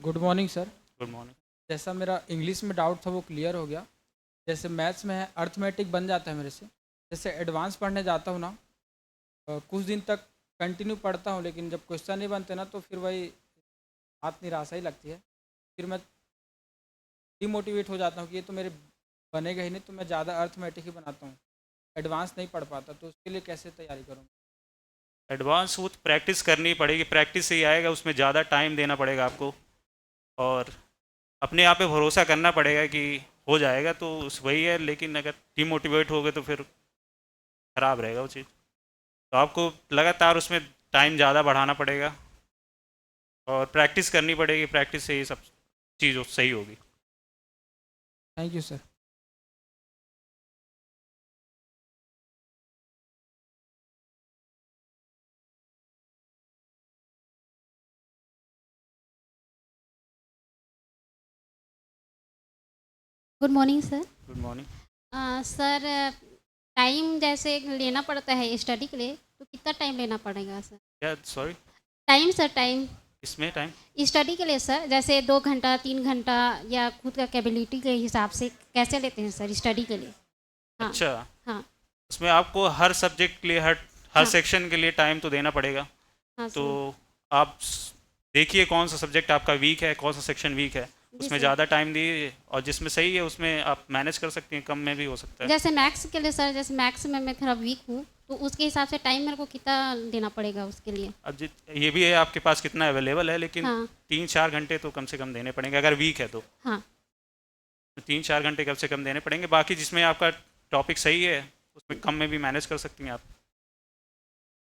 Good morning sir. Good morning. जैसा मेरा इंग्लिश में डाउट था वो क्लियर हो गया। जैसे मैथ्स में है अर्थमेटिक बन जाता है मेरे से। जैसे एडवांस पढ़ने जाता हूँ ना, कुछ दिन तक कंटिन्यू पढ़ता हूँ, लेकिन जब क्वेश्चन नहीं बनते ना तो फिर वही बात निराशा ही लगती है। फिर मैं डिमोटिवेट हो जाता हूँ कि ये तो मेरे बनेगा ही नहीं, तो मैं ज़्यादा अर्थमेटिक ही बनाता हूँ, एडवांस नहीं पढ़ पाता। तो उसके लिए कैसे तैयारी करूँ? एडवांस वो प्रैक्टिस करनी पड़ेगी, प्रैक्टिस से ही आएगा। उसमें ज़्यादा टाइम देना पड़ेगा आपको और अपने आप पे भरोसा करना पड़ेगा कि हो जाएगा। तो वही है, लेकिन अगर डिमोटिवेट हो गए तो फिर ख़राब रहेगा वो चीज़। तो आपको लगातार उसमें टाइम ज़्यादा बढ़ाना पड़ेगा और प्रैक्टिस करनी पड़ेगी। प्रैक्टिस से ही सब चीज़ सही होगी। Thank you sir. Good morning sir. Good morning. Sir time जैसे लेना पड़ता है स्टडी के लिए, तो तो कितना टाइम लेना पड़ेगा सर? क्या सॉरी? टाइम सर, टाइम इसमें टाइम स्टडी के लिए सर, जैसे 2 घंटा 3 घंटा या खुद का कैपेबिलिटी के हिसाब से कैसे लेते हैं सर स्टडी के लिए? हाँ अच्छा, हाँ उसमें आपको हर सब्जेक्ट के लिए हर हाँ। सेक्शन के लिए टाइम तो देना पड़ेगा। हाँ तो सर। आप देखिए कौन सा सब्जेक्ट आपका वीक है, कौन सा सेक्शन वीक है, उसमें सर। ज़्यादा टाइम दीजिए, और जिसमें सही है उसमें आप मैनेज कर सकती हैं, कम में भी हो सकता है। जैसे मैथ्स के लिए सर, जैसे मैथ्स में मैं थोड़ा वीक हूँ, तो उसके हिसाब से टाइम मेरे को कितना देना पड़ेगा उसके लिए? अब ये भी है आपके पास कितना अवेलेबल है, लेकिन हाँ। 3-4 घंटे तो कम से कम देने पड़ेंगे अगर वीक है तो। हाँ 3-4 घंटे कम से कम देने पड़ेंगे, बाकी जिसमें आपका टॉपिक सही है उसमें कम में भी मैनेज कर सकती हैं आप।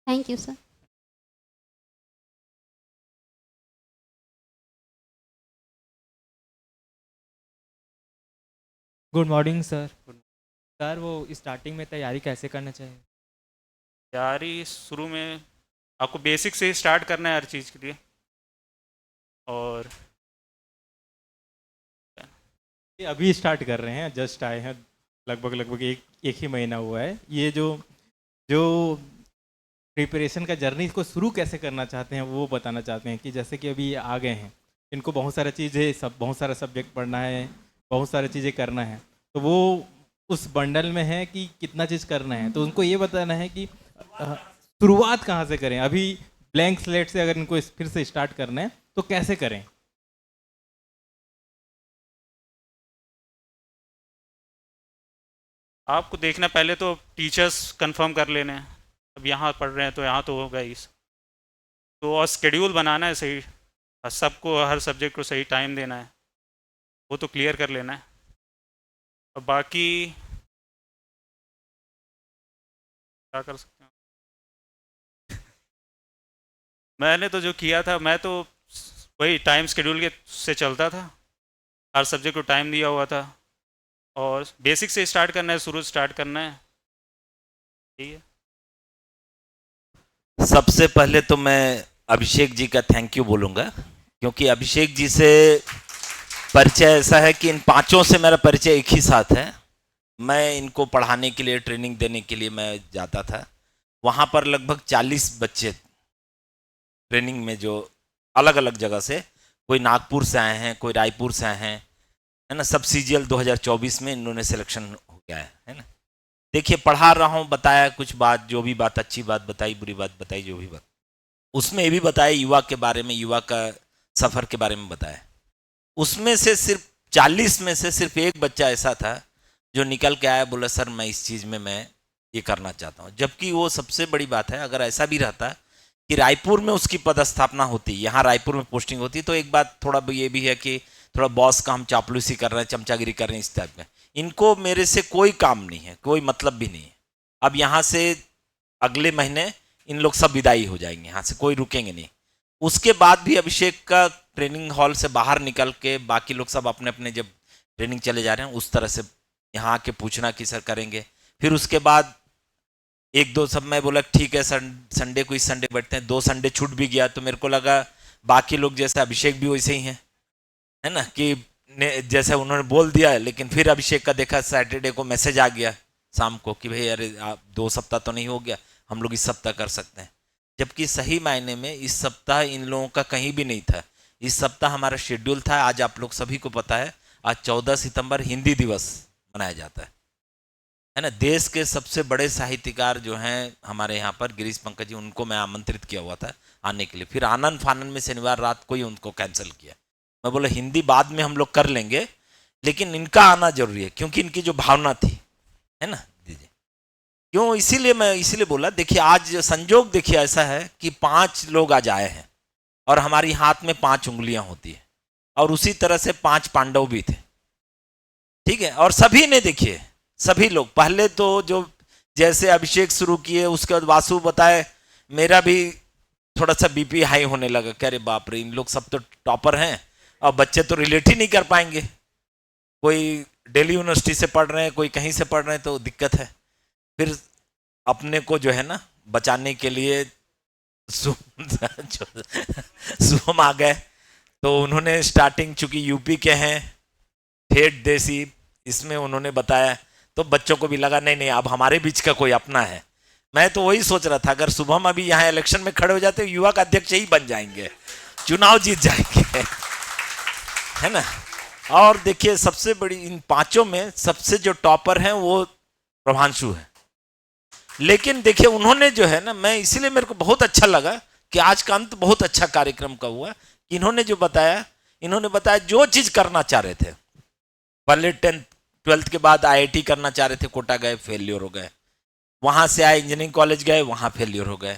Thank you sir. Good morning sir. Sir वो स्टार्टिंग में तैयारी कैसे करना चाहिए? तैयारी शुरू में आपको बेसिक से ही स्टार्ट करना है हर चीज़ के लिए। और ये अभी स्टार्ट कर रहे हैं, जस्ट आए हैं, लगभग एक ही महीना हुआ है। ये जो प्रिपरेशन का जर्नी को शुरू कैसे करना चाहते हैं वो बताना चाहते हैं कि जैसे कि अभी आ गए हैं, इनको बहुत सारी चीज़ें बहुत सारा सब्जेक्ट पढ़ना है, बहुत सारी चीज़ें करना है, तो वो उस बंडल में है कि कितना चीज़ करना है। तो उनको ये बताना है कि शुरुआत कहाँ से करें। अभी ब्लैंक स्लेट से अगर इनको फिर से स्टार्ट करना है तो कैसे करें? आपको देखना पहले तो टीचर्स कंफर्म कर लेने हैं, अब यहाँ पढ़ रहे हैं तो यहाँ तो होगा ही। तो और स्केड्यूल बनाना है सही, सबको हर सब्जेक्ट को सही टाइम देना है, वो तो क्लियर कर लेना है। और बाकी क्या कर सकते हैं? मैंने तो जो किया था, मैं तो वही टाइम स्केड्यूल के से चलता था, हर सब्जेक्ट को टाइम दिया हुआ था, और बेसिक से स्टार्ट करना है, शुरू स्टार्ट करना है। ठीक है। सबसे पहले तो मैं अभिषेक जी का थैंक यू बोलूँगा, क्योंकि अभिषेक जी से परिचय ऐसा है कि इन पांचों से मेरा परिचय एक ही साथ है। मैं इनको पढ़ाने के लिए, ट्रेनिंग देने के लिए मैं जाता था। वहाँ पर लगभग 40 बच्चे ट्रेनिंग में, जो अलग अलग जगह से, कोई नागपुर से आए हैं, कोई रायपुर से आए हैं, है ना। सब CGL 2024 में इन्होंने सिलेक्शन हो गया है ना। देखिए पढ़ा रहा हूँ, बताया कुछ बात, जो भी बात, अच्छी बात बताई, बुरी बात बताई, जो भी बात, उसमें ये भी बताया युवा के बारे में, युवा का सफ़र के बारे में बताया। उसमें से सिर्फ 40 में से सिर्फ एक बच्चा ऐसा था जो निकल के आया, बोला सर मैं इस चीज़ में मैं ये करना चाहता हूँ। जबकि वो सबसे बड़ी बात है, अगर ऐसा भी रहता कि रायपुर में उसकी पदस्थापना होती, यहाँ रायपुर में पोस्टिंग होती, तो एक बात थोड़ा ये भी है कि थोड़ा बॉस का हम चापलूसी कर रहे हैं, चमचागिरी कर रहे हैं, इस टाइप में। इनको मेरे से कोई काम नहीं है, कोई मतलब भी नहीं है। अब यहाँ से अगले महीने इन लोग सब विदाई हो जाएंगे, यहाँ से कोई रुकेंगे नहीं। उसके बाद भी अभिषेक का ट्रेनिंग हॉल से बाहर निकल के बाकी लोग सब अपने अपने जब ट्रेनिंग चले जा रहे हैं, उस तरह से यहाँ आके पूछना कि सर करेंगे। फिर उसके बाद एक दो सब, मैं बोला ठीक है संडे को इस संडे बैठते हैं। 2 संडे छूट भी गया तो मेरे को लगा बाकी लोग जैसे अभिषेक भी वैसे ही हैं, है ना, कि जैसे उन्होंने बोल दिया। लेकिन फिर अभिषेक का देखा सैटरडे को मैसेज आ गया शाम को कि भाई अरे 2 सप्ताह तो नहीं हो गया, हम लोग इस सप्ताह कर सकते हैं। जबकि सही मायने में इस सप्ताह इन लोगों का कहीं भी नहीं था। इस सप्ताह हमारा शेड्यूल था। आज आप लोग सभी को पता है, आज 14 सितंबर हिंदी दिवस मनाया जाता है ना। देश के सबसे बड़े साहित्यकार जो हैं हमारे यहाँ पर, गिरीश पंकज जी, उनको मैं आमंत्रित किया हुआ था आने के लिए। फिर आनंद फानन में शनिवार रात को ही उनको कैंसिल किया। मैं बोला हिंदी बाद में हम लोग कर लेंगे, लेकिन इनका आना जरूरी है, क्योंकि इनकी जो भावना थी, है ना दीजिए, क्यों, इसीलिए मैं बोला। देखिए आज संजोग देखिए ऐसा है कि 5 लोग आज आए हैं और हमारी हाथ में 5 उंगलियां होती है, और उसी तरह से 5 पांडव भी थे, ठीक है। और सभी ने, देखिए सभी लोग, पहले तो जो जैसे अभिषेक शुरू किए, उसके बाद वासु बताए, मेरा भी थोड़ा सा BP हाई होने लगा। कह रहे बाप रे, इन लोग सब तो टॉपर हैं और बच्चे तो रिलेट ही नहीं कर पाएंगे। कोई दिल्ली यूनिवर्सिटी से पढ़ रहे हैं, कोई कहीं से पढ़ रहे हैं, तो दिक्कत है। फिर अपने को जो है ना बचाने के लिए शुभम आ गए, तो उन्होंने स्टार्टिंग, चूंकि यूपी के हैं, ठेठ देसी, इसमें उन्होंने बताया, तो बच्चों को भी लगा नहीं नहीं अब हमारे बीच का कोई अपना है। मैं तो वही सोच रहा था, अगर शुभम अभी यहाँ इलेक्शन में खड़े हो जाते युवा का अध्यक्ष ही बन जाएंगे, चुनाव जीत जाएंगे, है ना। और देखिए सबसे बड़ी इन पांचों में सबसे जो टॉपर हैं वो प्रभांशु है। लेकिन देखिए उन्होंने जो है ना, मैं इसीलिए मेरे को बहुत अच्छा लगा कि आज का अंत बहुत अच्छा कार्यक्रम का हुआ कि इन्होंने जो बताया, इन्होंने बताया जो चीज करना चाह रहे थे, पहले 10th 12th के बाद IIT करना चाह रहे थे, कोटा गए, फेलियर हो गए, वहां से आए इंजीनियरिंग कॉलेज गए, वहां फेलियर हो गए,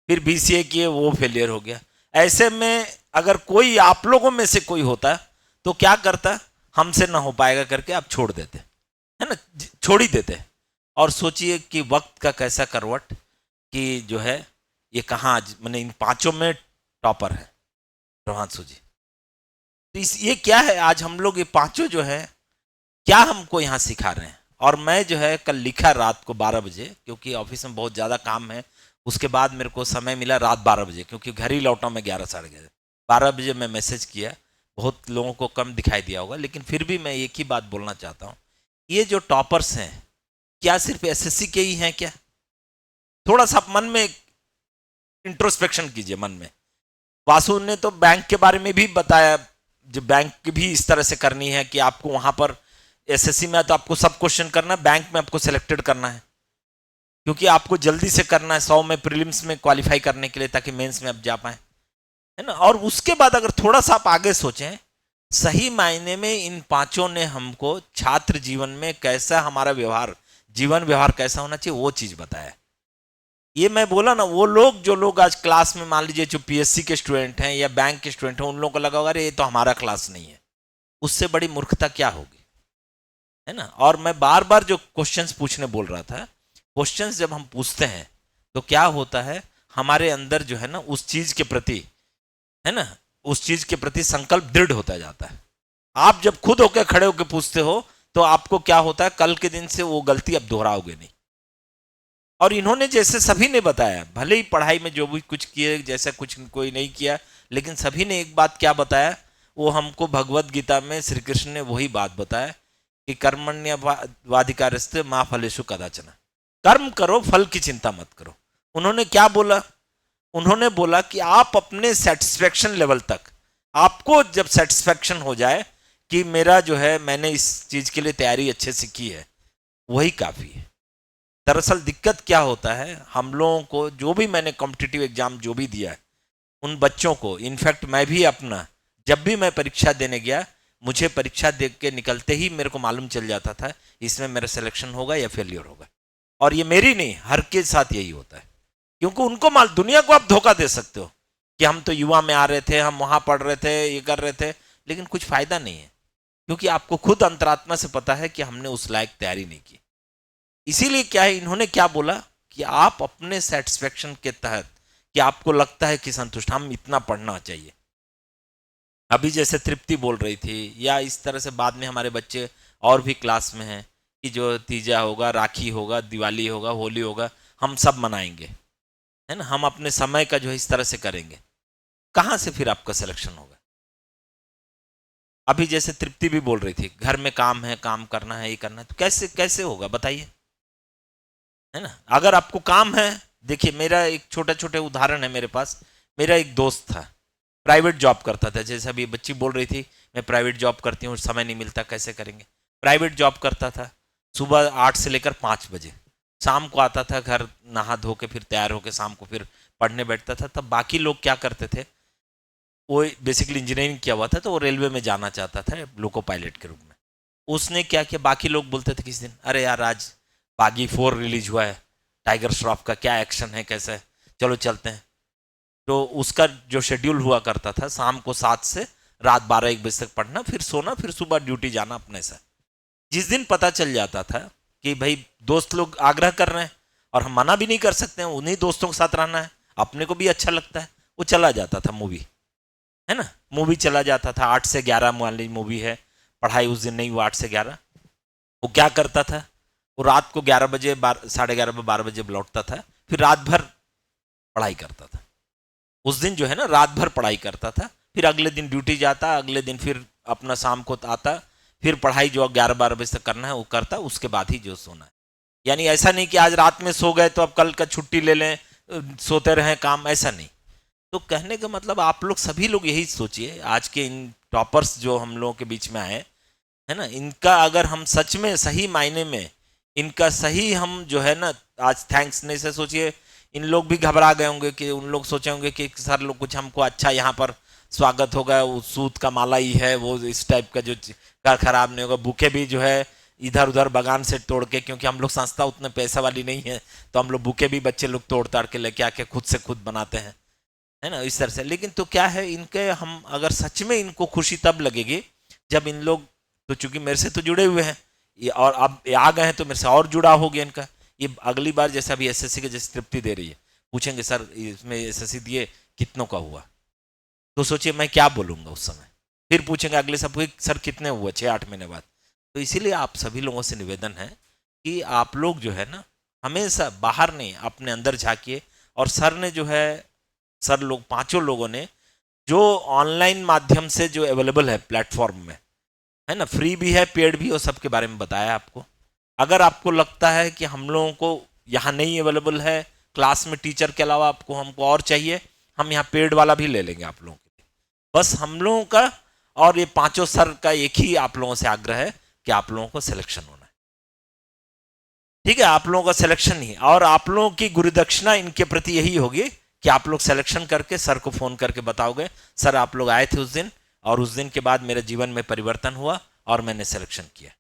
फिर BCA किए, वो फेलियर हो गया। ऐसे में अगर कोई आप लोगों में से कोई होता तो क्या करता, हमसे ना हो पाएगा करके आप छोड़ देते, है ना, छोड़ ही देते। और सोचिए कि वक्त का कैसा करवट कि जो है ये कहाँ आज मैंने इन पांचों में टॉपर है प्रभांशु जी। तो ये क्या है, आज हम लोग ये पांचों जो है क्या हमको यहाँ सिखा रहे हैं। और मैं जो है कल लिखा रात को 12 बजे, क्योंकि ऑफिस में बहुत ज़्यादा काम है, उसके बाद मेरे को समय मिला रात 12 बजे, क्योंकि घर ही लौटा मैं 11 साढ़े 11, 12 बजे मैं मैसेज किया। बहुत लोगों को कम दिखाई दिया होगा, लेकिन फिर भी मैं एक ही बात बोलना चाहता हूँ, ये जो टॉपर्स हैं क्या सिर्फ SSC के ही हैं क्या? थोड़ा सा मन में इंट्रोस्पेक्शन कीजिए मन में। वासु ने तो बैंक के बारे में भी बताया, जो बैंक भी इस तरह से करनी है कि आपको वहां पर SSC में तो आपको सब क्वेश्चन करना है, बैंक में आपको सिलेक्टेड करना है, क्योंकि आपको जल्दी से करना है 100 में प्रीलिम्स में क्वालिफाई करने के लिए, ताकि मेंस में आप जा पाए, है ना। और उसके बाद अगर थोड़ा सा आप आगे सोचें, सही मायने में इन पांचों ने हमको छात्र जीवन में कैसा हमारा व्यवहार, जीवन व्यवहार कैसा होना चाहिए वो चीज बताया। ये मैं बोला ना, वो लोग जो लोग आज क्लास में मान लीजिए जो PSC के स्टूडेंट हैं या बैंक के स्टूडेंट हैं, उन लोगों को लगा होगा अरे ये तो हमारा क्लास नहीं है। उससे बड़ी मूर्खता क्या होगी, है ना। और मैं बार बार जो क्वेश्चंस पूछने बोल रहा था, क्वेश्चंस जब हम पूछते हैं तो क्या होता है, हमारे अंदर जो है ना उस चीज के प्रति, है ना, उस चीज के प्रति संकल्प दृढ़ होता जाता है। आप जब खुद होकर खड़े होकर पूछते हो तो आपको क्या होता है, कल के दिन से वो गलती अब दोहराओगे नहीं। और इन्होंने जैसे सभी ने बताया, भले ही पढ़ाई में जो भी कुछ किए, जैसा कुछ कोई नहीं किया, लेकिन सभी ने एक बात क्या बताया, वो हमको भगवत गीता में श्री कृष्ण ने वही बात बताया कि कर्मण्यवाधिकारस्ते मा फलेषु कदाचन, कर्म करो फल की चिंता मत करो। उन्होंने क्या बोला, उन्होंने बोला कि आप अपने सेटिस्फेक्शन लेवल तक, आपको जब सेटिस्फेक्शन हो जाए कि मेरा जो है मैंने इस चीज के लिए तैयारी अच्छे से की है, वही काफी है। दरअसल दिक्कत क्या होता है, हम लोगों को जो भी मैंने कॉम्पिटिटिव एग्जाम जो भी दिया है, उन बच्चों को, इनफैक्ट मैं भी अपना, जब भी मैं परीक्षा देने गया, मुझे परीक्षा दे के निकलते ही मेरे को मालूम चल जाता था इसमें मेरा सिलेक्शन होगा या फेलियर होगा। और ये मेरी नहीं, हर के साथ यही होता है, क्योंकि उनको दुनिया को आप धोखा दे सकते हो कि हम तो युवा में आ रहे थे, हम वहां पढ़ रहे थे, ये कर रहे थे, लेकिन कुछ फायदा नहीं है, क्योंकि आपको खुद अंतरात्मा से पता है कि हमने उस लायक तैयारी नहीं की। इसीलिए क्या है, इन्होंने क्या बोला कि आप अपने सेटिस्फेक्शन के तहत, कि आपको लगता है कि संतुष्ट, हम इतना पढ़ना चाहिए। अभी जैसे तृप्ति बोल रही थी, या इस तरह से बाद में हमारे बच्चे और भी क्लास में हैं कि जो तीजा होगा, राखी होगा, दिवाली होगा, होली होगा, हम सब मनाएंगे, है ना, हम अपने समय का जो है इस तरह से करेंगे। कहाँ से फिर आपका सिलेक्शन होगा? अभी जैसे तृप्ति भी बोल रही थी, घर में काम है, काम करना है, ये करना है, तो कैसे कैसे होगा बताइए, है ना। अगर आपको काम है, देखिए मेरा एक छोटा छोटे उदाहरण है मेरे पास। मेरा एक दोस्त था, प्राइवेट जॉब करता था, जैसे अभी बच्ची बोल रही थी मैं प्राइवेट जॉब करती हूँ, समय नहीं मिलता, कैसे करेंगे। प्राइवेट जॉब करता था, सुबह 8 से लेकर 5 बजे, शाम को आता था घर, नहा धो के फिर तैयार होकर शाम को फिर पढ़ने बैठता था। तब बाकी लोग क्या करते थे, वो बेसिकली इंजीनियरिंग किया हुआ था, तो वो रेलवे में जाना चाहता था लोको पायलट के रूप में। उसने क्या किया, बाकी लोग बोलते थे किसी दिन, अरे यार आज बागी 4 रिलीज हुआ है, टाइगर श्रॉफ का क्या एक्शन है, कैसा है, चलो चलते हैं। तो उसका जो शेड्यूल हुआ करता था, शाम को 7 से रात 12-1 बजे तक पढ़ना, फिर सोना, फिर सुबह ड्यूटी जाना अपने से। जिस दिन पता चल जाता था कि भाई दोस्त लोग आग्रह कर रहे हैं और हम मना भी नहीं कर सकते हैं, उन्हीं दोस्तों के साथ रहना है, अपने को भी अच्छा लगता है, वो चला जाता था मूवी, है ना, मूवी चला जाता था। 8 से 11 मान लीजिए मूवी है, पढ़ाई उस दिन नहीं हुआ 8 से 11, वो क्या करता था, वो रात को 11 बजे, 11:30 12 बजे लौटता था, फिर रात भर पढ़ाई करता था। उस दिन जो है ना रात भर पढ़ाई करता था, फिर अगले दिन ड्यूटी जाता, अगले दिन फिर अपना शाम को आता, फिर पढ़ाई जो 11-12 बजे तक करना है वो करता, उसके बाद ही जो सोना है। यानी ऐसा नहीं कि आज रात में सो गए तो अब कल का छुट्टी ले लें, सोते रहें काम, ऐसा नहीं। तो कहने का मतलब आप लोग सभी लोग यही सोचिए, आज के इन टॉपर्स जो हम लोगों के बीच में आए है ना, इनका अगर हम सच में सही मायने में इनका सही हम जो है ना आज थैंक्स नहीं से सोचिए, इन लोग भी घबरा गए होंगे कि उन लोग सोचे होंगे कि सर लोग कुछ हमको अच्छा यहाँ पर स्वागत होगा, वो सूत का माला ही है, वो इस टाइप का जो खराब नहीं होगा, बुके भी जो है इधर उधर बगान से तोड़ के, क्योंकि हम लोग संस्था उतने पैसा वाली नहीं है तो हम लोग बुके भी बच्चे लोग तोड़ ताड़ के लेके आके खुद से खुद बनाते हैं, है ना, इस तरह से। लेकिन तो क्या है, इनके हम अगर सच में इनको खुशी तब लगेगी जब इन लोग, तो चूंकि मेरे से तो जुड़े हुए हैं ये और अब आ गए हैं तो मेरे से और जुड़ा हो गया इनका। ये अगली बार जैसे अभी एसएससी के जैसे तृप्ति दे रही है, पूछेंगे सर इसमें एसएससी दिए कितनों का हुआ, तो सोचिए मैं क्या बोलूँगा उस समय। फिर पूछेंगे अगले सब सर कितने हुआ 6-8 महीने बाद। तो इसीलिए आप सभी लोगों से निवेदन है कि आप लोग जो है ना हमेशा बाहर नहीं अपने अंदर झांकिए। और सर ने जो है, सर लोग 5 लोगों ने जो ऑनलाइन माध्यम से जो अवेलेबल है प्लेटफॉर्म में, है ना, फ्री भी है पेड भी, और सबके बारे में बताया आपको। अगर आपको लगता है कि हम लोगों को यहाँ नहीं अवेलेबल है, क्लास में टीचर के अलावा आपको हमको और चाहिए, हम यहाँ पेड वाला भी ले लेंगे आप लोगों के लिए। बस हम लोगों का और ये 5 सर का एक ही आप लोगों से आग्रह है कि आप लोगों को सिलेक्शन होना है, ठीक है, आप लोगों का सिलेक्शन ही। और आप लोगों की गुरुदक्षिणा इनके प्रति यही होगी कि आप लोग सिलेक्शन करके सर को फोन करके बताओगे सर आप लोग आए थे उस दिन, और उस दिन के बाद मेरे जीवन में परिवर्तन हुआ और मैंने सिलेक्शन किया।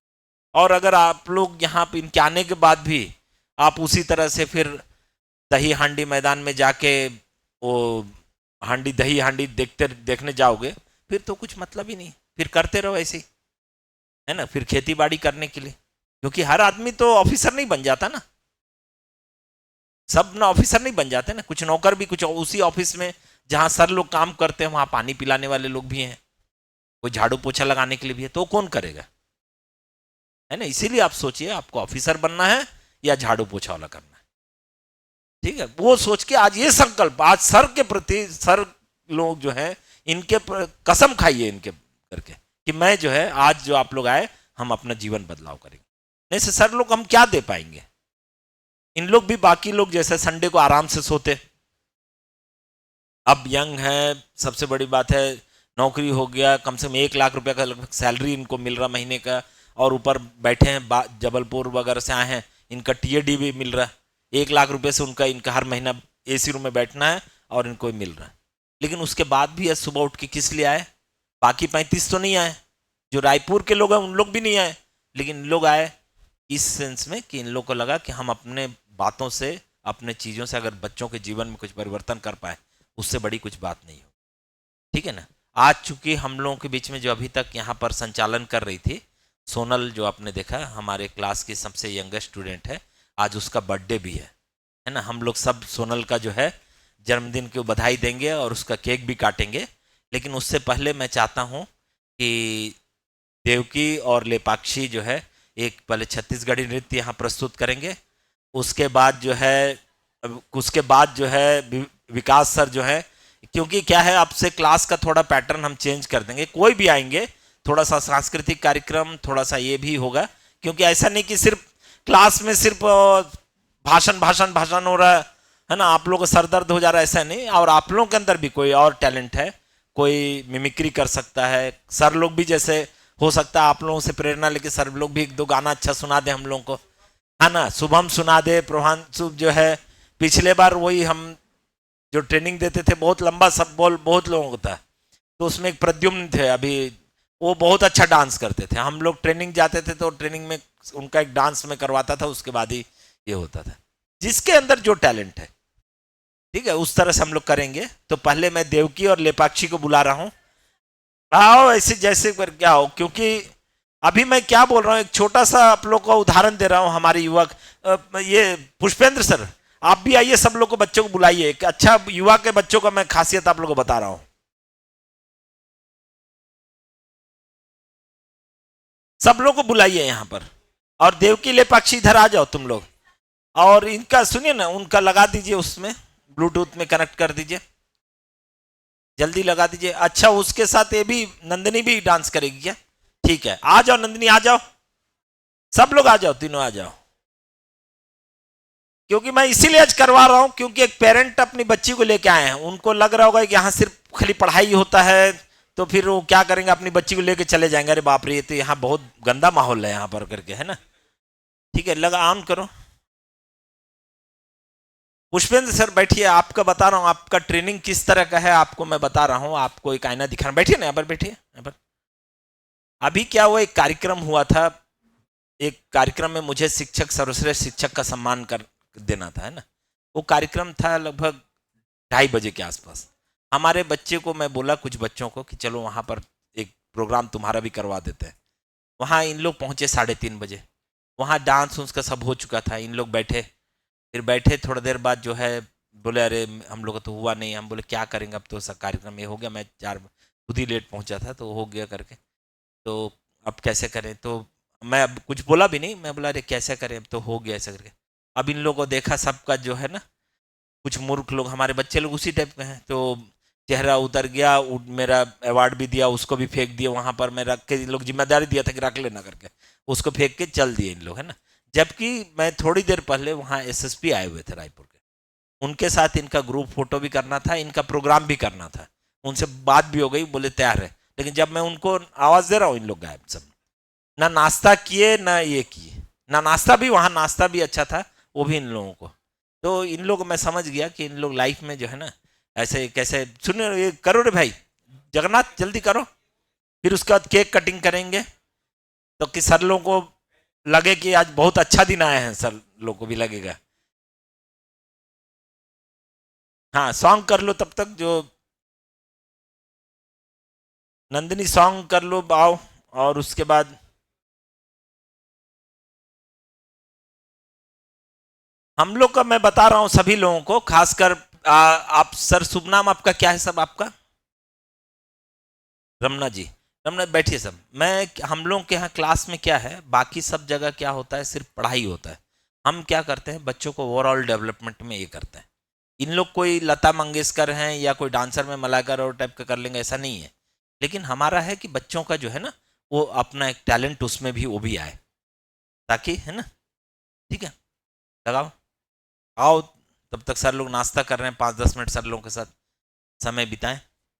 और अगर आप लोग यहाँ पे इनके आने के बाद भी आप उसी तरह से फिर दही हांडी मैदान में जाके वो हांडी दही हांडी देखने जाओगे, फिर तो कुछ मतलब ही नहीं, फिर करते रहो ऐसे ही, है ना, फिर खेती बाड़ी करने के लिए, क्योंकि हर आदमी तो ऑफिसर नहीं बन जाता ना, सब ना ऑफिसर नहीं बन जाते ना, कुछ नौकर भी, कुछ उसी ऑफिस में जहां सर लोग काम करते हैं वहां पानी पिलाने वाले लोग भी हैं, कोई झाड़ू पोछा लगाने के लिए भी है, तो कौन करेगा, है ना। इसीलिए आप सोचिए आपको ऑफिसर बनना है या झाड़ू पोछा वाला करना है, ठीक है। वो सोच के आज ये संकल्प, आज सर के प्रति सर लोग जो है इनके कसम खाइए इनके करके कि मैं जो है आज जो आप लोग आए हम अपना जीवन बदलाव करेंगे। नहीं से सर लोग हम क्या दे पाएंगे, इन लोग भी बाकी लोग जैसे संडे को आराम से सोते, अब यंग है, सबसे बड़ी बात है नौकरी हो गया, कम से कम 1 लाख रुपए का लगभग सैलरी इनको मिल रहा महीने का, और ऊपर बैठे हैं जबलपुर वगैरह से आए हैं, इनका टीएडी भी मिल रहा है, 1 लाख रुपए से इनका हर महीना एसी रूम में बैठना है और इनको मिल रहा है। लेकिन उसके बाद भी आज सुबह उठ के किस लिए आए, बाकी 35 तो नहीं आए, जो रायपुर के लोग हैं उन लोग भी नहीं आए, लेकिन इन लोग आए इस सेंस में कि इन लोग को लगा कि हम अपने बातों से अपने चीज़ों से अगर बच्चों के जीवन में कुछ परिवर्तन कर पाए उससे बड़ी कुछ बात नहीं हो, ठीक है ना। आज चूंकि हम लोगों के बीच में जो अभी तक यहाँ पर संचालन कर रही थी सोनल, जो आपने देखा हमारे क्लास की सबसे यंगेस्ट स्टूडेंट है, आज उसका बर्थडे भी है ना। हम लोग सब सोनल का जो है जन्मदिन की बधाई देंगे और उसका केक भी काटेंगे, लेकिन उससे पहले मैं चाहता हूँ कि देवकी और लेपाक्षी जो है एक पहले छत्तीसगढ़ी नृत्य यहाँ प्रस्तुत करेंगे, उसके बाद जो है विकास सर जो है, क्योंकि क्या है आपसे क्लास का थोड़ा पैटर्न हम चेंज कर देंगे, कोई भी आएंगे थोड़ा सा सांस्कृतिक कार्यक्रम थोड़ा सा ये भी होगा, क्योंकि ऐसा नहीं कि सिर्फ क्लास में सिर्फ भाषण हो रहा है ना, आप लोगों को सर दर्द हो जा रहा है, ऐसा नहीं। और आप लोगों के अंदर भी कोई और टैलेंट है, कोई मिमिक्री कर सकता है, सर लोग भी जैसे हो सकता है आप लोगों से प्रेरणा लेके सर लोग भी 1-2 गाना अच्छा सुना दे हम लोगों को, है ना, शुभम सुना दे, प्रभांशु जो है, पिछले बार वही हम जो ट्रेनिंग देते थे बहुत लंबा सब बोल बहुत लोगों को था, तो उसमें एक प्रद्युम्न थे अभी, वो बहुत अच्छा डांस करते थे, हम लोग ट्रेनिंग जाते थे तो ट्रेनिंग में उनका एक डांस में करवाता था, उसके बाद ही ये होता था, जिसके अंदर जो टैलेंट है, ठीक है, उस तरह से हम लोग करेंगे। तो पहले मैं देवकी और लेपाक्षी को बुला रहा हूँ, आओ ऐसे जैसे कर क्या हो, क्योंकि अभी मैं क्या बोल रहा हूँ एक छोटा सा आप लोग को उदाहरण दे रहा हूँ, हमारे युवक ये पुष्पेंद्र सर आप भी आइए, सब लोग को बच्चों को बुलाइए, एक अच्छा युवा के बच्चों का मैं खासियत आप लोगों को बता रहा हूँ, सब लोग को बुलाइए यहाँ पर। और देवकी लेपाक्षी इधर आ जाओ तुम लोग, और इनका सुनिए ना, उनका लगा दीजिए, उसमें ब्लूटूथ में कनेक्ट कर दीजिए, जल्दी लगा दीजिए। अच्छा उसके साथ ये भी नंदिनी भी डांस करेगी क्या, ठीक है, आ जाओ नंदिनी आ जाओ, सब लोग आ जाओ, तीनों आ जाओ। क्योंकि मैं इसीलिए आज करवा रहा हूं क्योंकि एक पेरेंट अपनी बच्ची को लेके आए हैं, उनको लग रहा होगा कि यहाँ सिर्फ खाली पढ़ाई होता है, तो फिर वो क्या करेंगे, अपनी बच्ची को लेके चले जाएंगे, अरे बाप रे ये तो यहाँ बहुत गंदा माहौल है यहाँ पर करके, है ना। ठीक है, लगा ऑन करो। पुष्पेंद्र सर बैठिए, आपका बता रहा हूँ, आपका ट्रेनिंग किस तरह का है आपको मैं बता रहा हूँ, आपको एक आईना दिखाना। बैठिए ना यहाँ पर, बैठिए यहाँ पर। अभी क्या हुआ, एक कार्यक्रम हुआ था, एक कार्यक्रम में मुझे शिक्षक, सर्वश्रेष्ठ शिक्षक का सम्मान कर देना था, है ना। वो कार्यक्रम था लगभग 2:30 बजे के आसपास। हमारे बच्चे को मैं बोला, कुछ बच्चों को, कि चलो वहाँ पर एक प्रोग्राम तुम्हारा भी करवा देते हैं। वहाँ इन लोग पहुँचे 3:30 बजे। वहाँ डांस उन्स का सब हो चुका था, इन लोग बैठे, फिर बैठे थोड़ा देर बाद जो है बोले अरे हम लोग का तो हुआ नहीं। हम बोले क्या करेंगे, अब तो सब कार्यक्रम ये हो गया, मैं 4 खुद ही लेट पहुँचा था तो हो गया करके, तो अब कैसे करें। तो मैं अब कुछ बोला भी नहीं, मैं बोला अरे कैसे करें, अब तो हो गया ऐसा करके। अब इन लोगों को देखा सबका जो है ना, कुछ मूर्ख लोग, हमारे बच्चे लोग उसी टाइप के हैं, तो चेहरा उतर गया, मेरा अवार्ड भी दिया, उसको भी फेंक दिया वहाँ पर। मैं रख के, इन लोग जिम्मेदारी दिया था कि रख लेना करके, उसको फेंक के चल दिए इन लोग, है ना। जबकि मैं थोड़ी देर पहले वहाँ एसएसपी आए हुए थे रायपुर के, उनके साथ इनका ग्रुप फोटो भी करना था, इनका प्रोग्राम भी करना था, उनसे बात भी हो गई, बोले तैयार है। लेकिन जब मैं उनको आवाज़ दे रहा हूँ, इन लोग गायब सब, ना नाश्ता किए ना ये किए, ना नाश्ता भी, वहाँ नाश्ता भी अच्छा था वो भी इन लोगों को। तो इन लोगों को मैं समझ गया कि इन लोग लाइफ में जो है ना ऐसे कैसे, सुनो ये करो रे भाई जगन्नाथ जल्दी करो, फिर उसके बाद केक कटिंग करेंगे, तो कि सर लोगों को लगे कि आज बहुत अच्छा दिन आए हैं, सर लोगों को भी लगेगा। हाँ सॉन्ग कर लो तब तक, जो नंदिनी सॉन्ग कर लो आओ, और उसके बाद हम लोग का मैं बता रहा हूं सभी लोगों को, खासकर आप सर, शुभ नाम आपका क्या है सब आपका? रमना जी, रमना बैठिए सब। मैं, हम लोग के यहाँ क्लास में क्या है, बाकी सब जगह क्या होता है, सिर्फ पढ़ाई होता है। हम क्या करते हैं, बच्चों को ओवरऑल डेवलपमेंट में ये करते हैं। इन लोग कोई लता मंगेशकर हैं या कोई डांसर में मलाइका और टाइप का कर लेंगे, ऐसा नहीं है। लेकिन हमारा है कि बच्चों का जो है ना, वो अपना एक टैलेंट उसमें भी वो भी आए, ताकि, है ना। ठीक है, लगाओ, आओ, तब तक सर लोग नाश्ता कर रहे हैं, 5-10 मिनट सर लोगों के साथ समय बिताएं।